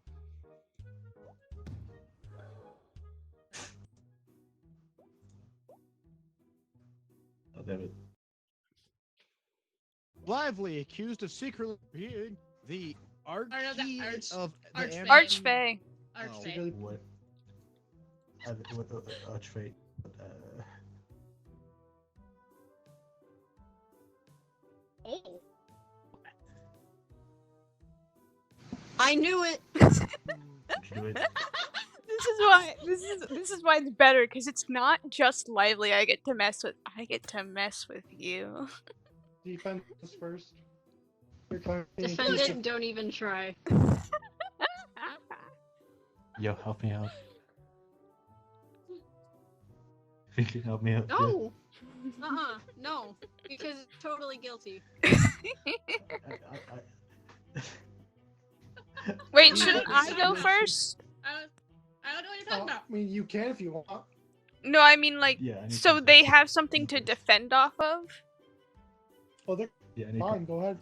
Oh damn it. Lively accused of secretly being the no, the archie arch- of the archfey. Amazon- Archfey. Archfey. really What? What archfey? Oh. I knew it. Did you do it? This is why it's better, because it's not just Lively I get to mess with. I get to mess with you. defense first. You're kind of being Defend it accused and don't even try. Yo, help me out. You can help me out. yeah? No. No. Because totally guilty. Wait, shouldn't I go first? I don't know what you're of- talking about. I mean, you can if you want. No, I mean like, Yeah, I need so to- they have something to defend off of? Oh, they're Yeah, I need fine. Go ahead.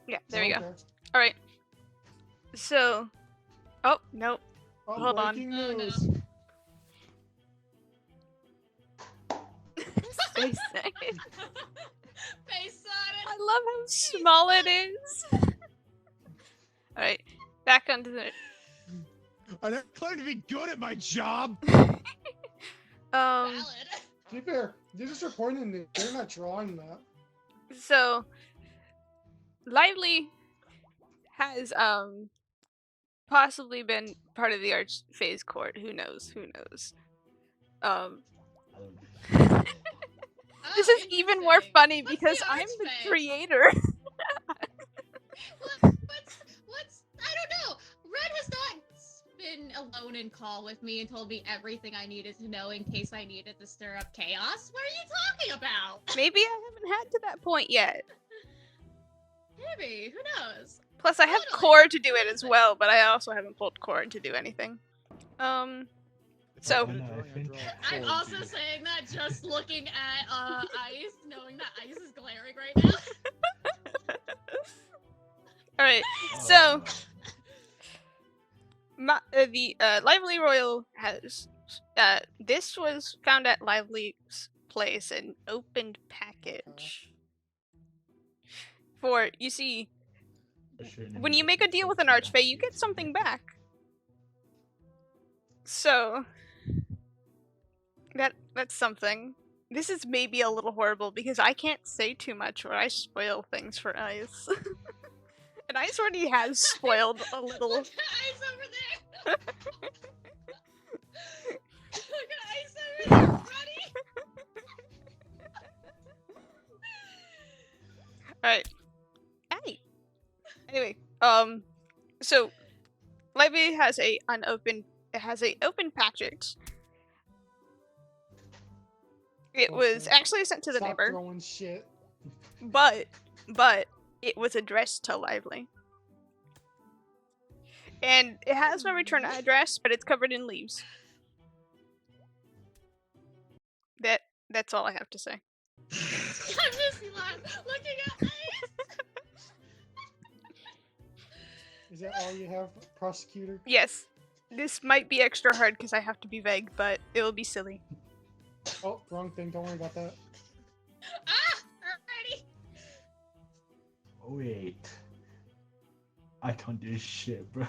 Yeah, there you go. Okay. Alright. So. Oh, nope. Oh, Hold on. breaking Oh, no. news. So sad. Face on it. I love how small it is. Alright, back onto the. I don't claim to be good at my job. Valid. To be fair, they're just reporting it. They're not drawing that. So, Lively has possibly been part of the Archphase court. Who knows? Who knows? This is even more interesting. funny What's because the I'm the Archfey? creator. What's I don't know. Red has not been alone in call with me and told me everything I needed to know in case I needed to stir up chaos. What are you talking about? Maybe I haven't had to that point yet. Maybe. Who knows? Plus, I have Totally. core to do it as well, but I also haven't pulled core to do anything. So- If I'm good at No, I drawing, I think- draw I'm forward, also Jesus. saying that just looking at ice, knowing that ice is glaring right now. Alright, so the Lively Royal has this was found at Lively's place, an opened package. For you see, when you make a deal with an Archfey, you get something back. So that's something. This is maybe a little horrible because I can't say too much or I spoil things for Ice. And Ice already has spoiled a little. Look at ice over there. Look at ice over Alright. Hey. Anyway, so Levy has a open package. It was Okay. actually sent to the Stop neighbor, throwing shit. but it was addressed to Lively. And it has my return address, but it's covered in leaves. That's all I have to say. I'm just looking at Is that all you have, prosecutor? Yes. This might be extra hard because I have to be vague, but it will be silly. Oh, wrong thing. Don't worry about that. Alrighty. Wait. I can't do shit, bro.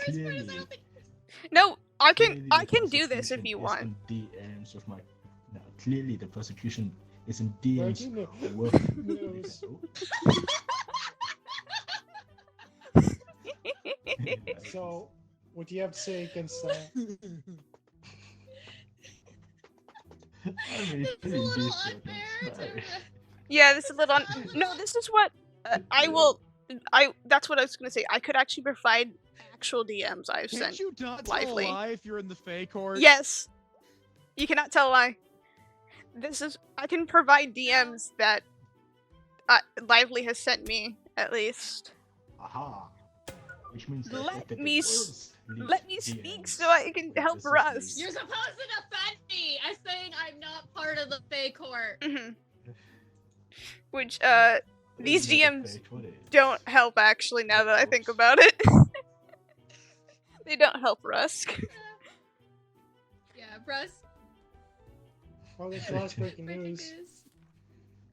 Clearly, No, I clearly can the do this if prosecution you is want. in DMs with my. No, clearly the prosecution is in DMs you know? with. Knows. So, what do you have to say against that? I mean, It's a clearly little this unfair no. Yeah, this is a little. No, this is what I will. That's what I was gonna say. I could actually provide actual DMs I've Can't sent. you not tell Lively. a lie if you're in the Fae court? Yes. You cannot tell a lie. I can provide DMs that Lively has sent me, at least. Aha. Which means that Let if the me girls leak Let me speak DMs, so I can help this is Russ. You're supposed to defend me as saying I'm not part of the Fae court. Mhm. Which, It's these not a DMs fake, what is? don't help, actually, now that I think about it. They don't help Rusk. Yeah, Russ. Oh, that's the last breaking Breaking news. news.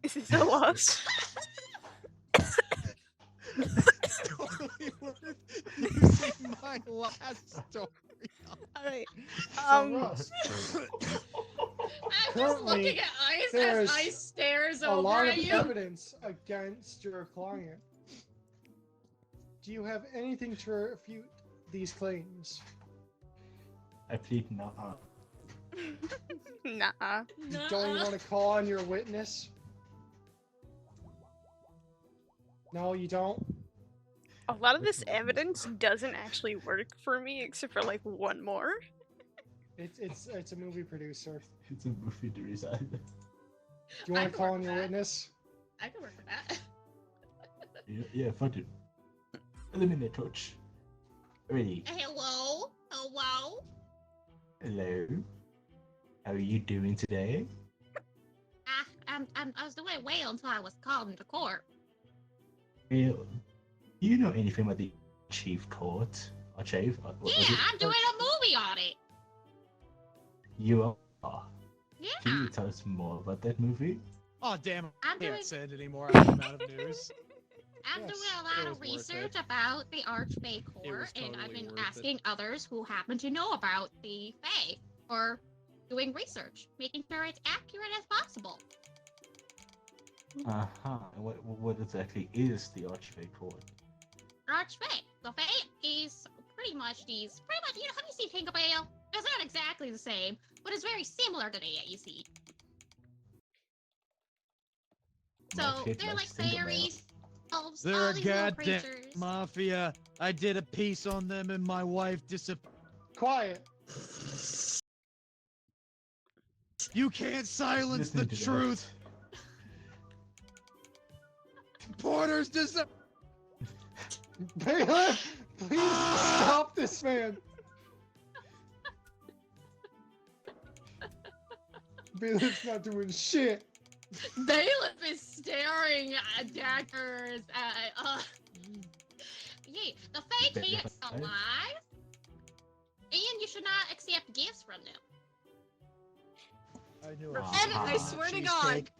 This is a loss. Totally worth using my last story. Alright. So, Russ, I'm just Currently, looking at Ice there's as Ice stares a over lot at of you. evidence against your client. Do you have anything to refute these claims? I plead nah. Nah. You don't even want to call on your witness? No, you don't? A lot of this evidence doesn't actually work for me, except for like one more. It's a movie producer. It's a movie design. Do you want I to can call work on your that. witness? I can work with that. Yeah, fuck it. Eliminate touch. Ready. Hello? Hello? Hello. How are you doing today? I was doing well until I was called into court. Well, do you know anything about the Chief Court? Or Chief? What was Yeah, it? I'm doing a movie on it. You are. Yeah. Can you tell us more about that movie? Oh damn! I I'm doing can't say it anymore. I'm out of news. I'm Yes, doing a it lot of was worth research it. about the Archfey It was Court, and I've totally been worth it. asking others who happen to know about the Fae, or doing research, making sure it's accurate as possible. Uh-huh. What exactly is the Archfey Court? Archfey. The Fae is pretty much, you know, have you seen Tinkerbell? It's not exactly the same, but it's very similar to that, you see. So, My kid they're like likes Tinkerbell. fairies, elves, They're all a these little goddamn creatures. mafia. I did a piece on them, and my wife disappeared. Quiet. You can't silence Listen the to that. truth. Porter's disappeared. Bailiff, please stop this man. Bailiff's not doing shit. Bailiff is staring at daggers at, Yeah, the Fae Bailiff can't alive? alive, and you should not accept gifts from them. I knew Uh-huh. I swear to God.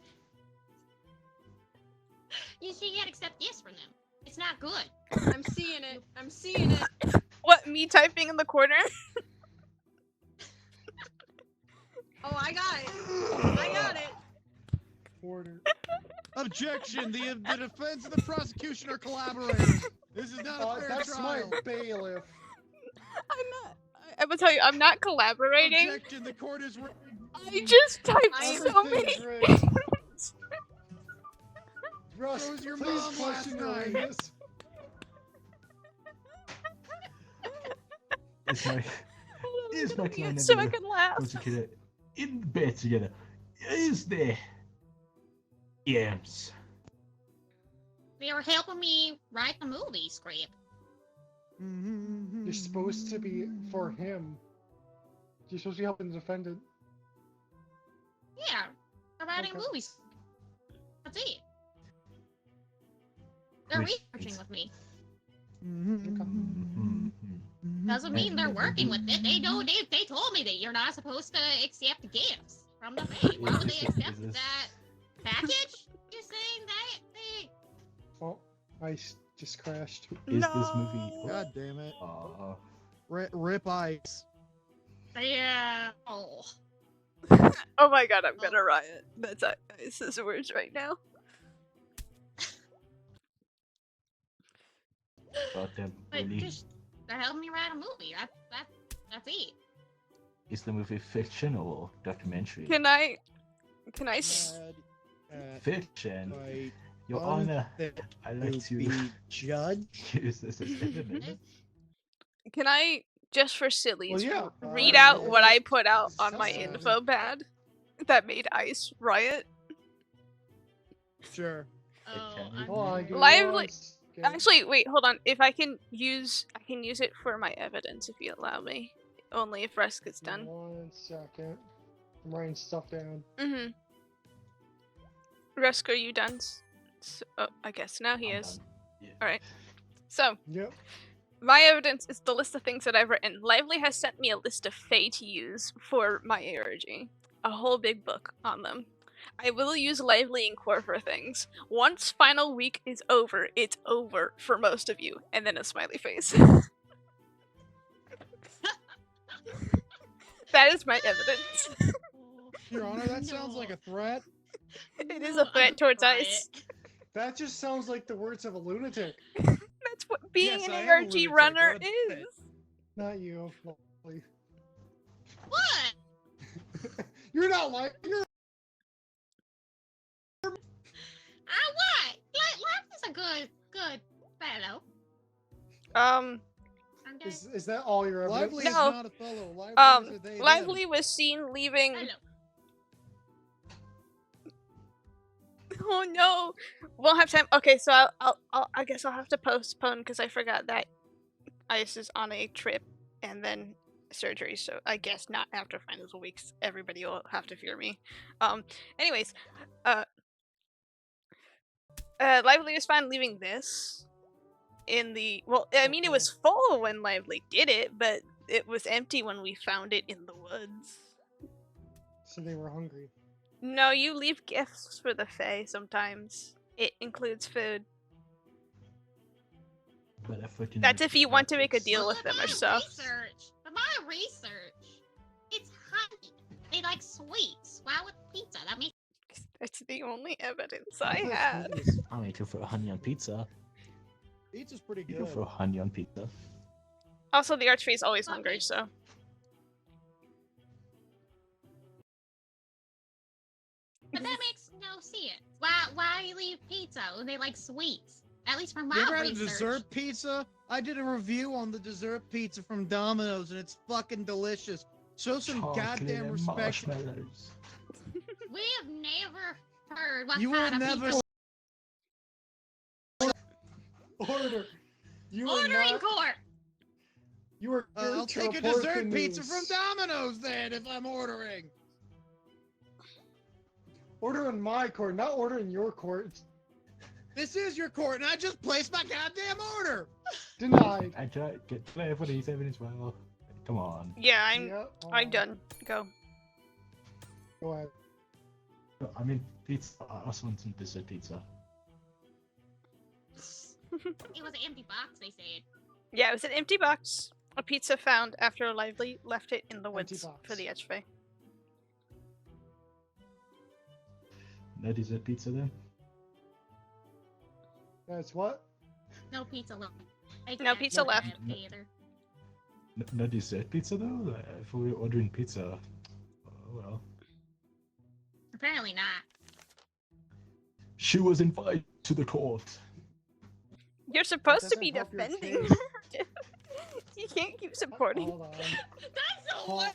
You can't accept gifts from them. It's not good. I'm seeing it. I'm seeing it. What, me typing in the corner? Oh, I got it. I got it. Porter. Objection! The defense and the prosecution are collaborating. This is not a fair That's my trial. bailiff. I'm not. I will tell you, I'm not collaborating. Objection! The court is. I just typed I- so many Everything's rigged. things. Russ, Where was your please mom question your last night? awareness. Is my kleine so I broer can laugh. onze kinderen in bed together? Is there? Yams. They were helping me write the movie script. You're supposed to be for him. You're supposed to be helping the defendant. Yeah, I'm writing Okay. movies. That's it. They're Which researching is- with me. Mhm. Doesn't mean they're working with it. They know they told me that you're not supposed to accept gifts from the bank. Why would they accept Is this- that package? You're saying that they Oh, ice just crashed. Is this movie? God damn it. Rip Ice. yeah. Oh. Oh my god, I'm gonna riot. That's Ice's words right now. goddamn But bully. just they're helping me write a movie. That's it. Is the movie fiction or documentary? Can I Fiction. Right. Your On Honor, the- I like to be judge. use this as evidence. Can I just for sillies yeah. read Uh, out what I put out on sounds my good. info pad that made Ice riot? Sure. Oh, can I'm Hold on, give me Lively- one second. Actually, wait, hold on. If I can use it for my evidence if you allow me. Only if Russ gets done. 1 second. I'm writing stuff down. Mm-hmm. Rusk, are you done? Oh, I guess now he I'm is. done. Yeah. Alright. So, Yep. my evidence is the list of things that I've written. Lively has sent me a list of Fae to use for my ARG. A whole big book on them. I will use Lively and Core for things. Once final week is over, it's over for most of you. And then a smiley face. That is my evidence. Your Honor, that sounds like a threat. It is a threat towards Ice. That just sounds like the words of a lunatic. That's what being Yes, an I am a ARG lunatic, runner what a threat. is. Not you. Lovely. What? You're not like you're What? Life is a good fellow. Okay. is that all your evidence? Lively No. is not a fellow. Lively is a they, them. Lively was seen leaving. Hello. Oh no, won't have time. Okay, so I guess I'll have to postpone because I forgot that Ice is on a trip and then surgery. So I guess not after finals weeks. Everybody will have to fear me. Anyways, Lively was fine leaving this in the. Well, I mean, it was full when Lively did it, but it was empty when we found it in the woods. So they were hungry. No, you leave gifts for the Fae sometimes. It includes food. But I fucking That's need if you want to make a graphics. deal with them or stuff. For my research, it's honey. They like sweets. Why with pizza? That makes It's the only evidence I had. I mean, you can throw honey on pizza. Pizza's pretty You good. can throw honey on pizza. Also, the Archfey is always hungry, so. But that makes no sense. Why you leave pizza when they like sweets? At least from my You ever had a research. dessert pizza? I did a review on the dessert pizza from Domino's, and it's fucking delicious. Show some Chocolate goddamn and respect. marshmallows. We have never heard what You will kind of never. pizza. Order. You Order are in not. court. You are. I'll to take a report the dessert pizza news. from Domino's then if I'm ordering. Order in my court, not order in your court. This is your court, and I just placed my goddamn order. Denied. I try to get clear for these evidence. Well, come on. Yeah, I'm Yeah, I'm done. Go. Go ahead. I mean, pizza. I also want some dessert pizza. It was an empty box, they said. Yeah, it was an empty box. A pizza found after Lively left it in the Empty woods box. for the Archfey. No dessert pizza then? That's what? No pizza left. No pizza left. Either. No dessert pizza though? If we were ordering pizza, well. Apparently not. She was invited. To the court. You're supposed to doesn't be help your defending case. her. You can't keep supporting. Hold on. That's the Hold- word.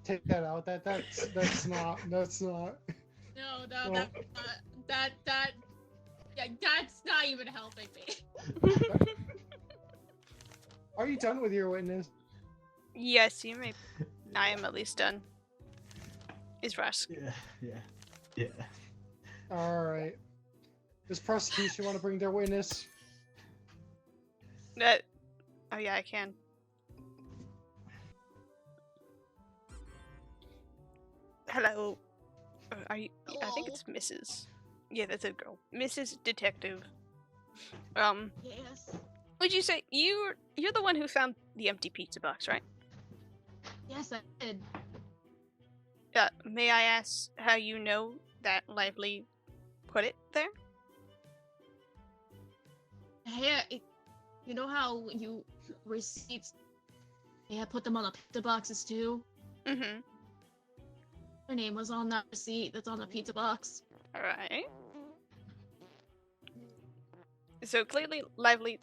Take that out. That's not. No, Well- that's not even helping me. Are you done with your witness? Yes, you may. I am at least done. Is Rusk. Yeah. All right. Does prosecution want to bring their witness? That. Oh yeah, I can. Hello. Are you? I think it's Mrs. Yeah, that's a girl. Mrs. Detective. Yes. Would you say you're the one who found the empty pizza box, right? Yes, I did. May I ask how you know that Lively put it there? Hey, you know how you receipts? Yeah, put them on the pizza boxes too. Mm-hmm. Her name was on that receipt that's on the pizza box. Alright. So clearly Lively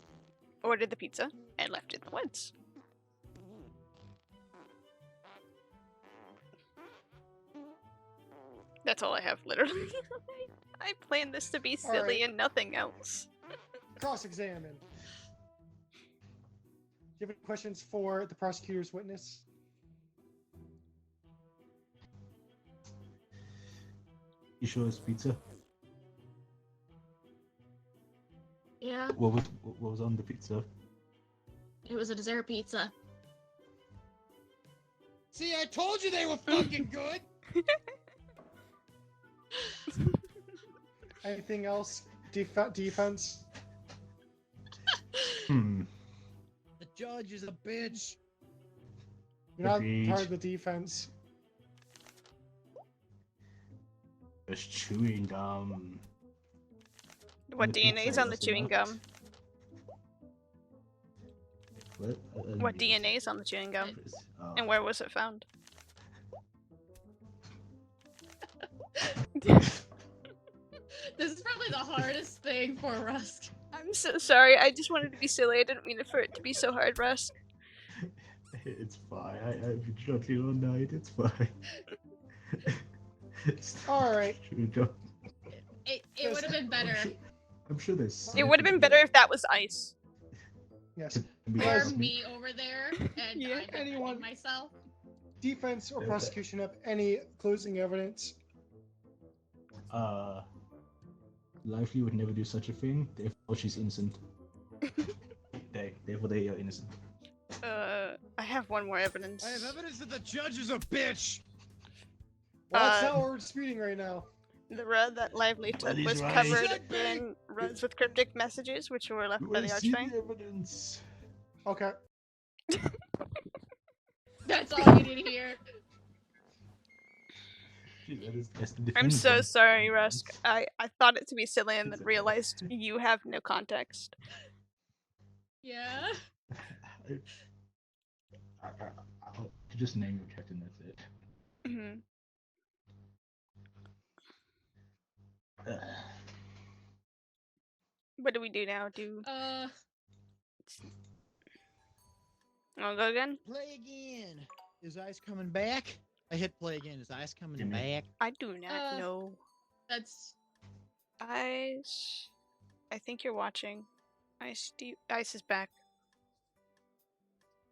ordered the pizza and left it in the woods. That's all I have, literally. I planned this to be silly Alright. and nothing else. Cross-examine. Do you have any questions for the prosecutor's witness? You sure it's pizza? Yeah, What was on the pizza? it was a dessert pizza. See, I told you they were fucking good. Anything else? Defense? Hmm. The judge is a bitch. You're not Agreed. part of the defense. There's chewing gum. What the DNA is pizza on the was chewing not. gum? What? What DNA is on the chewing gum? Oh. And where was it found? This is probably the hardest thing for Rusk. I'm so sorry, I just wanted to be silly, I didn't mean for it to be so hard, Russ. It's fine. I've been struggling all night. It's fine. Alright. Chewing gum. It would have been better. I'm sure there's. It would have been better if that was ice. Yes. Or Yes. me over there and Yeah, I defended anyone. myself. Defense or Okay. prosecution have any closing evidence? Lively would never do such a thing. Therefore, she's innocent. Therefore, they are innocent. I have one more evidence. I have evidence that the judge is a bitch. Well, that's Uh, not what we're disputing right now. The road that Lively took he's was right. covered Should be. in roads with cryptic messages, which were left Do by I the see Archfang. the evidence? Okay. That's all you need to hear. That's the I'm so definitive sorry, evidence. Rusk. I thought it to be silly and It's then okay. realized you have no context. Yeah. I'll just name your captain. That's it. Mhm. What do we do now? Wanna go again? Play again. Is Ice coming back? I hit play again. Is Ice coming Give me- back? I do not Uh, know. That's Ice. I think you're watching. Ice is back.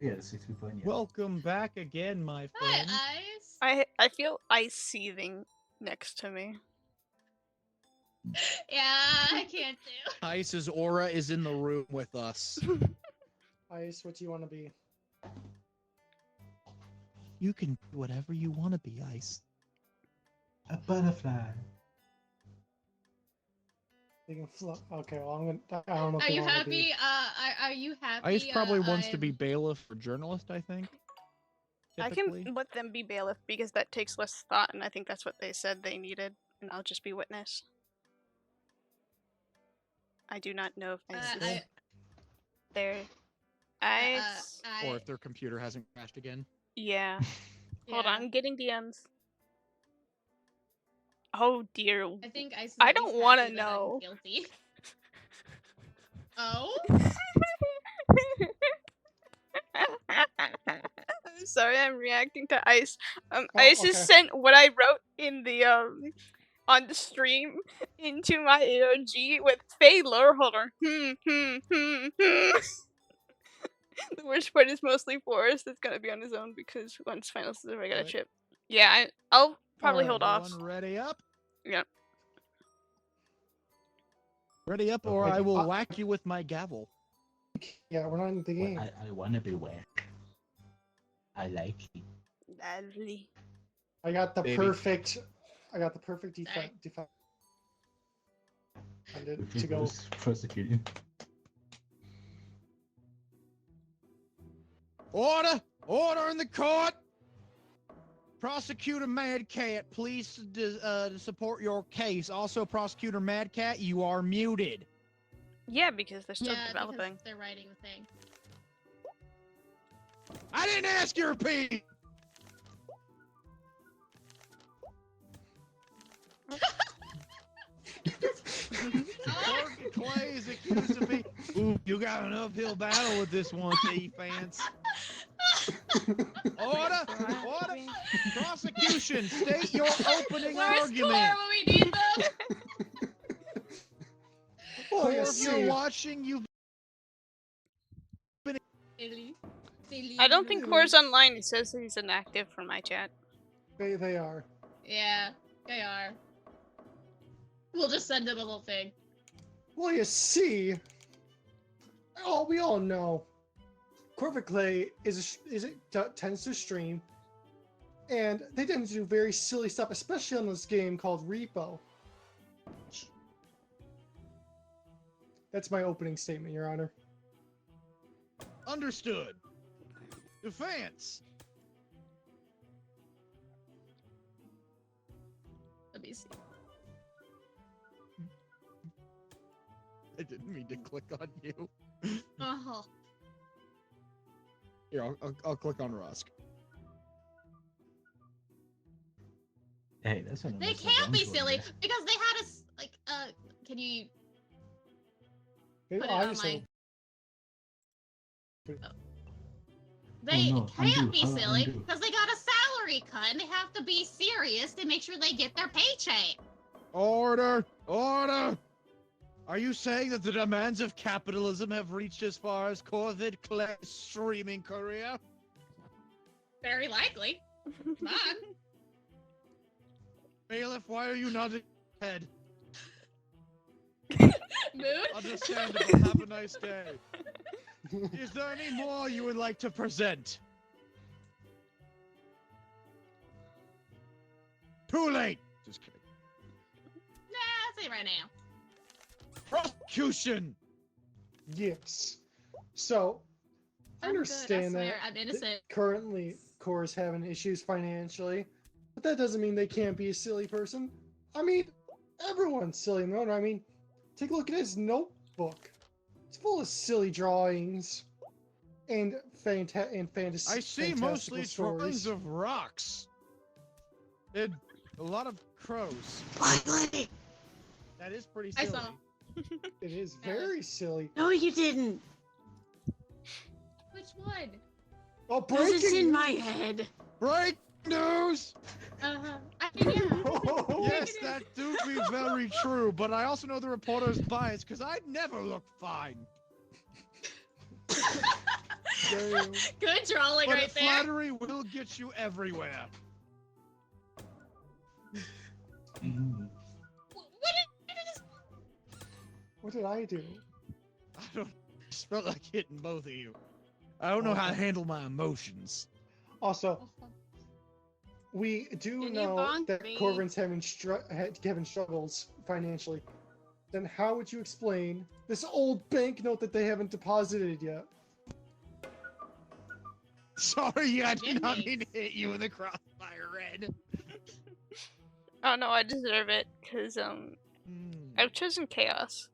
Yeah, the 60 point. Yeah. Welcome back again, my friend. hi, Ice. I feel ice seething next to me. Yeah, I can't do. Ice's aura is in the room with us. Ice, what do you want to be? You can be whatever you want to be, Ice. A butterfly. You can okay, well, I don't know if Are they you wanna happy? Be. Are you happy? Ice probably wants to I'm- be bailiff or journalist, I think. I Typically. can let them be bailiff because that takes less thought, and I think that's what they said they needed, and I'll just be witness. I do not know if Ice is I- there. Ice. Or if their computer hasn't crashed again. Yeah. Hold Yeah. on, getting DMs. Oh dear. I think Ice is I at don't least wanna happy that I'm know. guilty. Oh? I'm sorry, I'm reacting to Ice. Oh, Ice okay. just sent what I wrote in the on the stream into my AOG with Faye Loreholder. The worst part is mostly Forrest. It's gonna be on his own because once finals is a regular Right. chip. Yeah, I'll probably Alright, hold off. Everyone ready up? Yeah. Ready up, or Okay. I will whack you with my gavel. Yeah, we're not in the Well, game. I wanna be whacked. I like it. Lovely. I got the Baby. perfect. I got the perfect Sorry. defense. To Okay, go. who's prosecuting? Order! Order in the court! Prosecutor Mad Cat, please support your case. Also, Prosecutor Mad Cat, you are muted. Yeah, because they're still Yeah, developing. because they're writing the thing. I didn't ask you to repeat! Corky Clay is accused of being... Ooh, you got an uphill battle with this one, defense. Order! Order! Prosecution, state your opening Where's argument. Claire when we need them? Well, Or you if see, you're watching, you've Ellie. I don't think Core's online. It says he's inactive for my chat. they are. Yeah, they are. We'll just send him a little thing. Well, you see, we all know, Corvette Clay tends to stream, and they tend to do very silly stuff, especially on this game called Repo. That's my opening statement, Your Honor. understood. Defense. Let me see. I didn't mean to click on you. Oh. Here, I'll click on Rusk. Hey, that's one of They those can't be ones where silly the- because they had us like can you Maybe put it I on just my don't- They no, can't undo, be how do I silly undo? because they got a salary cut and they have to be serious to make sure they get their paycheck. Order! Order! Are you saying that the demands of capitalism have reached as far as Corvid Clay's streaming career? Very likely. Come on. Bailiff, why are you nodding your head? Mood? Understandable. Have a nice day. Is there any more you would like to present? Too late! Just kidding. Nah, say right now. Prosecution! Yes. So, I I'm good, I understand swear, that I'm innocent. currently Core is having issues financially, but that doesn't mean they can't be a silly person. I mean, everyone's silly in their own. I mean, take a look at his notebook. It's full of silly drawings and fantasy. I see mostly drawings of rocks. And a lot of crows. Finally! That is pretty I silly. saw. It is very silly. No, you didn't. Which one? Oh, Because it's breaking! in my head. Break news! Uh-huh. I mean, yeah. Yes, that do be very true, but I also know the reporter's biased because I never look fine. Damn. Good drawing But right there. flattery will get you everywhere. Mhm. What did I do? I don't. I just felt like hitting both of you. I don't know how to handle my emotions. Also, we do Can you know bonk that me? Corvin's having struggles financially. Then how would you explain this old banknote that they haven't deposited yet? Sorry, I did not Goodness. mean to hit you in the crossfire, Red. Oh no, I deserve it because I've chosen chaos.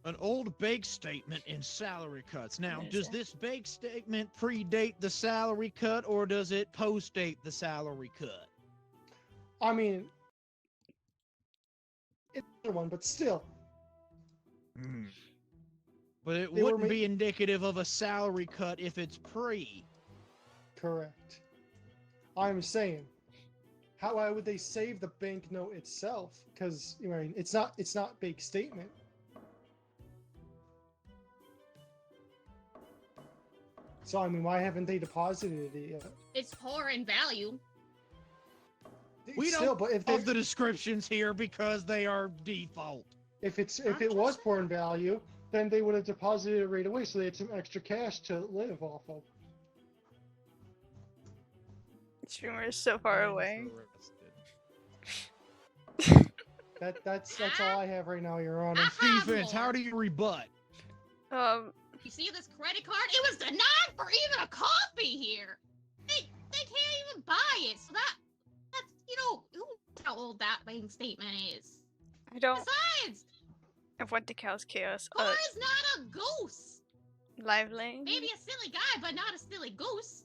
An old bank statement in salary cuts. Now, What is does it? this bank statement predate the salary cut or does it post-date the salary cut? I mean, another one, but still. But it They were wouldn't be indicative of a salary cut if it's pre. Correct. I'm saying, why would they save the banknote itself? Because it's not big statement. So I mean, why haven't they deposited it yet? It's poor in value. We Still, don't but if have the descriptions here because they are default. if it was poor in value, then they would have deposited it right away, so they had some extra cash to live off of. Streamer is so far away. That's all I have right now, Your Honor. Defense, how do you rebut? You see this credit card? It was denied for even a coffee here. They can't even buy it. So that's who knows how old that bank statement is. I don't. Besides, I went to Cal's Chaos. Car is not a goose. Lively. Maybe a silly guy, but not a silly goose.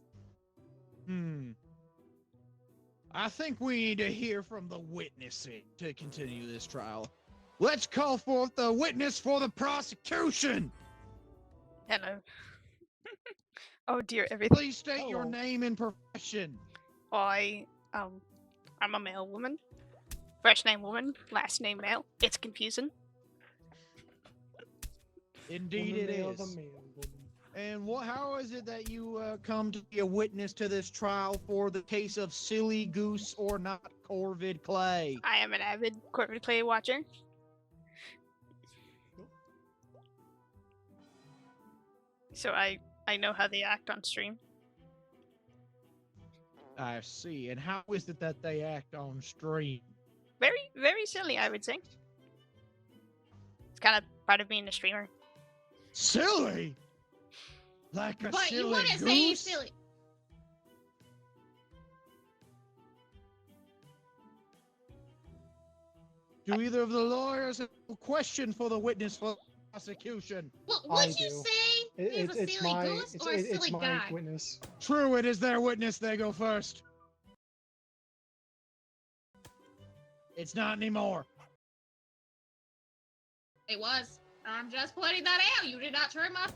I think we need to hear from the witness to continue this trial. Let's call forth the witness for the prosecution. Hello. Oh dear, everything. Please state your name and profession. I'm a male woman. First name woman, last name male. It's confusing. Indeed it is. And how is it that you come to be a witness to this trial for the case of Silly Goose or not Corvid Clay? I am an avid Corvid Clay watcher. So I know how they act on stream. I see. And how is it that they act on stream? Very, very silly, I would say. It's kind of part of being a streamer. Silly? Like a But silly you wouldn't goose? say silly. Do either of the lawyers have a question for the witness for the prosecution? Well, I would you do. say he's a silly goose or a it's silly my guy? witness. True, it is their witness. They go first. It's not anymore. It was. I'm just pointing that out. You did not turn my.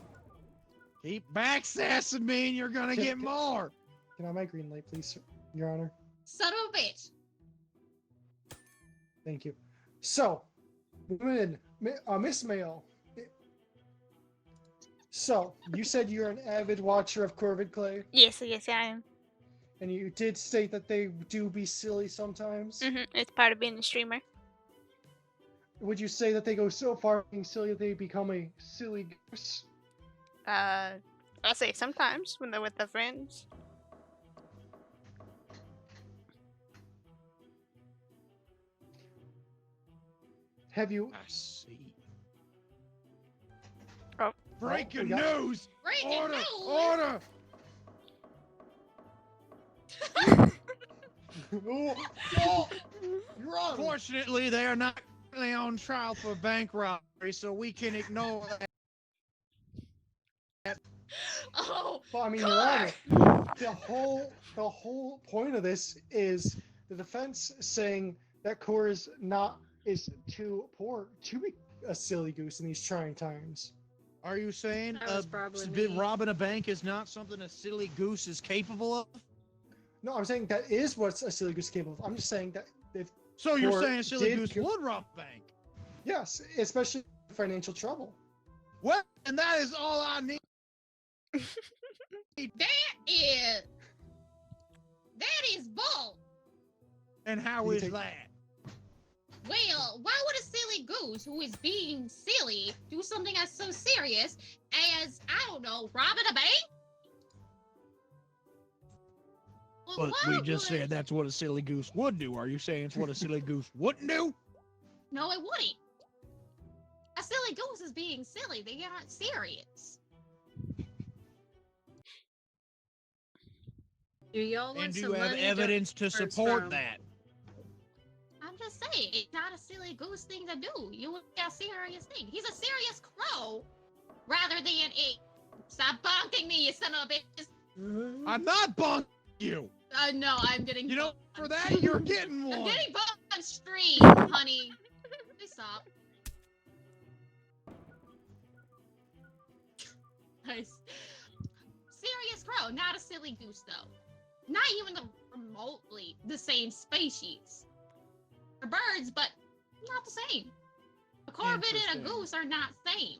Keep backsassing me and you're gonna get more. Can I have my green light, please, Your Honor? Son of a bitch. Thank you. So, women, Miss Mail. So, you said you're an avid watcher of Corvid Clay, Yes, I am. and you did state that they do be silly sometimes. It's part of being a streamer. Would you say that they go so far being silly that they become a silly goose? I say sometimes when they're with their friends. Have you? I see. Oh. Breaking we got- news! Breaking Order! news! Order! Oh, Your Honor. Fortunately, they are not currently on trial for bank robbery, so we can ignore that. Oh, But I mean, Your Car! Honor, the whole point of this is the defense saying that Core is too poor to be a silly goose in these trying times. Are you saying That was probably me. robbing a bank is not something a silly goose is capable of? No, I'm saying that is what a silly goose is capable of. I'm just saying that if So you're Core saying a silly did goose go- would rob a bank? yes, especially financial trouble. Well, and that is all I need. that is bull. And how You is take- that? Well, why would a silly goose who is being silly do something as so serious as, I don't know, robbing a bank? Well, But why we just would- said that's what a silly goose would do. Are you saying it's what a silly goose wouldn't do? No, it wouldn't. A silly goose is being silly. They aren't serious. Do y'all want And do some you have money evidence to first support from? that? I'm just saying, it's not a silly goose thing to do. You would be a serious thing. He's a serious crow rather than a. Stop bonking me, you son of a bitch. I'm not bunking you. No, I'm getting. You know, bunked for on that stream. you're getting I'm one. getting bunked on stream, honey. I up. Nice. Serious crow, not a silly goose though. Not even remotely the same species. They're birds, but not the same. A corvid and a Interesting. goose are not same.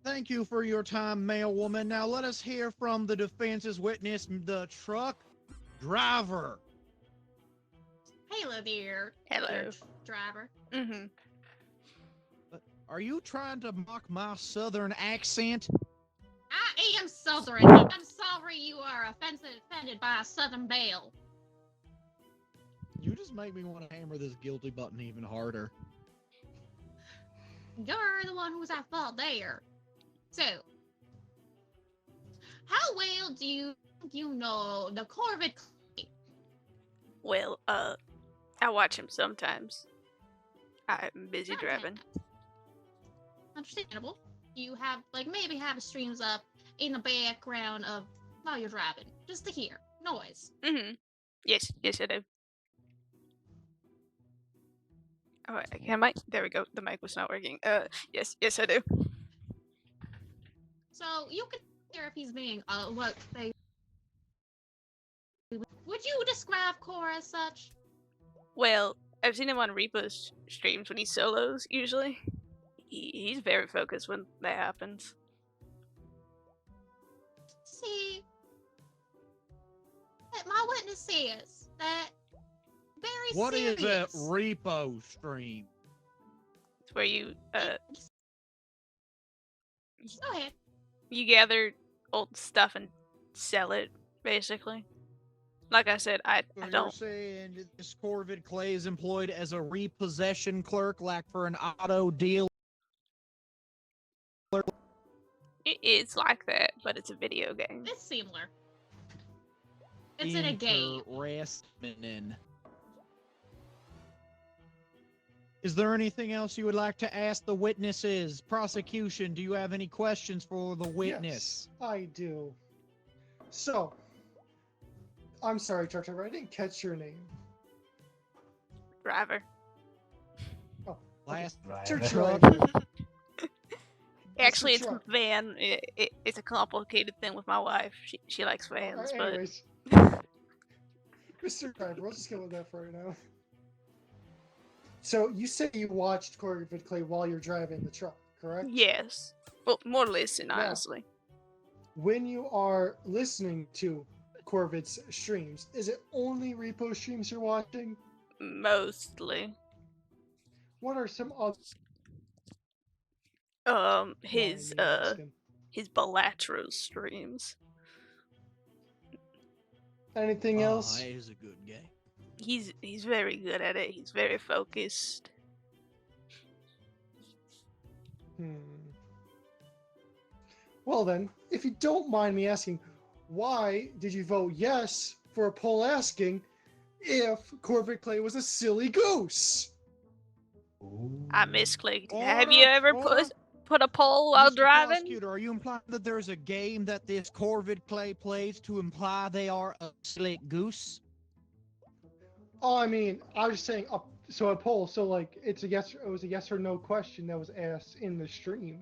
Thank you for your time, male woman. Now let us hear from the defense's witness, the truck driver. Hello there. Hello. Dear driver. Mm-hmm. Are you trying to mock my southern accent? I am Southern. I'm sorry you are offended by a Southern belle. You just make me want to hammer this guilty button even harder. You're the one who's at fault there. So, how well do you know the Corvid Clay? Well, I watch him sometimes. I'm busy Okay. driving. Understandable. You have maybe have the streams up in the background of while you're driving, just to hear noise. Mm-hmm. Yes, I do. Oh, can mic? There we go. The mic was not working. Yes, I do. So you can hear if he's being what they. Would you describe Cora as such? Well, I've seen him on Reapo's streams when he solos, usually. He's very focused when that happens. See, my witness says that very What is serious. that repo stream? It's where you, Go ahead. you gather old stuff and sell it, basically. Like I said, I So you're don't. saying that this Corvid Clay is employed as a repossession clerk, like for an auto deal? It's like that, but it's a video game. It's similar. It's in a game. Interesting. Is there anything else you would like to ask the witnesses? Prosecution, do you have any questions for the witness? Yes, I do. So, I'm sorry, truck driver, I didn't catch your name. Driver. Oh, Last Sir Driver. Driver. Actually, it's truck. van. It's a complicated thing with my wife. She likes vans, but Anyways, Mr. Driver, we'll just go with that for right now. So, you said you watched Corvid Clay while you're driving the truck, correct? yes. Well, more listen, Yeah. honestly. When you are listening to Corvid's streams, is it only repo streams you're watching? Mostly. What are some other His his Balatro streams. anything else? He is a good game. He's very good at it. He's very focused. Well then, if you don't mind me asking, why did you vote yes for a poll asking if Corvid Clay was a silly goose? I misclicked. Have you Order, ever order. put a poll while Mr. driving? Prosecutor, are you implying that there's a game that this Corvid Clay plays to imply they are a slick goose? Oh, I mean, I was just saying, so a poll, so like it was a yes or no question that was asked in the stream.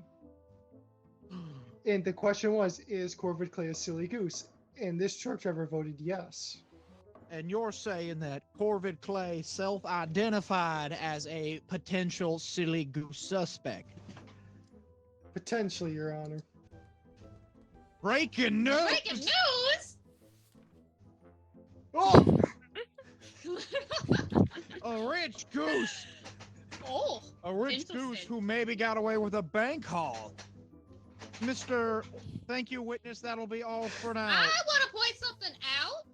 And the question was, is Corvid Clay a silly goose? And this truck driver voted yes. And you're saying that Corvid Clay self-identified as a potential silly goose suspect. Potentially, Your Honor. Breaking news! Breaking news! Oh! A rich goose! Oh, A rich goose interesting. who maybe got away with a bank haul. Mr. Thank you, witness. That'll be all for now. I want to point something out.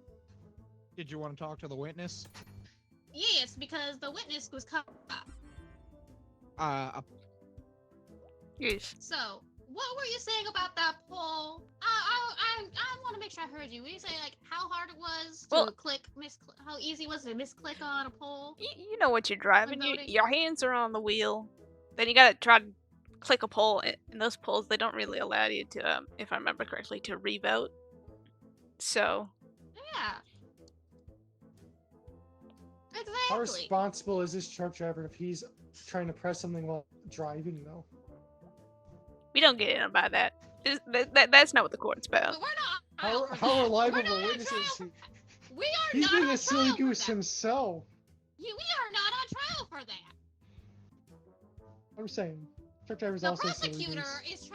Did you want to talk to the witness? Yes, because the witness was cut off. Yes. So, what were you saying about that poll? I want to make sure I heard you. Were you saying like how hard it was to Well- how easy was it to misclick on a poll? You know what you're driving. voting. Your hands are on the wheel. Then you gotta try to click a poll. And those polls, they don't really allow you to, if I remember correctly, to revote. So, Yeah. How Exactly. responsible is this truck driver if he's trying to press something while driving, though? We don't get in by that. That's not what the court's about. But we're not. on How, trial for how that. reliable We're of a not on witness is trial. he? We are He's not being on a silly trial for goose that. himself. We are not on trial for that. I'm saying, truck driver's The also a silly prosecutor goose. is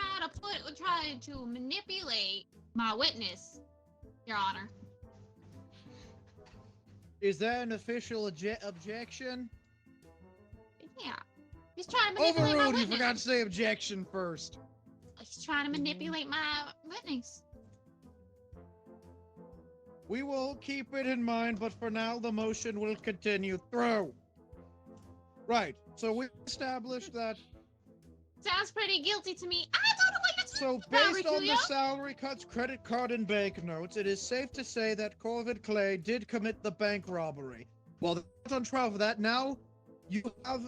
trying to manipulate my witness, Your Honor. Is that an official objection? Yeah. He's trying to manipulate my Overruled. You witness. forgot to say objection first. He's trying to manipulate my witness. We will keep it in mind, but for now, the motion will continue through. Right. So we established that. Sounds pretty guilty to me. I don't know what you're So talking based about, on the Rituyo. salary cuts, credit card, and banknotes, it is safe to say that Corvid Clay did commit the bank robbery. Well, that's on trial for that. Now, you have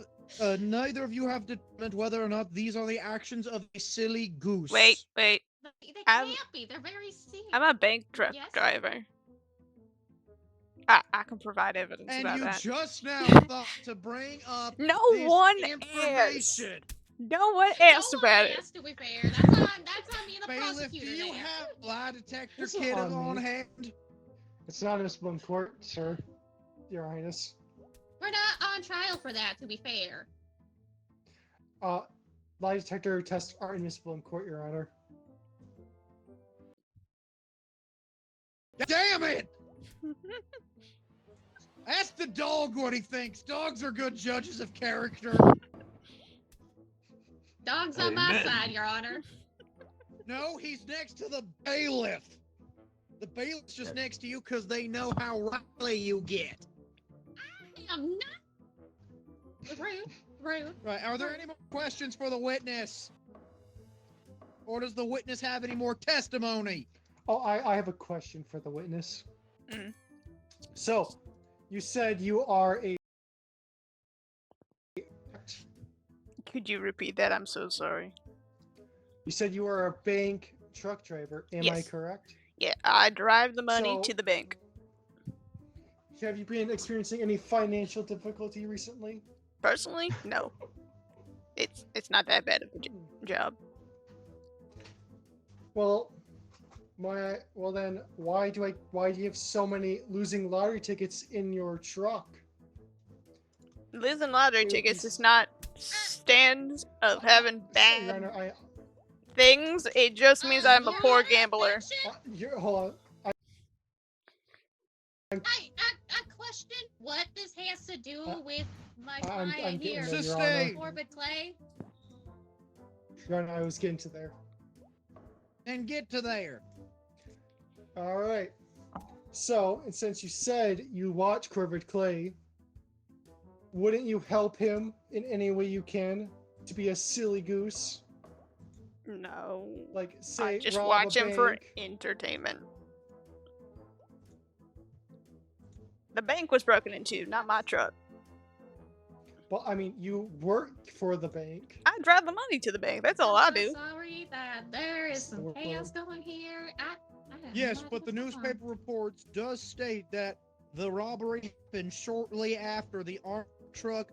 neither of you have determined whether or not these are the actions of a silly goose. Wait. They I'm- can't be. They're very serious. I'm a bank truck Yes. driver. I can provide evidence And about you that. just now thought to bring up No this one asked. information. No one asked No about one it. asked, to be fair. That's on me and the Bailiff, do prosecutor. you there. have a lie detector It's not kit on on me. hand? It's not admissible in court, sir. Your Highness. We're not on trial for that, to be fair. Lie detector tests are admissible in court, Your Honor. Damn it! Ask the dog what he thinks. Dogs are good judges of character. Dog's on my Amen. side, Your Honor. No, he's next to the bailiff. The bailiff's just next to you because they know how riley you get. I'm not. Rude. Right, are there any more questions for the witness? Or does the witness have any more testimony? Oh, I have a question for the witness. Mm. So, you said you are a. Could you repeat that? I'm so sorry. You said you are a bank truck driver. Am I Yes. correct? Yeah, I drive the money So- to the bank. Have you been experiencing any financial difficulty recently? Personally, no. It's not that bad of a job. Well, then why do you have so many losing lottery tickets in your truck? Losing lottery It tickets is- is not stands of having Your bad Honor, things. It just means I'm a Your poor Honor, gambler. hold on. I question what this has to do with my I'm client getting here. there, Your Sustain. Honor. Corbett Clay. Your Honor, I was getting to there. And get to there. All right. So, and since you said you watch Corvid Clay, wouldn't you help him in any way you can to be a silly goose? No. Like, say, I just rob watch a him for bank? entertainment. The bank was broken into, not my truck. Well, I mean, you work for the bank. I drive the money to the bank. That's all I I'm do. sorry that there is some Well, chaos going here. I have Yes, no but the idea what's going on. newspaper reports does state that the robbery happened shortly after the armed truck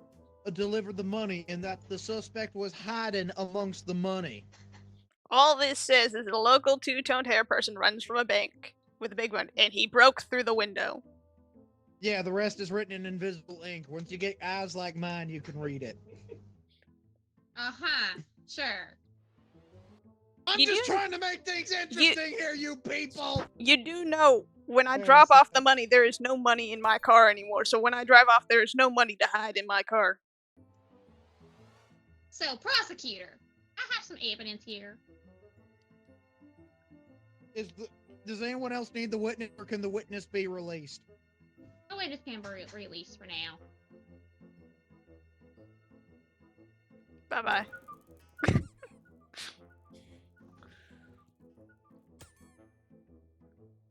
delivered the money and that the suspect was hiding amongst the money. All this says is that a local two-toned hair person runs from a bank with a big one, and he broke through the window. Yeah, the rest is written in invisible ink. Once you get eyes like mine, you can read it. Sure. I'm You just do- trying to make things interesting here, you people! You do know when I Yeah, drop so- off the money, there is no money in my car anymore. So when I drive off, there is no money to hide in my car. So, prosecutor, I have some evidence here. Does anyone else need the witness, or can the witness be released? The witness can be released for now. Bye-bye.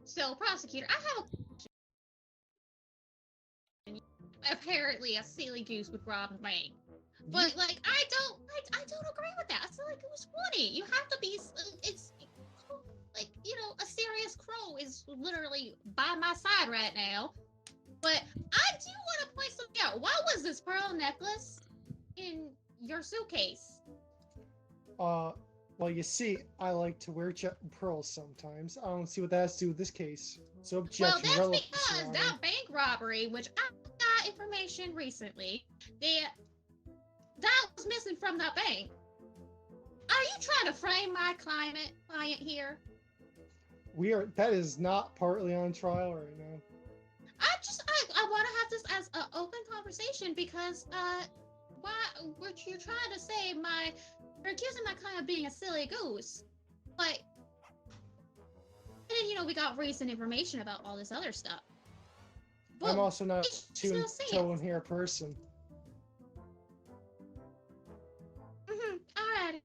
So, prosecutor, I have a apparently a silly goose would rob a bank. But like I don't agree with that. I feel like it was funny. You have to be it's like, you know, a serious crow is literally by my side right now. But I do want to point some Sir, what was this pearl necklace in your suitcase? Well, you see, I like to wear pearls sometimes. I don't see what that has to do with this case. So Well, objection, that's relevance, because Your Honor. that bank robbery, which I got information recently, that was missing from that bank. Are you trying to frame my client here? That is not partly on trial right now. I want to have this as an open conversation because, why were you trying to say you're accusing my client of being a silly goose? But, and we got recent information about all this other stuff. I'm But also not still too see it. tone here person. Alright.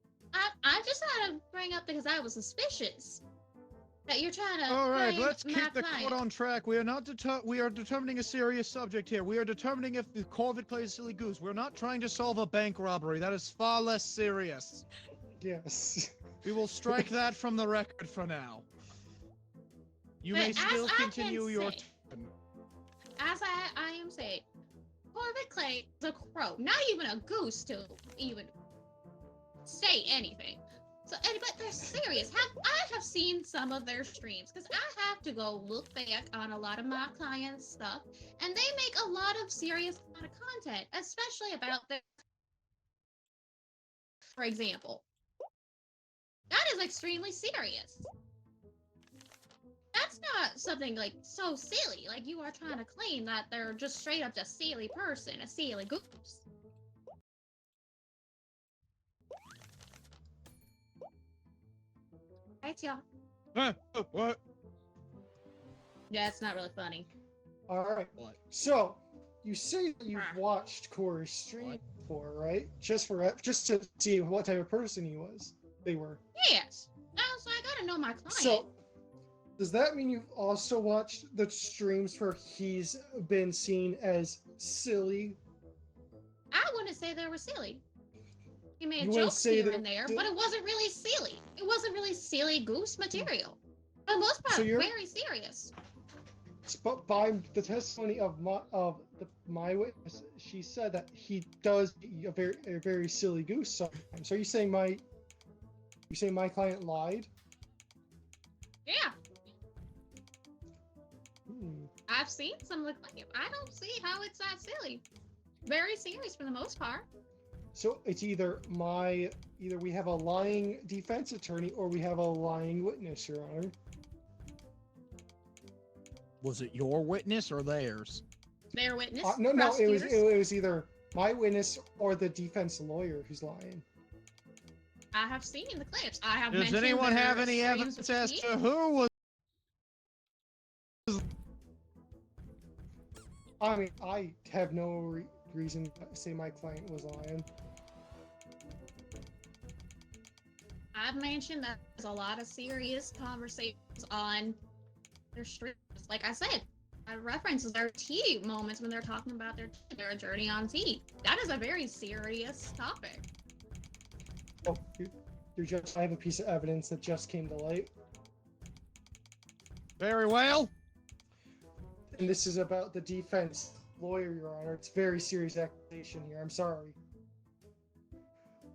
I just had to bring up because I was suspicious that you're trying to. All right, frame let's my keep the client. court on track. We are not we are determining a serious subject here. We are determining if the Corvid plays silly goose. We're not trying to solve a bank robbery. That is far less serious. Yes. We will strike that from the record for now. You But may as still I can continue your say- turn. As I am saying, Corvid Clay is a crow, not even a goose to even say anything. So, but they're serious. I have seen some of their streams because I have to go look back on a lot of my clients' stuff, and they make a lot of serious kind of content, especially about their. For example, that is extremely serious. That's not something like so silly. Like you are trying to claim that they're just straight up a silly person, a silly goose. Right, y'all. What? Yeah, it's not really funny. All right. What? So, you say that you've watched Corey's stream before, right? Just to see what type of person they were. Yes. So I gotta know my client. So, does that mean you've also watched the streams where he's been seen as silly? I wouldn't say they were silly. He made You wouldn't jokes say here that- and there, but it wasn't really silly. It wasn't really silly goose material. For the most part, So you're- very serious. But by the testimony of my witness, she said that he does a very silly goose sometimes. So are you saying my client lied? Yeah. Hmm. I've seen some of the claim. I don't see how it's that silly. Very serious for the most part. So it's either we have a lying defense attorney or we have a lying witness, Your Honor. Was it your witness or theirs? Their witness. No, it was prosecutors. either my witness or the defense lawyer who's lying. I have seen the clips. I have. Does mentioned anyone their have any streams evidence with as me. to who was? I mean, I have no reason to say my client was lying. I've mentioned that there's a lot of serious conversations on their streams. Like I said, I reference their tea moments when they're talking about their journey on tea. That is a very serious topic. Oh, you're just. I have a piece of evidence that just came to light, Very well. and this is about the defense lawyer, Your Honor. It's very serious accusation here. I'm sorry,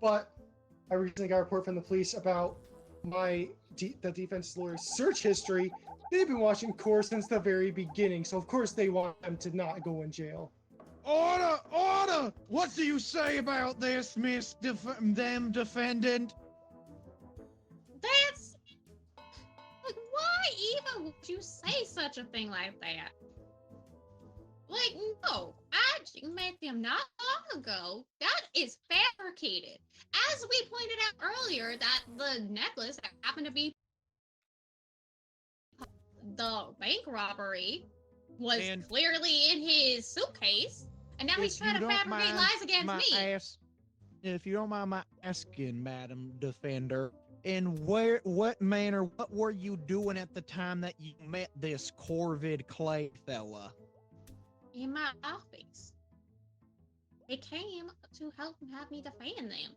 but I recently got a report from the police about the defense lawyer's search history. They've been watching Core since the very beginning, so of course they want them to not go in jail. Order! Order! What do you say about this, Miss defendant? That's like, why even would you say such a thing like that? Like, no, I met them not long ago. That is fabricated. As we pointed out earlier, that the necklace happened to be the bank robbery was And- clearly in his suitcase, and now he's If trying you to don't fabricate mind lies against my me. If you don't mind my asking, Madam Defender, in what manner, what were you doing at the time that you met this Corvid Clay fella? In my office. They came to help have me defend them.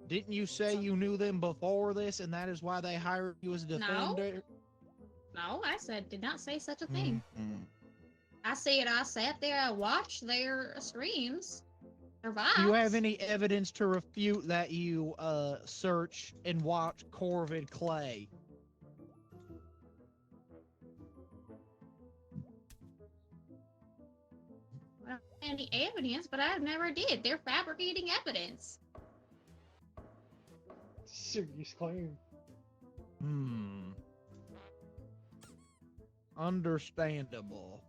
Didn't you say you knew them before this, and that is why they hired you as a No. defender? No, I did not say such a thing. Mhm. I said I sat there, I watched their streams, their vibes. Do you have any evidence to refute that you search and watch Corvid Clay? I don't have any evidence, but I never did. They're fabricating evidence. Serious claim. Understandable.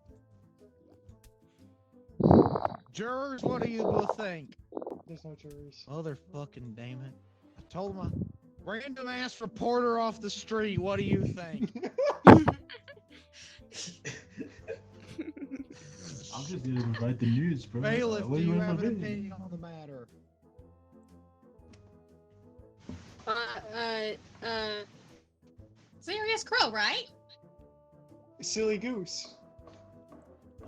Jurors, what do you both think? There's no juries. Motherfucking damn it. I told him random ass reporter off the street, what do you think? I'm just here to write the news, bro. Bailiff, What do you want have me an to do? opinion on the matter? Serious Crow, right? Silly goose.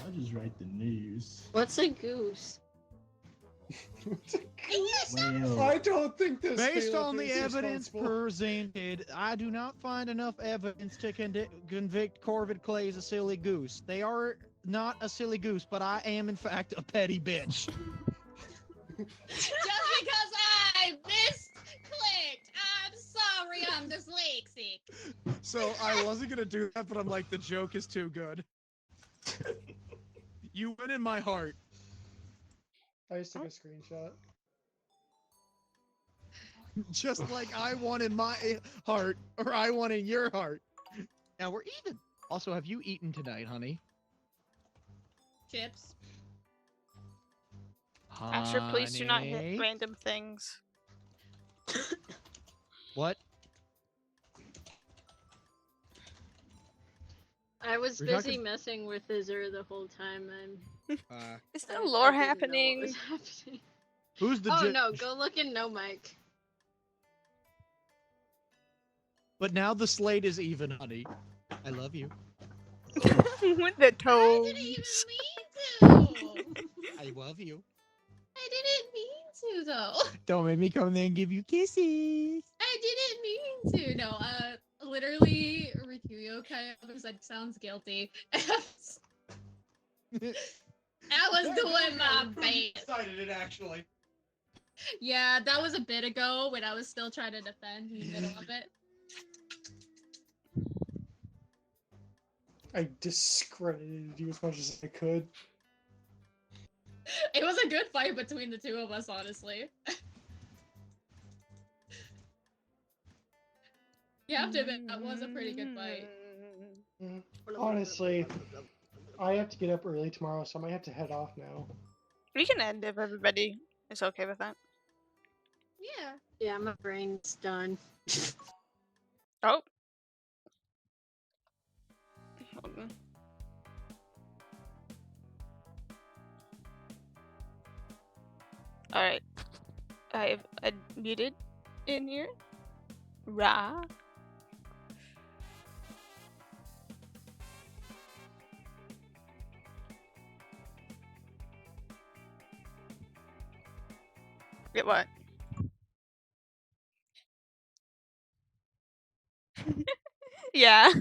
I just write the news. What's a goose? Well, I don't think this. Based bailiff on the is evidence responsible. presented, I do not find enough evidence to convict Corvid Clay as a silly goose. They are not a silly goose, but I am in fact a petty bitch. Just because I misclicked. I'm sorry, I'm dyslexic. So I wasn't gonna do that, but I'm like, the joke is too good. You win in my heart. I just took a screenshot. Just like I won in my heart, or I won in your heart. Now we're even. Also, have you eaten tonight, honey? Chips. Asher, please do not hit Honey? random things. What? I was We're busy talking- messing with Azure the whole time. Is I there lore didn't know what happening? was happening. Who's the? Oh no, go look in No Mic. But now the slate is even, honey. I love you. With the I toes. didn't even mean to. I love you. I didn't mean to though. Don't make me come there and give you kisses. I didn't mean to. No, literally, Rikuyo kind of said, "Sounds guilty." I was doing my best. Excited it actually. Yeah, that was a bit ago when I was still trying to defend in the middle of it. I discredited you as much as I could. It was a good fight between the two of us, honestly. You have to admit, that was a pretty good fight. Honestly, I have to get up early tomorrow, so I might have to head off now. We can end if everybody is okay with that. Yeah. Yeah, my brain's done. Oh. Hold on. Alright. I've muted in here. Ra. Get what? Yeah.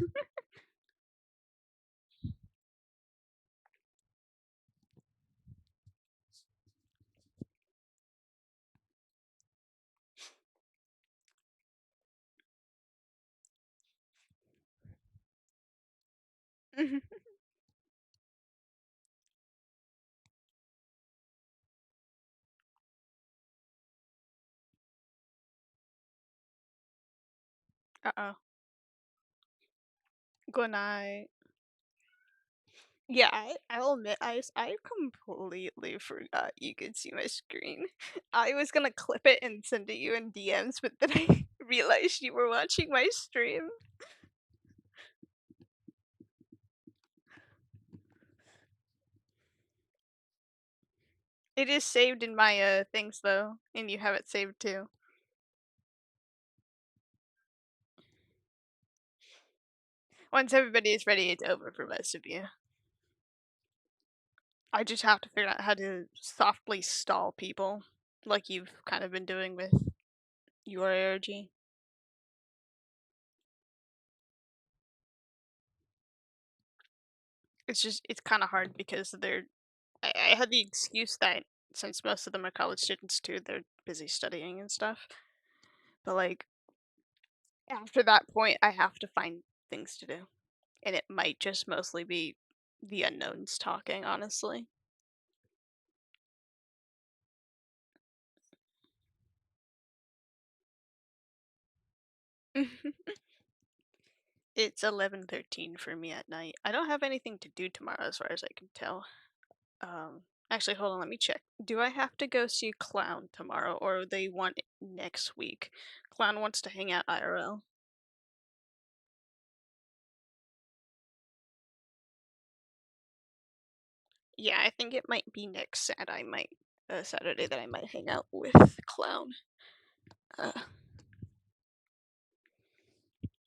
Uh-oh. Good night. Yeah, I'll admit, I completely forgot you could see my screen. I was gonna clip it and send it you in DMs, but then I realized you were watching my stream. It is saved in my things though, and you have it saved too. Once everybody is ready, it's over for most of you. I just have to figure out how to softly stall people, like you've kind of been doing with your ARG. it's kind of hard because I had the excuse that since most of them are college students too, they're busy studying and stuff. But like after that point, I have to find things to do, and it might just mostly be the unknowns talking, honestly. It's 11:13 for me at night. I don't have anything to do tomorrow as far as I can tell. Actually, hold on, let me check. Do I have to go see Clown tomorrow, or they want it next week? Clown wants to hang out IRL. Yeah, I think it might be next Saturday that I might hang out with Clown.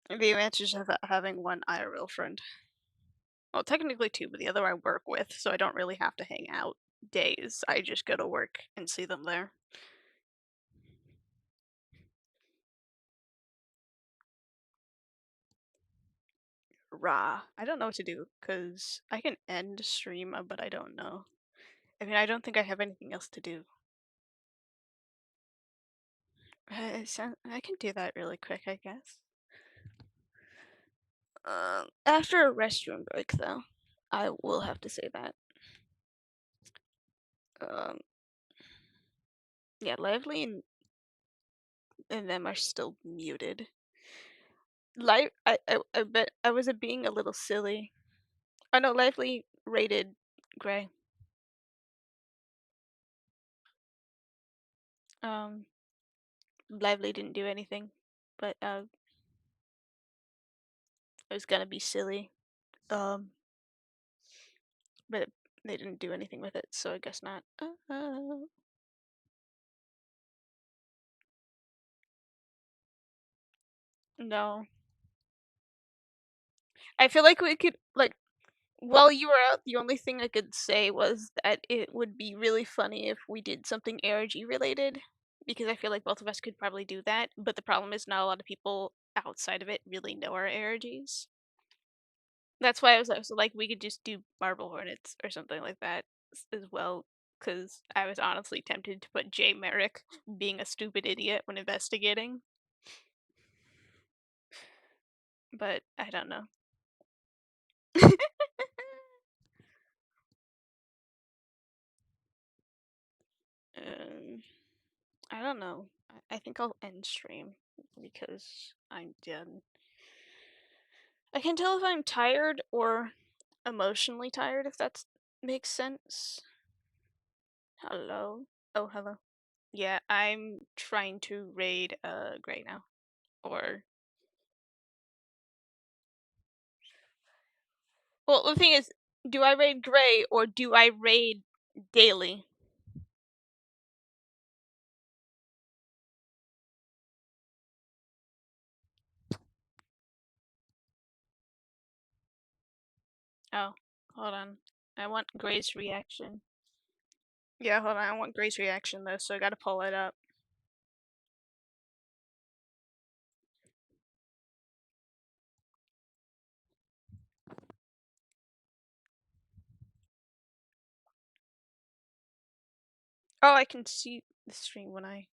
The advantage of having one IRL friend. Well, technically two, but the other I work with, so I don't really have to hang out days. I just go to work and see them there. Rah. I don't know what to do, because I can end stream, but I don't know. I mean, I don't think I have anything else to do. I can do that really quick, I guess. After a restroom break, though, I will have to say that. Yeah, Lively and them are still muted. I bet I was being a little silly. Oh no, Lively rated Gray. Lively didn't do anything, but I was gonna be silly. But they didn't do anything with it, so I guess not. No. I feel like we could, like, while you were out, the only thing I could say was that it would be really funny if we did something ARG related, because I feel like both of us could probably do that, but the problem is not a lot of people outside of it really know our ARGs. That's why I was also like, we could just do Marble Hornets or something like that as well, because I was honestly tempted to put Jay Merrick being a stupid idiot when investigating. But I don't know. I don't know. I think I'll end stream because I'm done. I can tell if I'm tired or emotionally tired, if that makes sense. Hello? Oh, hello. Yeah, I'm trying to raid Gray now. Or well, the thing is, do I raid Gray or do I raid daily? Oh, hold on. I want Gray's reaction. Yeah, hold on. I want Gray's reaction though, so I gotta pull it up. Oh, I can see the stream when I